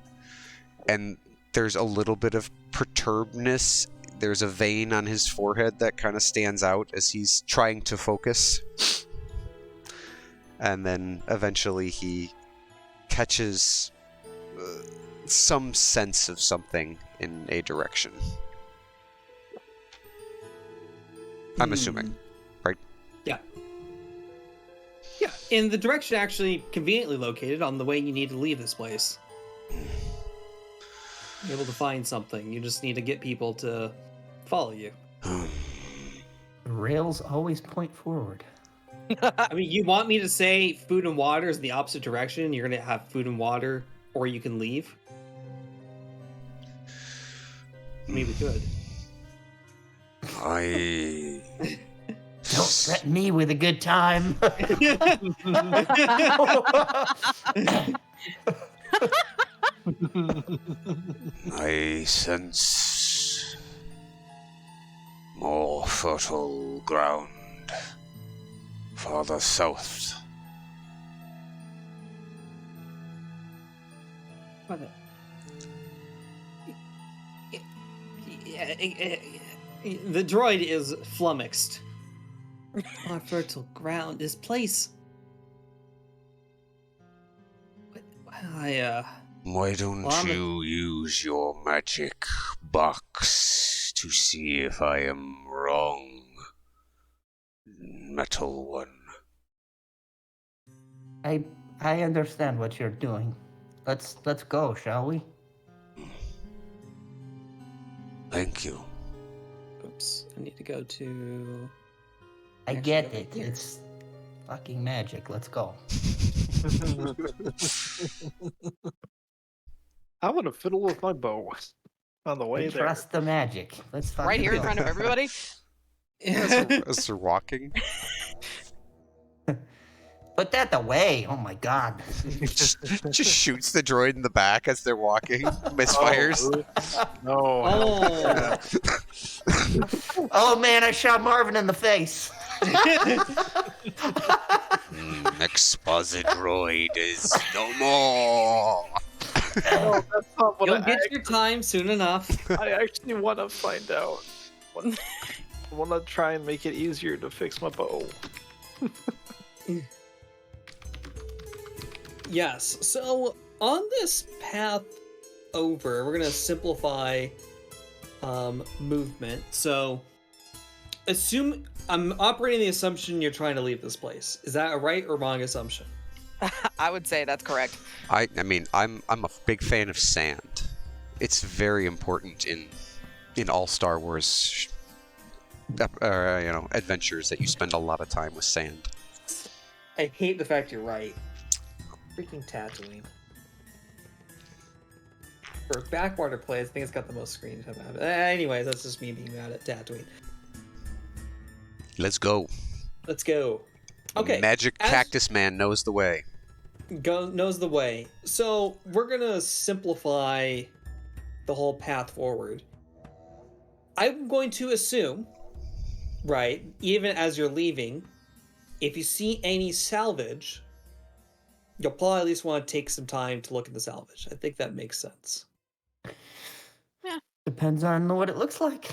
[SPEAKER 2] and there's a little bit of perturbedness. There's a vein on his forehead that kind of stands out as he's trying to focus, and then eventually he catches some sense of something in a direction. I'm assuming, right?
[SPEAKER 1] Yeah. Yeah, and the direction actually conveniently located on the way you need to leave this place. You're able to find something. You just need to get people to follow you.
[SPEAKER 5] Rails always point forward.
[SPEAKER 1] I mean, you want me to say food and water is the opposite direction? You're going to have food and water, or you can leave? Maybe we could.
[SPEAKER 5] Don't threaten me with a good time.
[SPEAKER 2] I sense more fertile ground farther south.
[SPEAKER 1] The droid is flummoxed. More fertile ground. This place.
[SPEAKER 2] Why don't you use your magic box to see if I am wrong, Metal One?
[SPEAKER 5] I understand what you're doing. Let's go, shall we?
[SPEAKER 2] Thank you.
[SPEAKER 1] Oops, I need to go to...
[SPEAKER 5] I get it. It's fucking magic. Let's go.
[SPEAKER 3] I want to fiddle with my bow on the way there.
[SPEAKER 5] Trust the magic. Let's fucking
[SPEAKER 6] Right here in
[SPEAKER 5] go.
[SPEAKER 6] front of everybody?
[SPEAKER 2] As they're walking,
[SPEAKER 5] Put that away. Oh my god.
[SPEAKER 2] just shoots the droid in the back as they're walking. Misfires.
[SPEAKER 3] No.
[SPEAKER 1] Oh!
[SPEAKER 5] Oh man, I shot Marvin in the face.
[SPEAKER 2] Exposit droid is no more.
[SPEAKER 3] No, that's not what
[SPEAKER 1] You'll get your time soon enough.
[SPEAKER 3] I actually want to find out. I want to try and make it easier to fix my bow.
[SPEAKER 1] Yes, so on this path over, we're going to simplify movement. So I'm operating the assumption you're trying to leave this place. Is that a right or wrong assumption?
[SPEAKER 6] I would say that's correct.
[SPEAKER 2] I mean, I'm a big fan of sand. It's very important in all Star Wars, adventures that you spend a lot of time with sand.
[SPEAKER 1] I hate the fact you're right. Freaking Tatooine. For backwater plays, I think it's got the most screen time. Anyways, that's just me being mad at Tatooine.
[SPEAKER 2] Let's go.
[SPEAKER 1] Let's go. Okay.
[SPEAKER 2] Magic Cactus Man knows the way.
[SPEAKER 1] Knows the way. So we're gonna simplify the whole path forward. I'm going to assume, right, even as you're leaving, if you see any salvage, you'll probably at least want to take some time to look at the salvage. I think that makes sense.
[SPEAKER 5] Depends on what it looks like.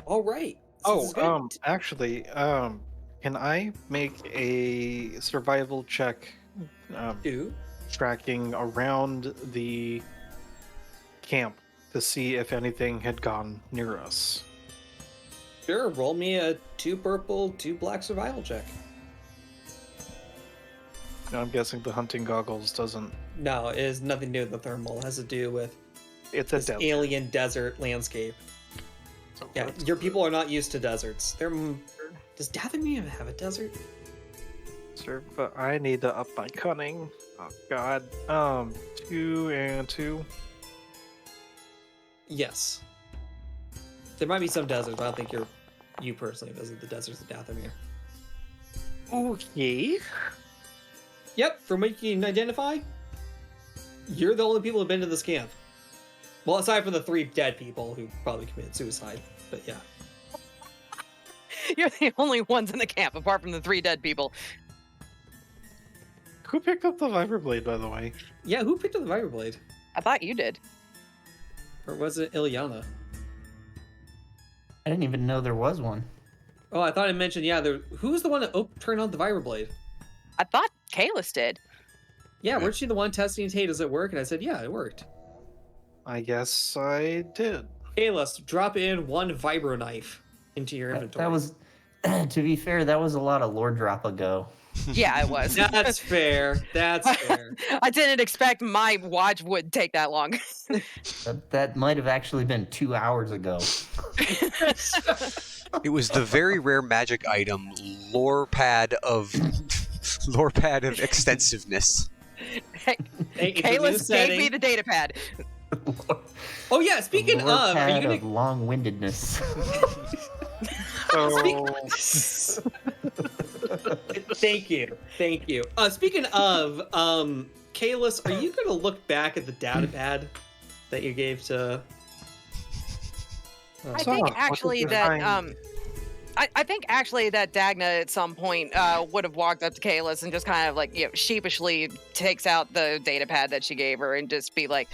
[SPEAKER 1] All right. So this is good.
[SPEAKER 3] Actually, can I make a survival check
[SPEAKER 1] Do.
[SPEAKER 3] tracking around the camp to see if anything had gone near us?
[SPEAKER 1] Sure, roll me a 2 purple, 2 black survival check.
[SPEAKER 3] I'm guessing the hunting goggles doesn't.
[SPEAKER 1] No, it has nothing to do with the thermal. It has to do with
[SPEAKER 3] It's a
[SPEAKER 1] this
[SPEAKER 3] desert.
[SPEAKER 1] alien desert landscape.
[SPEAKER 3] So
[SPEAKER 1] Yeah,
[SPEAKER 3] that's
[SPEAKER 1] your people are not used to deserts. Does Dathomir have a desert?
[SPEAKER 3] Sir, but I need to up my cunning. Oh God. 2 and 2.
[SPEAKER 1] Yes. There might be some deserts, but I don't think you personally visit the deserts of Dathomir.
[SPEAKER 3] Okay.
[SPEAKER 1] Yep, from what you can identify, you're the only people who've been to this camp. Well, aside from the 3 dead people who probably committed suicide, but yeah.
[SPEAKER 6] You're the only ones in the camp, apart from the 3 dead people.
[SPEAKER 3] Who picked up the vibroblade, by the way?
[SPEAKER 1] Yeah, who picked up the vibroblade?
[SPEAKER 6] I thought you did.
[SPEAKER 1] Or was it Ilyana?
[SPEAKER 5] I didn't even know there was one.
[SPEAKER 1] Oh, I thought I mentioned, yeah, who was the one that turned on the vibroblade?
[SPEAKER 6] I thought Kalis did.
[SPEAKER 1] Yeah, weren't she the one testing, hey, does it work? And I said, yeah, it worked.
[SPEAKER 3] I guess I did.
[SPEAKER 1] Hey, let's drop in 1 vibro knife into your inventory.
[SPEAKER 5] That was, to be fair, that was a lot of lore drop ago.
[SPEAKER 6] Yeah, it was.
[SPEAKER 1] That's fair. That's fair.
[SPEAKER 6] I didn't expect my watch would take that long.
[SPEAKER 5] That might have actually been 2 hours ago.
[SPEAKER 2] It was the very rare magic item, lore pad of extensiveness.
[SPEAKER 1] Hey, it's a new
[SPEAKER 6] Kalis gave me
[SPEAKER 1] setting.
[SPEAKER 6] the data pad.
[SPEAKER 1] Oh yeah, speaking
[SPEAKER 5] The lore
[SPEAKER 1] of, are you
[SPEAKER 5] pad
[SPEAKER 1] gonna
[SPEAKER 5] of long-windedness.
[SPEAKER 3] So,
[SPEAKER 1] Thank you. Speaking of, Kalis, are you gonna look back at the data pad that you gave to?
[SPEAKER 6] I
[SPEAKER 3] So,
[SPEAKER 6] think
[SPEAKER 3] what
[SPEAKER 6] actually
[SPEAKER 3] did you
[SPEAKER 6] that
[SPEAKER 3] find?
[SPEAKER 6] I think actually that Dagna at some point would have walked up to Kalis and just kind of like sheepishly takes out the data pad that she gave her and just be like,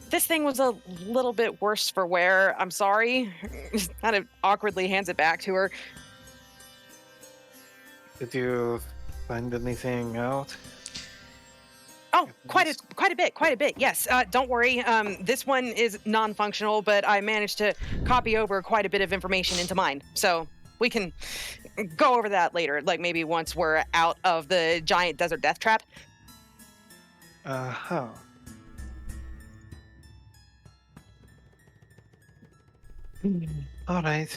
[SPEAKER 6] "This thing was a little bit worse for wear. I'm sorry." Kind of awkwardly hands it back to her.
[SPEAKER 3] Did you find anything out?
[SPEAKER 6] Oh, quite a bit. Yes. Don't worry. This one is non-functional, but I managed to copy over quite a bit of information into mine, so we can go over that later. Like maybe once we're out of the giant desert death trap.
[SPEAKER 3] Uh-huh. All right.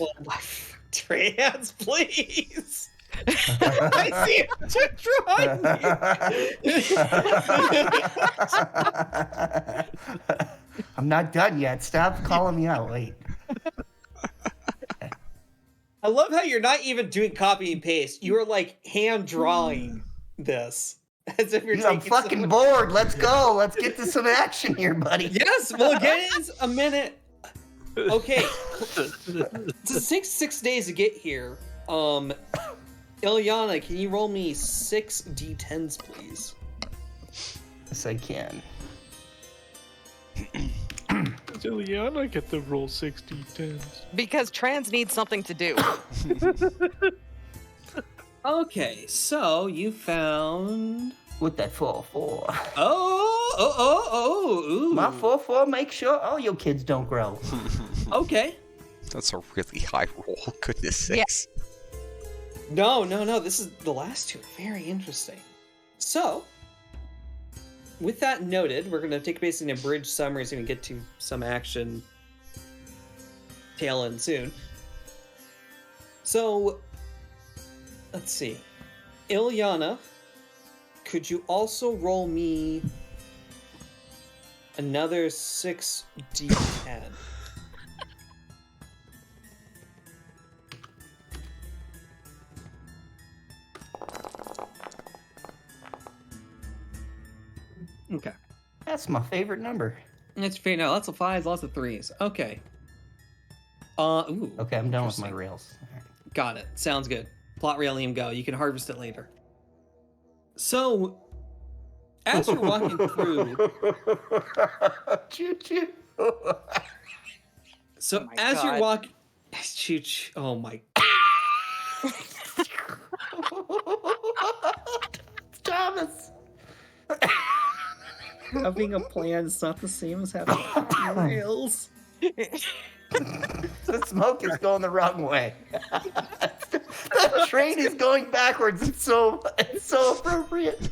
[SPEAKER 1] Trans, please. I see what you're trying.
[SPEAKER 5] I'm not done yet. Stop calling me out. Wait.
[SPEAKER 1] I love how you're not even doing copy and paste. You are like hand drawing this. As if you're
[SPEAKER 5] I'm
[SPEAKER 1] taking
[SPEAKER 5] fucking
[SPEAKER 1] someone-
[SPEAKER 5] bored. Let's go. Let's get to some action here, buddy.
[SPEAKER 1] Yes, we'll get in a minute. Okay. It takes 6 days to get here. Ilyana, can you roll me 6 d10s, please?
[SPEAKER 5] Yes, I can.
[SPEAKER 3] Ilyana get the roll 60-10s.
[SPEAKER 6] Because trans needs something to do.
[SPEAKER 1] Okay, so you found.
[SPEAKER 5] With that 4-4.
[SPEAKER 1] Ooh.
[SPEAKER 5] My 4-4 make sure all your kids don't grow.
[SPEAKER 1] Okay.
[SPEAKER 2] That's a really high roll. Goodness
[SPEAKER 6] Yeah.
[SPEAKER 2] sakes.
[SPEAKER 1] No. This is the last 2 are very interesting. So, with that noted, we're going to take basically an abridged summary so we can get to some action tail end soon. So, let's see. Ilyana, could you also roll me another 6d10? Okay.
[SPEAKER 5] That's my favorite number.
[SPEAKER 1] That's fair. No, lots of 5s, lots of 3s. Okay. Ooh.
[SPEAKER 5] Okay, I'm done with my
[SPEAKER 1] Interesting.
[SPEAKER 5] rails.
[SPEAKER 1] Got it. Sounds good. Plot railium go. You can harvest it later. So, as you're walking through,
[SPEAKER 5] Choo-choo.
[SPEAKER 1] so
[SPEAKER 6] Oh my
[SPEAKER 1] as you're
[SPEAKER 6] God.
[SPEAKER 1] walking, oh my,
[SPEAKER 5] Thomas.
[SPEAKER 4] Having a plan is not the same as having rails.
[SPEAKER 5] The smoke is going the wrong way. The train is going backwards. It's so appropriate.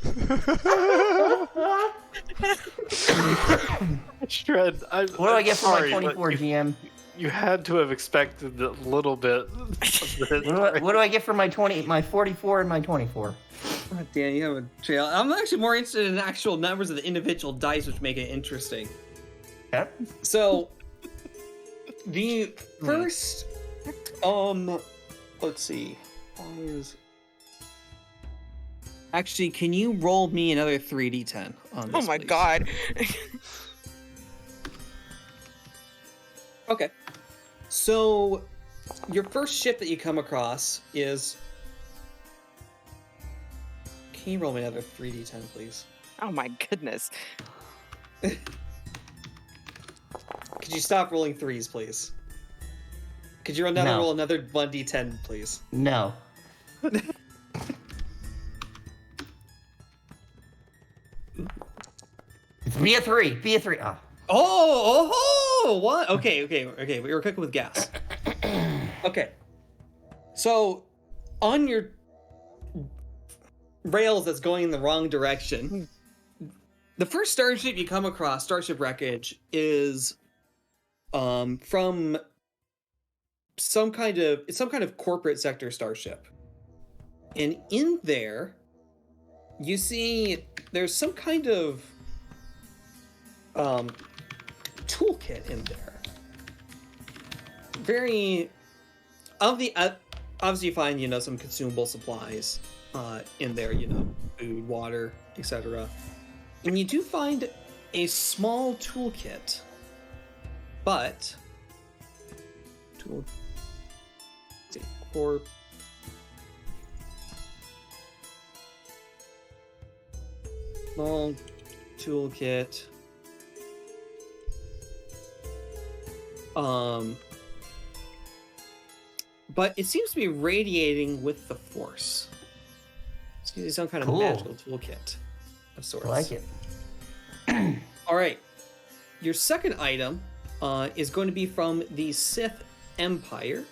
[SPEAKER 3] Shred.
[SPEAKER 5] What do I get for my 24, GM?
[SPEAKER 3] You had to have expected a little bit. Of this, right?
[SPEAKER 5] What do I get for my 44, and my 24?
[SPEAKER 1] God damn, you have a trail. I'm actually more interested in the actual numbers of the individual dice, which make it interesting.
[SPEAKER 5] Okay.
[SPEAKER 1] So, the first, let's see. Actually, can you roll me another 3d10 on this?
[SPEAKER 6] Oh my
[SPEAKER 1] please?
[SPEAKER 6] God.
[SPEAKER 1] Okay. So, your first ship that you come across is. Can you roll me another 3d10, please?
[SPEAKER 6] Oh my goodness.
[SPEAKER 1] Could you stop rolling threes, please? Could you roll another 1d10, please?
[SPEAKER 5] No. Be a three. Oh.
[SPEAKER 1] Oh, what? Okay. We were cooking with gas. Okay. So, on your rails that's going in the wrong direction, the first starship you come across, starship wreckage, is from some kind of corporate sector starship. And in there, you see there's some kind of toolkit in there. Very obviously you find some consumable supplies in there, food, water, etc. And you do find a small toolkit, but small toolkit. But it seems to be radiating with the Force. It's using some kind of magical toolkit of sorts.
[SPEAKER 5] I like it.
[SPEAKER 1] All right. Your second item is going to be from the Sith Empire.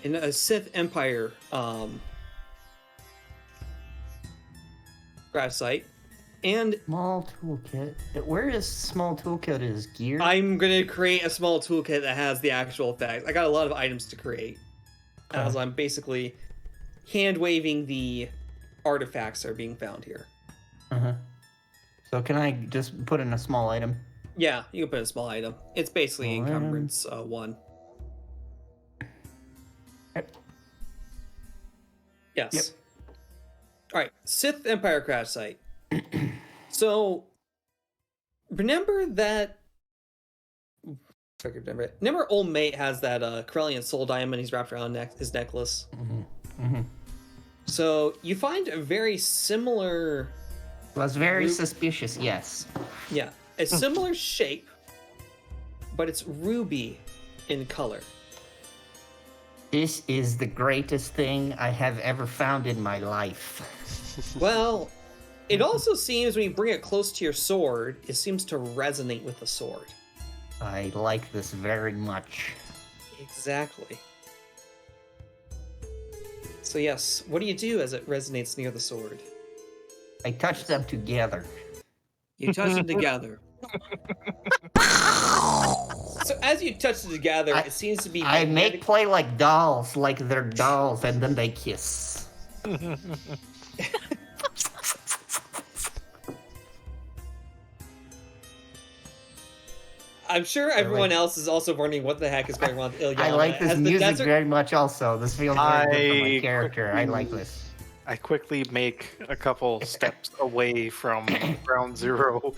[SPEAKER 1] In a Sith Empire craft site. And
[SPEAKER 5] small toolkit. Where is small toolkit? Is gear?
[SPEAKER 1] I'm gonna create a small toolkit that has the actual effects. I got a lot of items to create, as I'm basically hand waving the artifacts that are being found here.
[SPEAKER 5] So can I just put in a small item?
[SPEAKER 1] Yeah, you can put in a small item. It's basically
[SPEAKER 5] Small
[SPEAKER 1] encumbrance 1.
[SPEAKER 5] Yep.
[SPEAKER 1] Yes.
[SPEAKER 5] Yep.
[SPEAKER 1] All right, Sith Empire crash site. So, remember that. If I could remember it. Remember, old mate has that Corellian soul diamond he's wrapped around his necklace. So you find a very similar.
[SPEAKER 5] Was very suspicious. Yes.
[SPEAKER 1] Yeah, a similar shape, but it's ruby in color.
[SPEAKER 5] This is the greatest thing I have ever found in my life.
[SPEAKER 1] Well, it also seems when you bring it close to your sword, it seems to resonate with the sword.
[SPEAKER 5] I like this very much.
[SPEAKER 1] Exactly. So yes, what do you do as it resonates near the sword?
[SPEAKER 5] I touch them together.
[SPEAKER 1] You touch them together. So as you touch them together, it seems to be
[SPEAKER 5] I make play like dolls, like they're dolls, and then they kiss.
[SPEAKER 1] I'm sure everyone else is also wondering what the heck is going on with Ilyana.
[SPEAKER 5] I like this
[SPEAKER 1] As the
[SPEAKER 5] music
[SPEAKER 1] desert-
[SPEAKER 5] very much also. This feels very good for my character. I like this.
[SPEAKER 3] I quickly make a couple steps away from ground zero.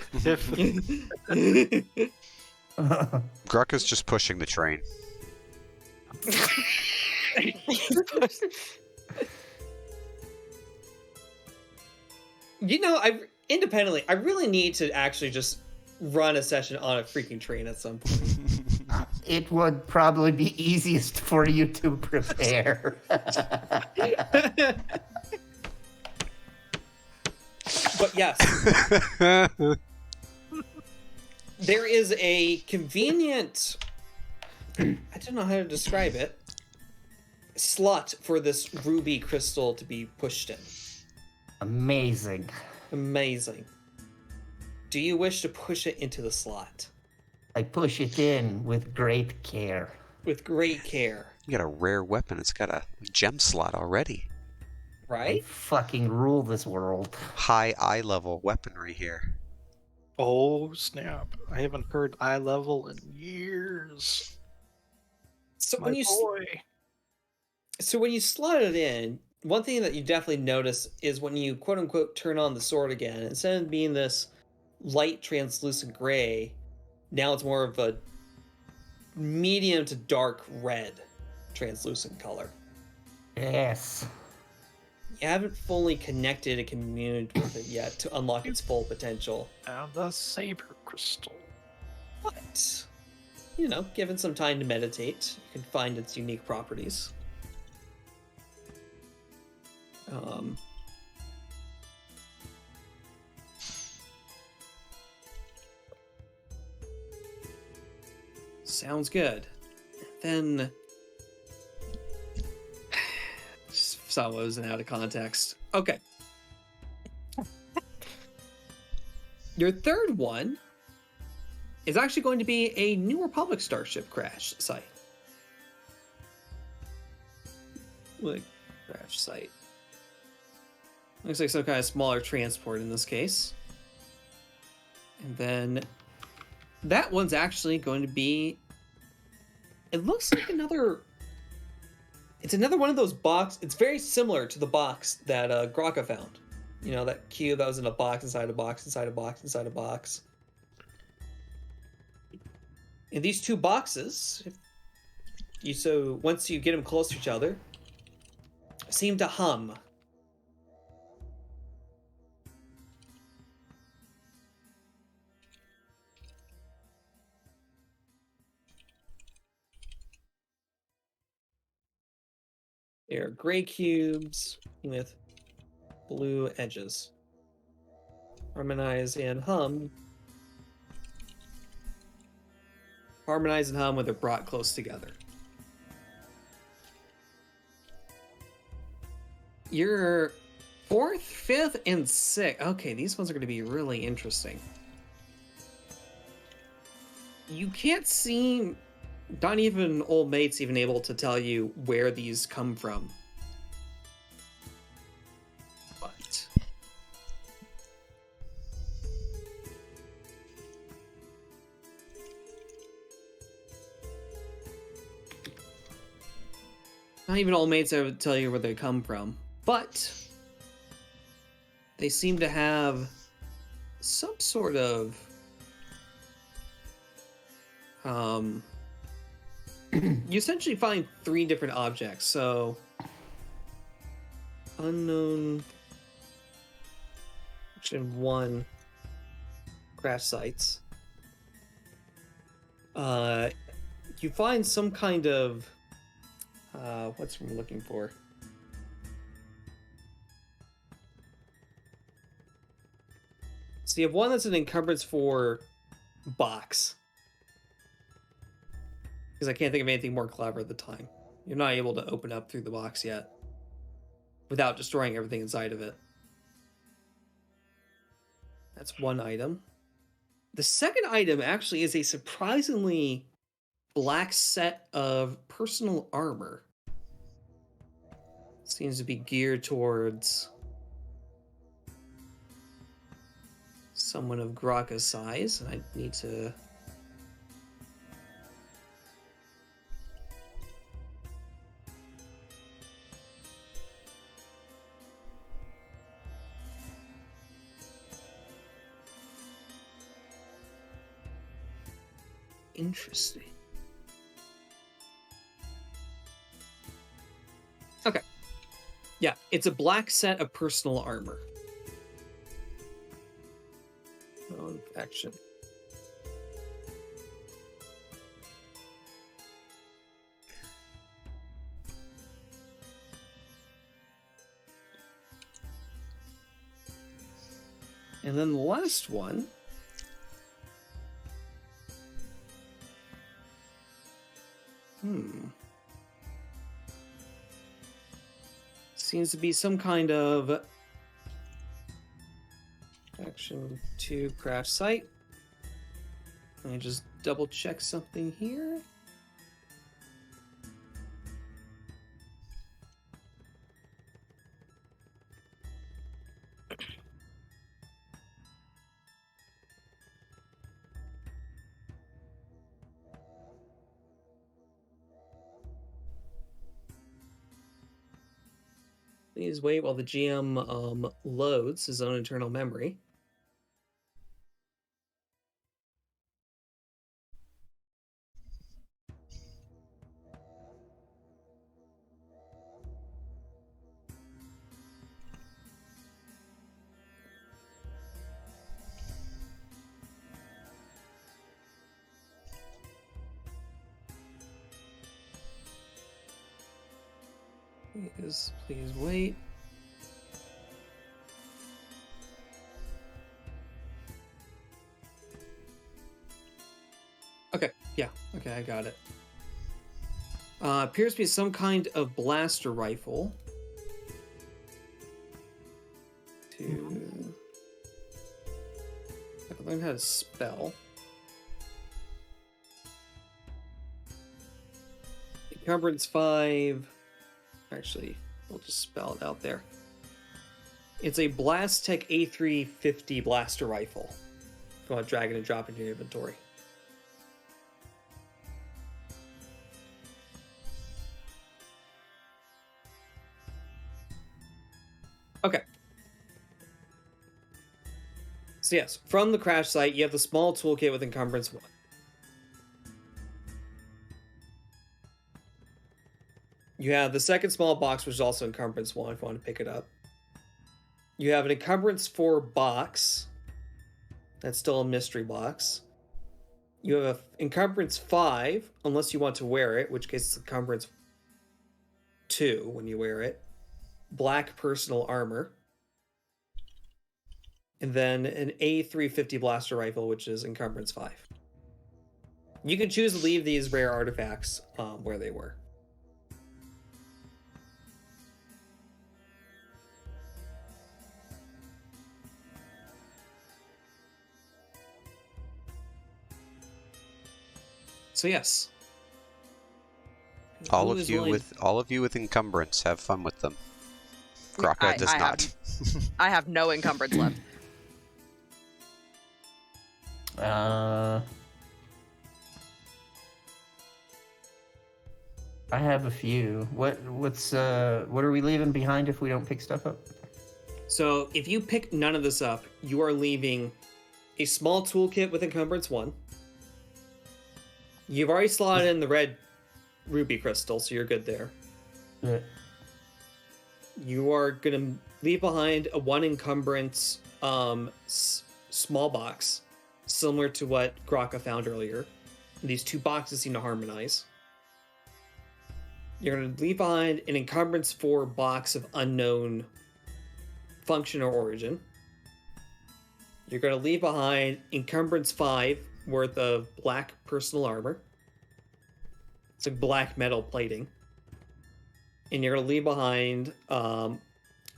[SPEAKER 2] Gruck is just pushing the train.
[SPEAKER 1] I really need to actually just run a session on a freaking train at some point.
[SPEAKER 5] It would probably be easiest for you to prepare.
[SPEAKER 1] But yes, there is a convenient, I don't know how to describe it, slot for this ruby crystal to be pushed in.
[SPEAKER 5] Amazing.
[SPEAKER 1] Amazing. Do you wish to push it into the slot?
[SPEAKER 5] I push it in with great care.
[SPEAKER 1] With great care.
[SPEAKER 2] You got a rare weapon. It's got a gem slot already.
[SPEAKER 5] I
[SPEAKER 1] Right?
[SPEAKER 5] fucking rule this world.
[SPEAKER 2] High eye level weaponry here.
[SPEAKER 3] Oh snap! I haven't heard eye level in years.
[SPEAKER 1] So
[SPEAKER 3] My
[SPEAKER 1] when you
[SPEAKER 3] boy.
[SPEAKER 1] So when you slot it in, one thing that you definitely notice is when you quote unquote turn on the sword again, instead of being this light translucent gray, now it's more of a medium to dark red translucent color.
[SPEAKER 5] Yes.
[SPEAKER 1] You haven't fully connected and communed with it yet to unlock its full potential.
[SPEAKER 3] And the saber crystal.
[SPEAKER 1] But, you know, given some time to meditate, you can find its unique properties. Sounds good. Then just saw what was out of context. Okay. Your third one is actually going to be a New Republic starship crash site. Like, crash site. Looks like some kind of smaller transport in this case. And then that one's actually going to be, it looks like another, it's another one of those box. It's very similar to the box that Graka found. You know, that cube that was in a box inside a box inside a box inside a box. In these two boxes, once you get them close to each other, seem to hum. They're gray cubes with blue edges. Harmonize and hum. Harmonize and hum when they're brought close together. Your fourth, fifth, and sixth. Okay, these ones are going to be really interesting. You can't see, not even old mates even able to tell you where these come from. But not even old mates would tell you where they come from. But they seem to have some sort of you essentially find 3 different objects. So unknown section 1 crash sites. You find some kind of what's I'm looking for? So you have one that's an encumbrance for box. Because I can't think of anything more clever at the time. You're not able to open up through the box yet without destroying everything inside of it. That's one item. The second item actually is a surprisingly black set of personal armor. Seems to be geared towards someone of Graka's size. I need to... Interesting. Okay. Yeah, it's a black set of personal armor. action. And then the last one. Seems to be some kind of action to craft site. Let me just double check something here. Please wait while the GM loads his own internal memory. Please wait. Okay, yeah, okay, I got it. Appears to be some kind of blaster rifle. I can learn how to spell. Encumbrance 5. Actually, we'll just spell it out there. It's a Blastech A350 blaster rifle. If you want to drag it and drop it in your inventory. Okay. So yes, from the crash site, you have the small toolkit with Encumbrance 1. You have the second small box, which is also Encumbrance 1, if you want to pick it up. You have an Encumbrance 4 box. That's still a mystery box. You have an Encumbrance 5, unless you want to wear it, in which case it's Encumbrance 2 when you wear it. Black personal armor. And then an A350 blaster rifle, which is Encumbrance 5. You can choose to leave these rare artifacts where they were. So yes,
[SPEAKER 2] all of you with encumbrance, have fun with them. Graka does not.
[SPEAKER 6] I have no encumbrance left.
[SPEAKER 5] I have a few. What are we leaving behind if we don't pick stuff up?
[SPEAKER 1] So if you pick none of this up, you are leaving a small toolkit with Encumbrance 1. You've already slotted in the red ruby crystal, so you're good there.
[SPEAKER 5] Yeah.
[SPEAKER 1] You are going to leave behind a 1 Encumbrance small box, similar to what Graka found earlier. These two boxes seem to harmonize. You're going to leave behind an Encumbrance 4 box of unknown function or origin. You're going to leave behind Encumbrance 5 worth of black personal armor. It's like black metal plating. And you're going to leave behind an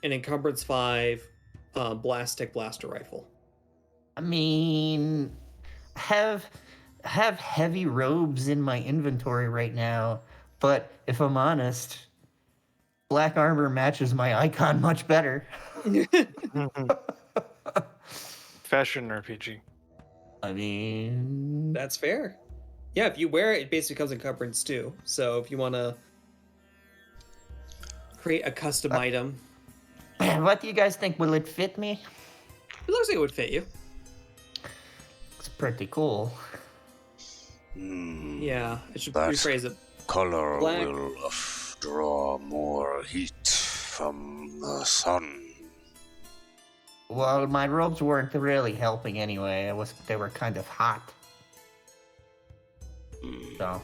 [SPEAKER 1] Encumbrance 5 Blastech blaster rifle.
[SPEAKER 5] I mean, have heavy robes in my inventory right now, but if I'm honest, black armor matches my icon much better.
[SPEAKER 3] Fashion RPG.
[SPEAKER 5] I mean,
[SPEAKER 1] That's fair. Yeah, if you wear it, it basically becomes Encumbrance too. So if you want to create a custom item.
[SPEAKER 5] what do you guys think? Will it fit me?
[SPEAKER 1] It looks like it would fit you.
[SPEAKER 5] It's pretty cool.
[SPEAKER 1] Yeah, I should
[SPEAKER 2] That
[SPEAKER 1] rephrase it.
[SPEAKER 2] color
[SPEAKER 1] Black.
[SPEAKER 2] will draw more heat from the sun.
[SPEAKER 5] Well, my robes weren't really helping anyway. They were kind of hot. So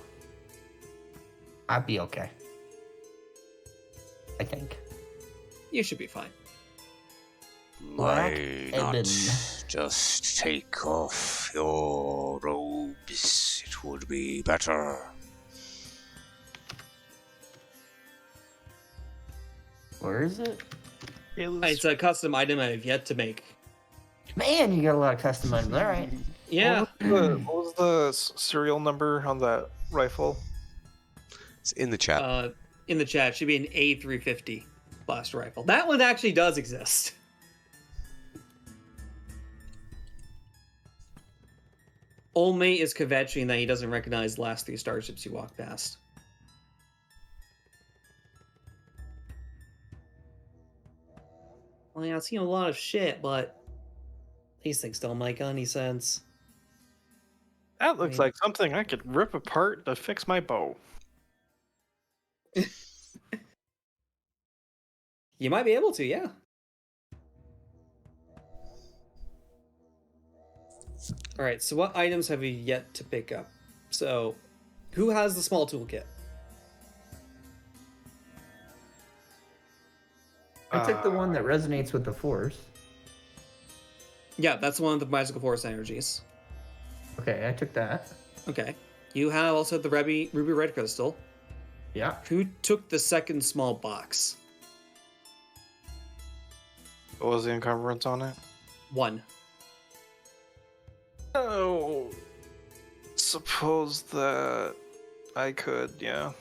[SPEAKER 5] I'd be okay. I think.
[SPEAKER 1] You should be fine.
[SPEAKER 5] Black
[SPEAKER 2] Why not
[SPEAKER 5] Ebon.
[SPEAKER 2] just take off your robes? It would be better.
[SPEAKER 5] Where is it?
[SPEAKER 1] It's a custom item I've yet to make.
[SPEAKER 5] Man, you got a lot of custom items. All right.
[SPEAKER 1] Yeah.
[SPEAKER 3] What was the serial number on that rifle?
[SPEAKER 2] It's in the chat.
[SPEAKER 1] In the chat, should be an A350 blast rifle. That one actually does exist. Old mate is kvetching that he doesn't recognize the last 3 starships you walked past. Well, yeah, I've seen a lot of shit, but these things don't make any sense.
[SPEAKER 3] That looks like something I could rip apart to fix my bow.
[SPEAKER 1] You might be able to, yeah. Alright, so what items have you yet to pick up? So, who has the small toolkit?
[SPEAKER 5] I took the one that resonates with the Force.
[SPEAKER 1] Yeah, that's one of the magical force energies.
[SPEAKER 5] Okay, I took that.
[SPEAKER 1] Okay. You have also the ruby red crystal.
[SPEAKER 5] Yeah.
[SPEAKER 1] Who took the second small box?
[SPEAKER 3] What was the encumbrance on it?
[SPEAKER 1] 1.
[SPEAKER 3] Oh, suppose that I could, yeah.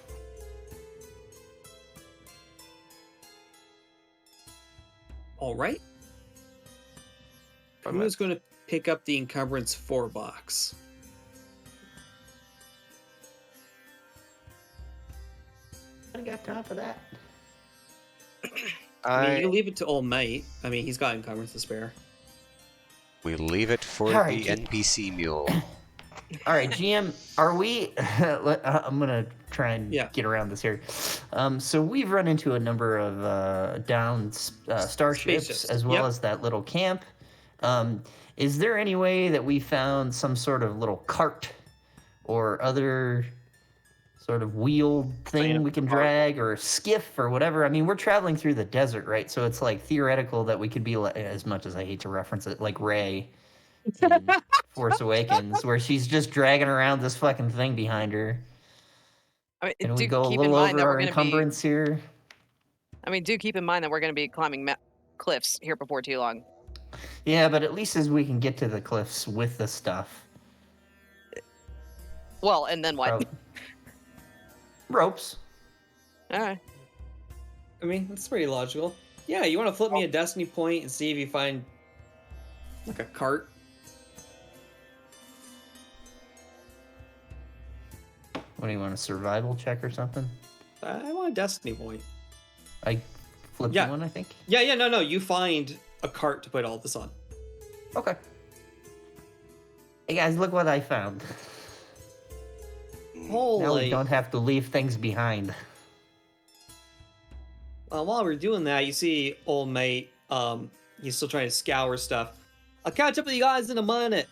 [SPEAKER 1] Alright. Who is going to pick up the encumbrance 4 box?
[SPEAKER 5] I got time for that.
[SPEAKER 1] I mean, you can leave it to old mate. I mean, he's got encumbrance to spare.
[SPEAKER 2] We leave it for
[SPEAKER 5] All right,
[SPEAKER 2] the NPC mule.
[SPEAKER 5] All right, GM, are we? I'm gonna try and
[SPEAKER 1] Yeah.
[SPEAKER 5] get around this here. So we've run into a number of downed starships,
[SPEAKER 1] Spaceships.
[SPEAKER 5] as well
[SPEAKER 1] Yep.
[SPEAKER 5] as that little camp. Is there any way that we found some sort of little cart or other sort of wheeled thing we can drag, or skiff or whatever? I mean, we're traveling through the desert, right? So it's like theoretical that we could be like, as much as I hate to reference it, like Rey in Force Awakens, where she's just dragging around this fucking thing behind her.
[SPEAKER 6] I mean,
[SPEAKER 5] And we
[SPEAKER 6] do
[SPEAKER 5] go a
[SPEAKER 6] keep in
[SPEAKER 5] little
[SPEAKER 6] mind
[SPEAKER 5] over
[SPEAKER 6] that
[SPEAKER 5] our
[SPEAKER 6] we're going to be.
[SPEAKER 5] encumbrance here.
[SPEAKER 6] I mean, do keep in mind that we're going to be climbing cliffs here before too long.
[SPEAKER 5] Yeah, but at least as we can get to the cliffs with the stuff.
[SPEAKER 6] Well, and then what?
[SPEAKER 5] Ropes.
[SPEAKER 6] All right.
[SPEAKER 1] I mean, that's pretty logical. Yeah, you want to flip me a destiny point and see if you find like a cart?
[SPEAKER 5] What do you want, a survival check or something?
[SPEAKER 1] I want a destiny point.
[SPEAKER 5] I flipped
[SPEAKER 1] Yeah.
[SPEAKER 5] one, I think.
[SPEAKER 1] Yeah, no. You find a cart to put all this on.
[SPEAKER 5] Okay. Hey guys, look what I found. Now we
[SPEAKER 1] Holy.
[SPEAKER 5] don't have to leave things behind.
[SPEAKER 1] While we're doing that, you see old mate, he's still trying to scour stuff. I'll catch up with you guys in a minute.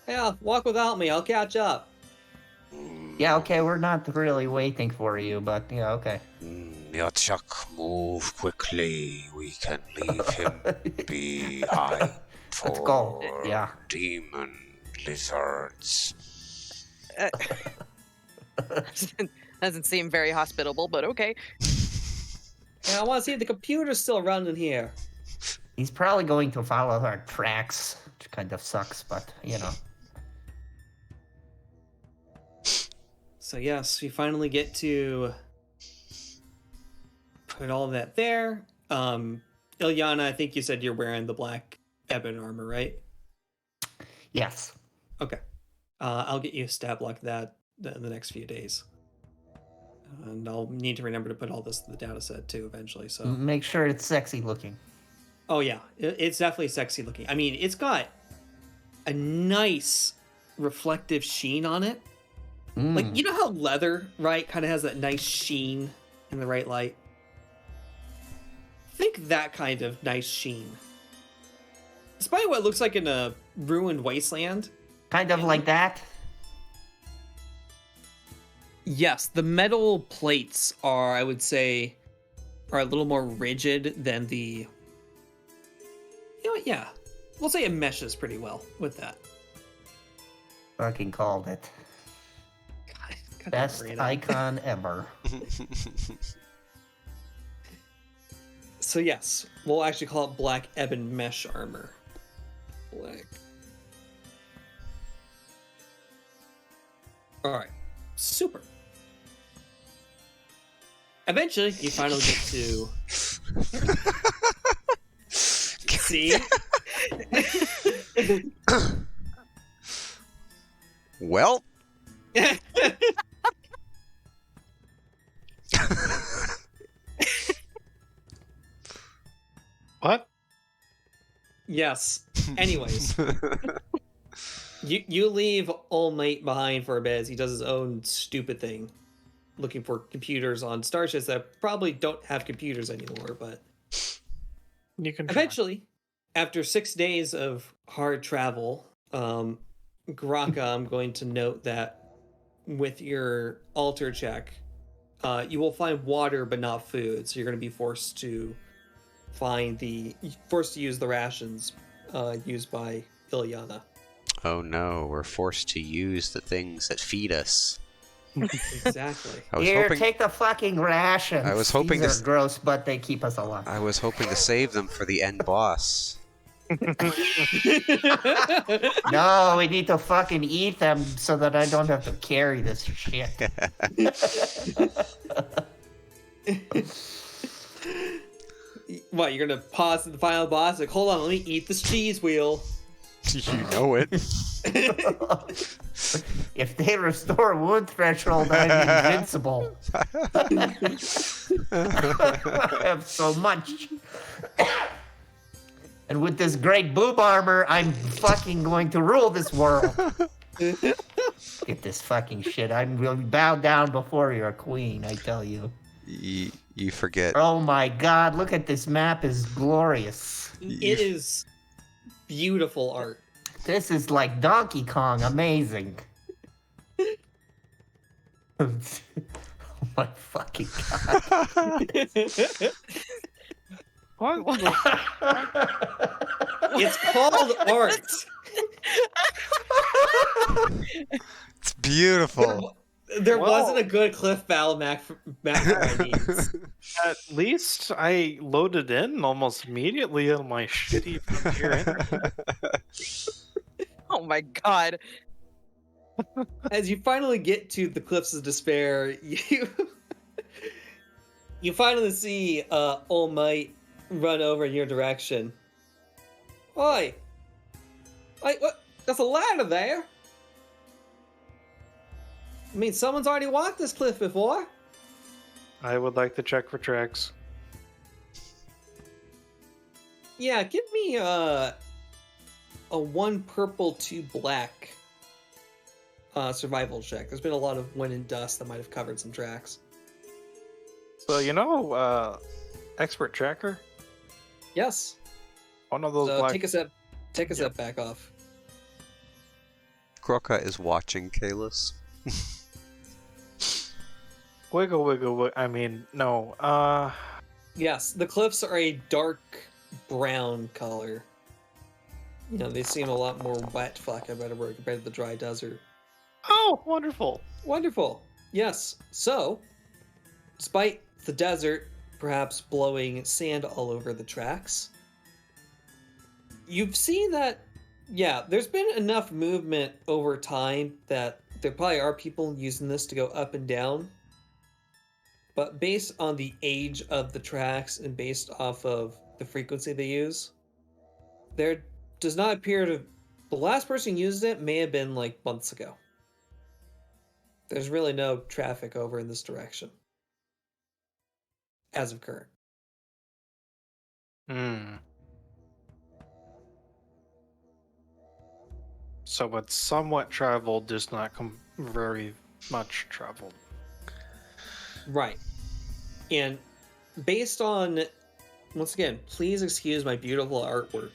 [SPEAKER 1] Yeah, walk without me, I'll catch up.
[SPEAKER 5] Yeah, okay, we're not really waiting for you, but yeah, okay.
[SPEAKER 2] Yachuk, move quickly. We can leave him behind for
[SPEAKER 5] Let's go. Yeah.
[SPEAKER 2] demon lizards.
[SPEAKER 6] Doesn't seem very hospitable, but okay.
[SPEAKER 1] Yeah, I want to see if the computer's still running here.
[SPEAKER 5] He's probably going to follow our tracks, which kind of sucks, but you know.
[SPEAKER 1] So yes, we finally get to put all of that there. Ilyana, I think you said you're wearing the black ebon armor, right?
[SPEAKER 5] Yes.
[SPEAKER 1] Okay. I'll get you a stat block that in the next few days. And I'll need to remember to put all this in the data set too eventually. So
[SPEAKER 5] Make sure it's sexy looking.
[SPEAKER 1] Oh yeah, it's definitely sexy looking. I mean, it's got a nice reflective sheen on it. Like, you know how leather, right, kind of has that nice sheen in the right light? think that kind of nice sheen. Despite what it looks like in a ruined wasteland.
[SPEAKER 5] Kind of like that.
[SPEAKER 1] Yes, the metal plates are, I would say, are a little more rigid than the... You know what, yeah. We'll say it meshes pretty well with that.
[SPEAKER 5] Fucking called it.
[SPEAKER 1] God,
[SPEAKER 5] Best
[SPEAKER 1] Brandon.
[SPEAKER 5] icon ever.
[SPEAKER 1] So yes, we'll actually call it black ebon mesh armor. Black. Alright. Super. Eventually, you finally get to... See?
[SPEAKER 2] Well.
[SPEAKER 3] What?
[SPEAKER 1] Yes. Anyways. You leave All Might behind for a bit as he does his own stupid thing. Looking for computers on starships that probably don't have computers anymore, but...
[SPEAKER 3] You can try.
[SPEAKER 1] Eventually, after 6 days of hard travel, Graka, I'm going to note that with your altar check, you will find water but not food, so you're going to be forced to use the rations used by Ilyana.
[SPEAKER 2] Oh no, we're forced to use the things that feed us.
[SPEAKER 1] Exactly.
[SPEAKER 2] I was
[SPEAKER 5] Here,
[SPEAKER 2] hoping
[SPEAKER 5] take the fucking rations.
[SPEAKER 2] I was hoping
[SPEAKER 5] These
[SPEAKER 2] to
[SPEAKER 5] are gross, but they keep us alive.
[SPEAKER 2] I was hoping to save them for the end boss.
[SPEAKER 5] No, we need to fucking eat them so that I don't have to carry this shit.
[SPEAKER 1] What, you're going to pause at the final boss? Like, hold on, let me eat this cheese wheel.
[SPEAKER 2] You know it.
[SPEAKER 5] If they restore wound threshold, I'm invincible. I have so much. And with this great boob armor, I'm fucking going to rule this world. Get this fucking shit. I'm will bow down before your queen, I tell you.
[SPEAKER 2] You forget.
[SPEAKER 5] Oh my god, look at this map, is glorious.
[SPEAKER 1] It is beautiful art.
[SPEAKER 5] This is like Donkey Kong, amazing. Oh my fucking god.
[SPEAKER 3] What?
[SPEAKER 1] It's called art.
[SPEAKER 2] It's beautiful.
[SPEAKER 1] There
[SPEAKER 3] Whoa.
[SPEAKER 1] wasn't a good Cliff Battle macro I needs.
[SPEAKER 3] At least I loaded in almost immediately on my shitty frontier internet.
[SPEAKER 6] Oh my god.
[SPEAKER 1] As you finally get to the Cliffs of Despair, you finally see All Might run over in your direction. Oi! Wait, what? There's a ladder there! I mean, someone's already walked this cliff before.
[SPEAKER 3] I would like to check for tracks.
[SPEAKER 1] Yeah, give me a 1 purple, 2 black survival check. There's been a lot of wind and dust that might have covered some tracks.
[SPEAKER 3] So, expert tracker?
[SPEAKER 1] Yes.
[SPEAKER 3] One of those
[SPEAKER 1] So
[SPEAKER 3] black...
[SPEAKER 1] take a step back off.
[SPEAKER 2] Graka is watching Kalis.
[SPEAKER 3] Wiggle. I mean, no.
[SPEAKER 1] Yes, the cliffs are a dark brown color. You know, they seem a lot more wet, for lack of a better word, compared to the dry desert.
[SPEAKER 3] Oh, wonderful.
[SPEAKER 1] Wonderful. Yes. So, despite the desert perhaps blowing sand all over the tracks, you've seen that, yeah, there's been enough movement over time that there probably are people using this to go up and down. But based on the age of the tracks and based off of the frequency they use, there does not appear to... The last person who used it may have been like months ago. There's really no traffic over in this direction. As of current.
[SPEAKER 3] So it's somewhat traveled, just not very much traveled.
[SPEAKER 1] Right. And based on Once again, please excuse my beautiful artwork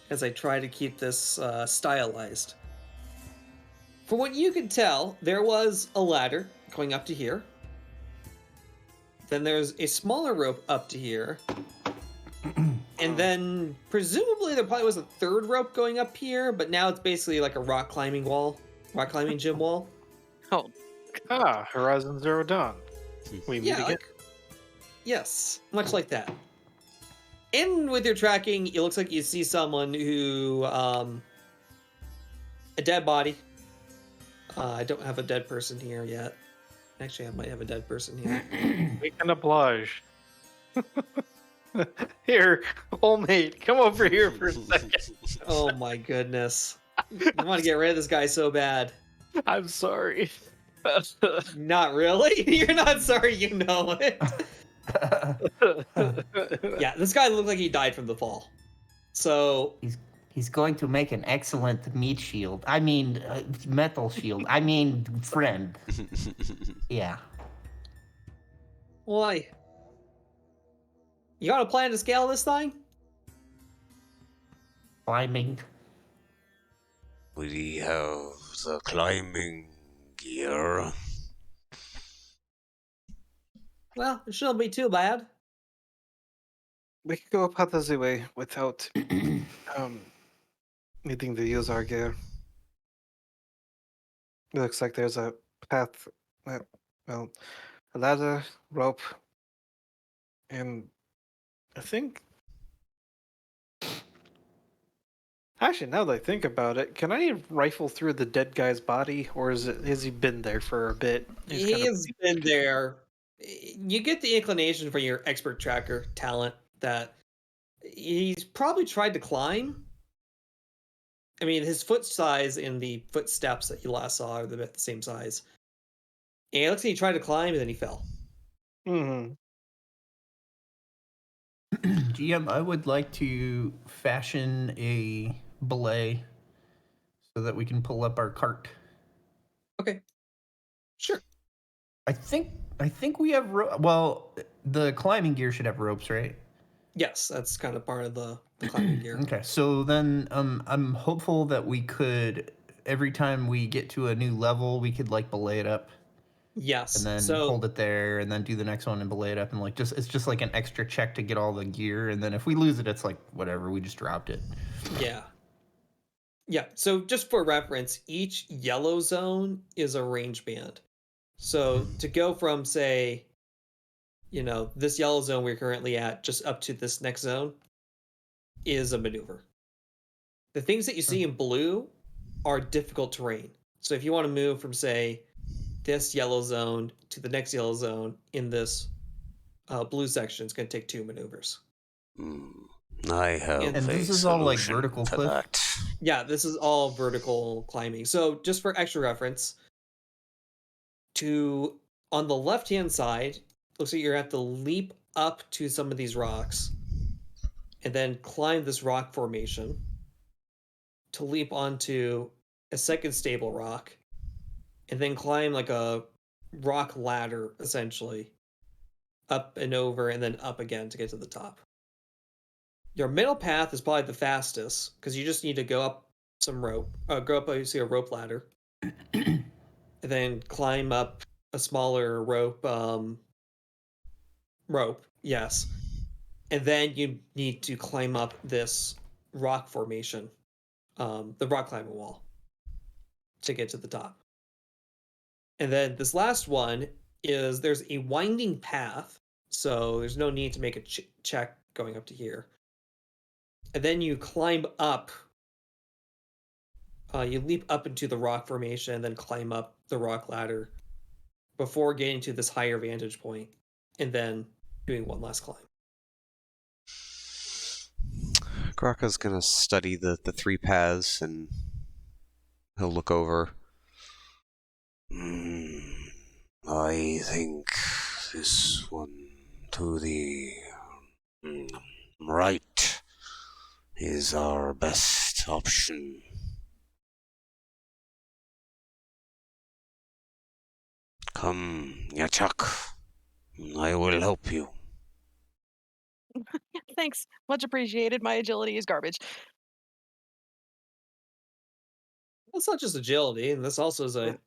[SPEAKER 1] as I try to keep this stylized. From what you can tell, there was a ladder going up to here. Then there's a smaller rope up to here. And then presumably there probably was a third rope going up here, but now it's basically like a rock climbing gym wall.
[SPEAKER 6] Oh,
[SPEAKER 3] Horizon Zero Dawn. We meet again.
[SPEAKER 1] Yes, much like that. And with your tracking, it looks like you see someone who, a dead body. I don't have a dead person here yet. Actually, I might have a dead person here.
[SPEAKER 3] We can oblige. Here, old mate, come over here for a second.
[SPEAKER 1] Oh my goodness. I want to get rid of this guy so bad.
[SPEAKER 3] I'm sorry.
[SPEAKER 1] Not really? You're not sorry, you know it. Yeah, this guy looked like he died from the fall. So
[SPEAKER 5] He's going to make an excellent meat shield. I mean, metal shield. I mean, friend. Yeah.
[SPEAKER 1] why? You got a plan to scale this thing?
[SPEAKER 5] Climbing.
[SPEAKER 2] We have the climbing gear.
[SPEAKER 1] Well, it shouldn't be too bad.
[SPEAKER 3] We could go up Hatazi way without needing to use our gear. It looks like there's a path, a ladder, rope, and I think. Actually, now that I think about it, can I rifle through the dead guy's body, or has he been there for a bit?
[SPEAKER 1] He's been there. You get the inclination from your expert tracker talent that he's probably tried to climb. I mean, his foot size and the footsteps that you last saw are the same size. And it looks like he tried to climb and then he fell.
[SPEAKER 3] Mm-hmm.
[SPEAKER 4] GM, I would like to fashion a belay so that we can pull up our cart.
[SPEAKER 1] Okay. Sure.
[SPEAKER 4] I think we have well, the climbing gear should have ropes, right?
[SPEAKER 1] Yes, that's kind of part of the climbing gear.
[SPEAKER 4] Okay, so then I'm hopeful that we could, every time we get to a new level, we could like belay it up.
[SPEAKER 1] Yes.
[SPEAKER 4] And then hold it there and then do the next one and belay it up, and like it's just like an extra check to get all the gear, and then if we lose it, it's like whatever, we just dropped it.
[SPEAKER 1] Yeah. Yeah, so just for reference, each yellow zone is a range band. So to go from, say, this yellow zone we're currently at just up to this next zone is a maneuver. The things that you see in blue are difficult terrain. So if you want to move from, say, this yellow zone to the next yellow zone in this blue section, it's going to take 2 maneuvers.
[SPEAKER 2] I have
[SPEAKER 4] and this is all like vertical cliff.
[SPEAKER 2] That.
[SPEAKER 1] Yeah, this is all vertical climbing. So just for extra reference, on the left-hand side, looks like you're going to have to leap up to some of these rocks and then climb this rock formation to leap onto a second stable rock and then climb like a rock ladder, essentially, up and over and then up again to get to the top. Your middle path is probably the fastest because you just need to go up some rope, go up obviously a rope ladder, and then climb up a smaller rope, yes, and then you need to climb up this rock formation, the rock climbing wall, to get to the top. And then this last one is there's a winding path, so there's no need to make a check going up to here. And then you climb up, you leap up into the rock formation and then climb up the rock ladder before getting to this higher vantage point and then doing one last climb.
[SPEAKER 2] Graka's gonna study the 3 paths and he'll look over. I think this one to the right is our best option. Come, Yachak. I will help you.
[SPEAKER 6] Thanks. Much appreciated. My agility is garbage.
[SPEAKER 1] It's not just agility, and this also is a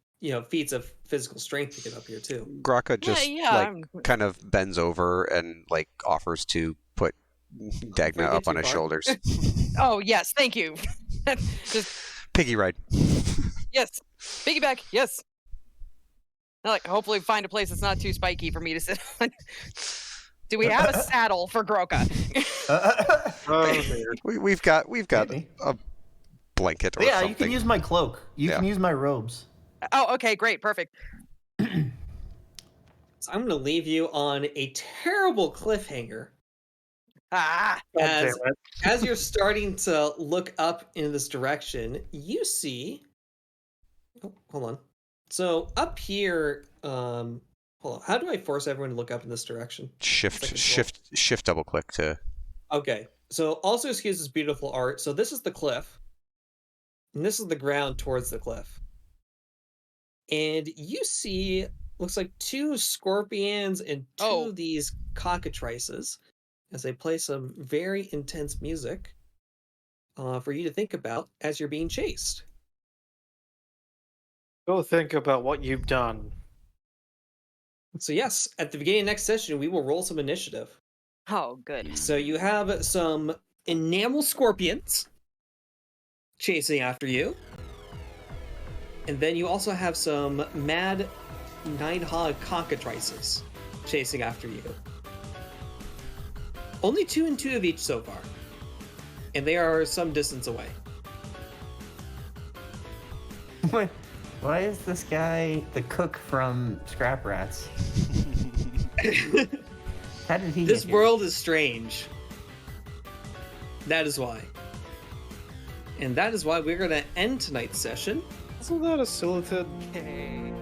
[SPEAKER 1] feats of physical strength to get up here too.
[SPEAKER 2] Graka
[SPEAKER 6] Yeah,
[SPEAKER 2] just
[SPEAKER 6] yeah.
[SPEAKER 2] like kind of bends over and like offers to put
[SPEAKER 1] Before
[SPEAKER 2] Dagna
[SPEAKER 1] you
[SPEAKER 2] up
[SPEAKER 1] get
[SPEAKER 2] on
[SPEAKER 1] too
[SPEAKER 2] his
[SPEAKER 1] far.
[SPEAKER 2] shoulders.
[SPEAKER 6] Oh, yes. Thank you. Just,
[SPEAKER 2] Piggy ride.
[SPEAKER 6] yes. Piggyback. Yes. Like, hopefully find a place that's not too spiky for me to sit on. Do we have a saddle for Groka?
[SPEAKER 3] Oh, dear.
[SPEAKER 2] We've got
[SPEAKER 4] Maybe.
[SPEAKER 2] a blanket or
[SPEAKER 4] Yeah,
[SPEAKER 2] something.
[SPEAKER 4] you can use my cloak. You can use my robes.
[SPEAKER 6] Oh, okay, great, perfect.
[SPEAKER 1] So I'm going to leave you on a terrible cliffhanger
[SPEAKER 6] Ah,
[SPEAKER 3] God damn
[SPEAKER 1] as
[SPEAKER 3] it.
[SPEAKER 1] as you're starting to look up in this direction. You see. Oh, hold on. So up here, hold on. How do I force everyone to look up in this direction?
[SPEAKER 2] Shift double click to.
[SPEAKER 1] Okay. So also excuse this beautiful art. So this is the cliff, and this is the ground towards the cliff. And you see, looks like 2 scorpions and 2 of these cockatrices as they play some very intense music for you to think about as you're being chased.
[SPEAKER 3] Go think about what you've done.
[SPEAKER 1] So yes, at the beginning of next session, we will roll some initiative.
[SPEAKER 6] oh, good.
[SPEAKER 1] So you have some enamel scorpions chasing after you. And then you also have some mad nine-hog cockatrices chasing after you. Only 2 and 2 of each so far. And they are some distance away.
[SPEAKER 5] Why is this guy the cook from Scrap Rats? How did he
[SPEAKER 1] This
[SPEAKER 5] get here?
[SPEAKER 1] world is strange. That is why. And that is why we're going to end tonight's session.
[SPEAKER 3] Isn't that a Silithid?
[SPEAKER 6] Okay.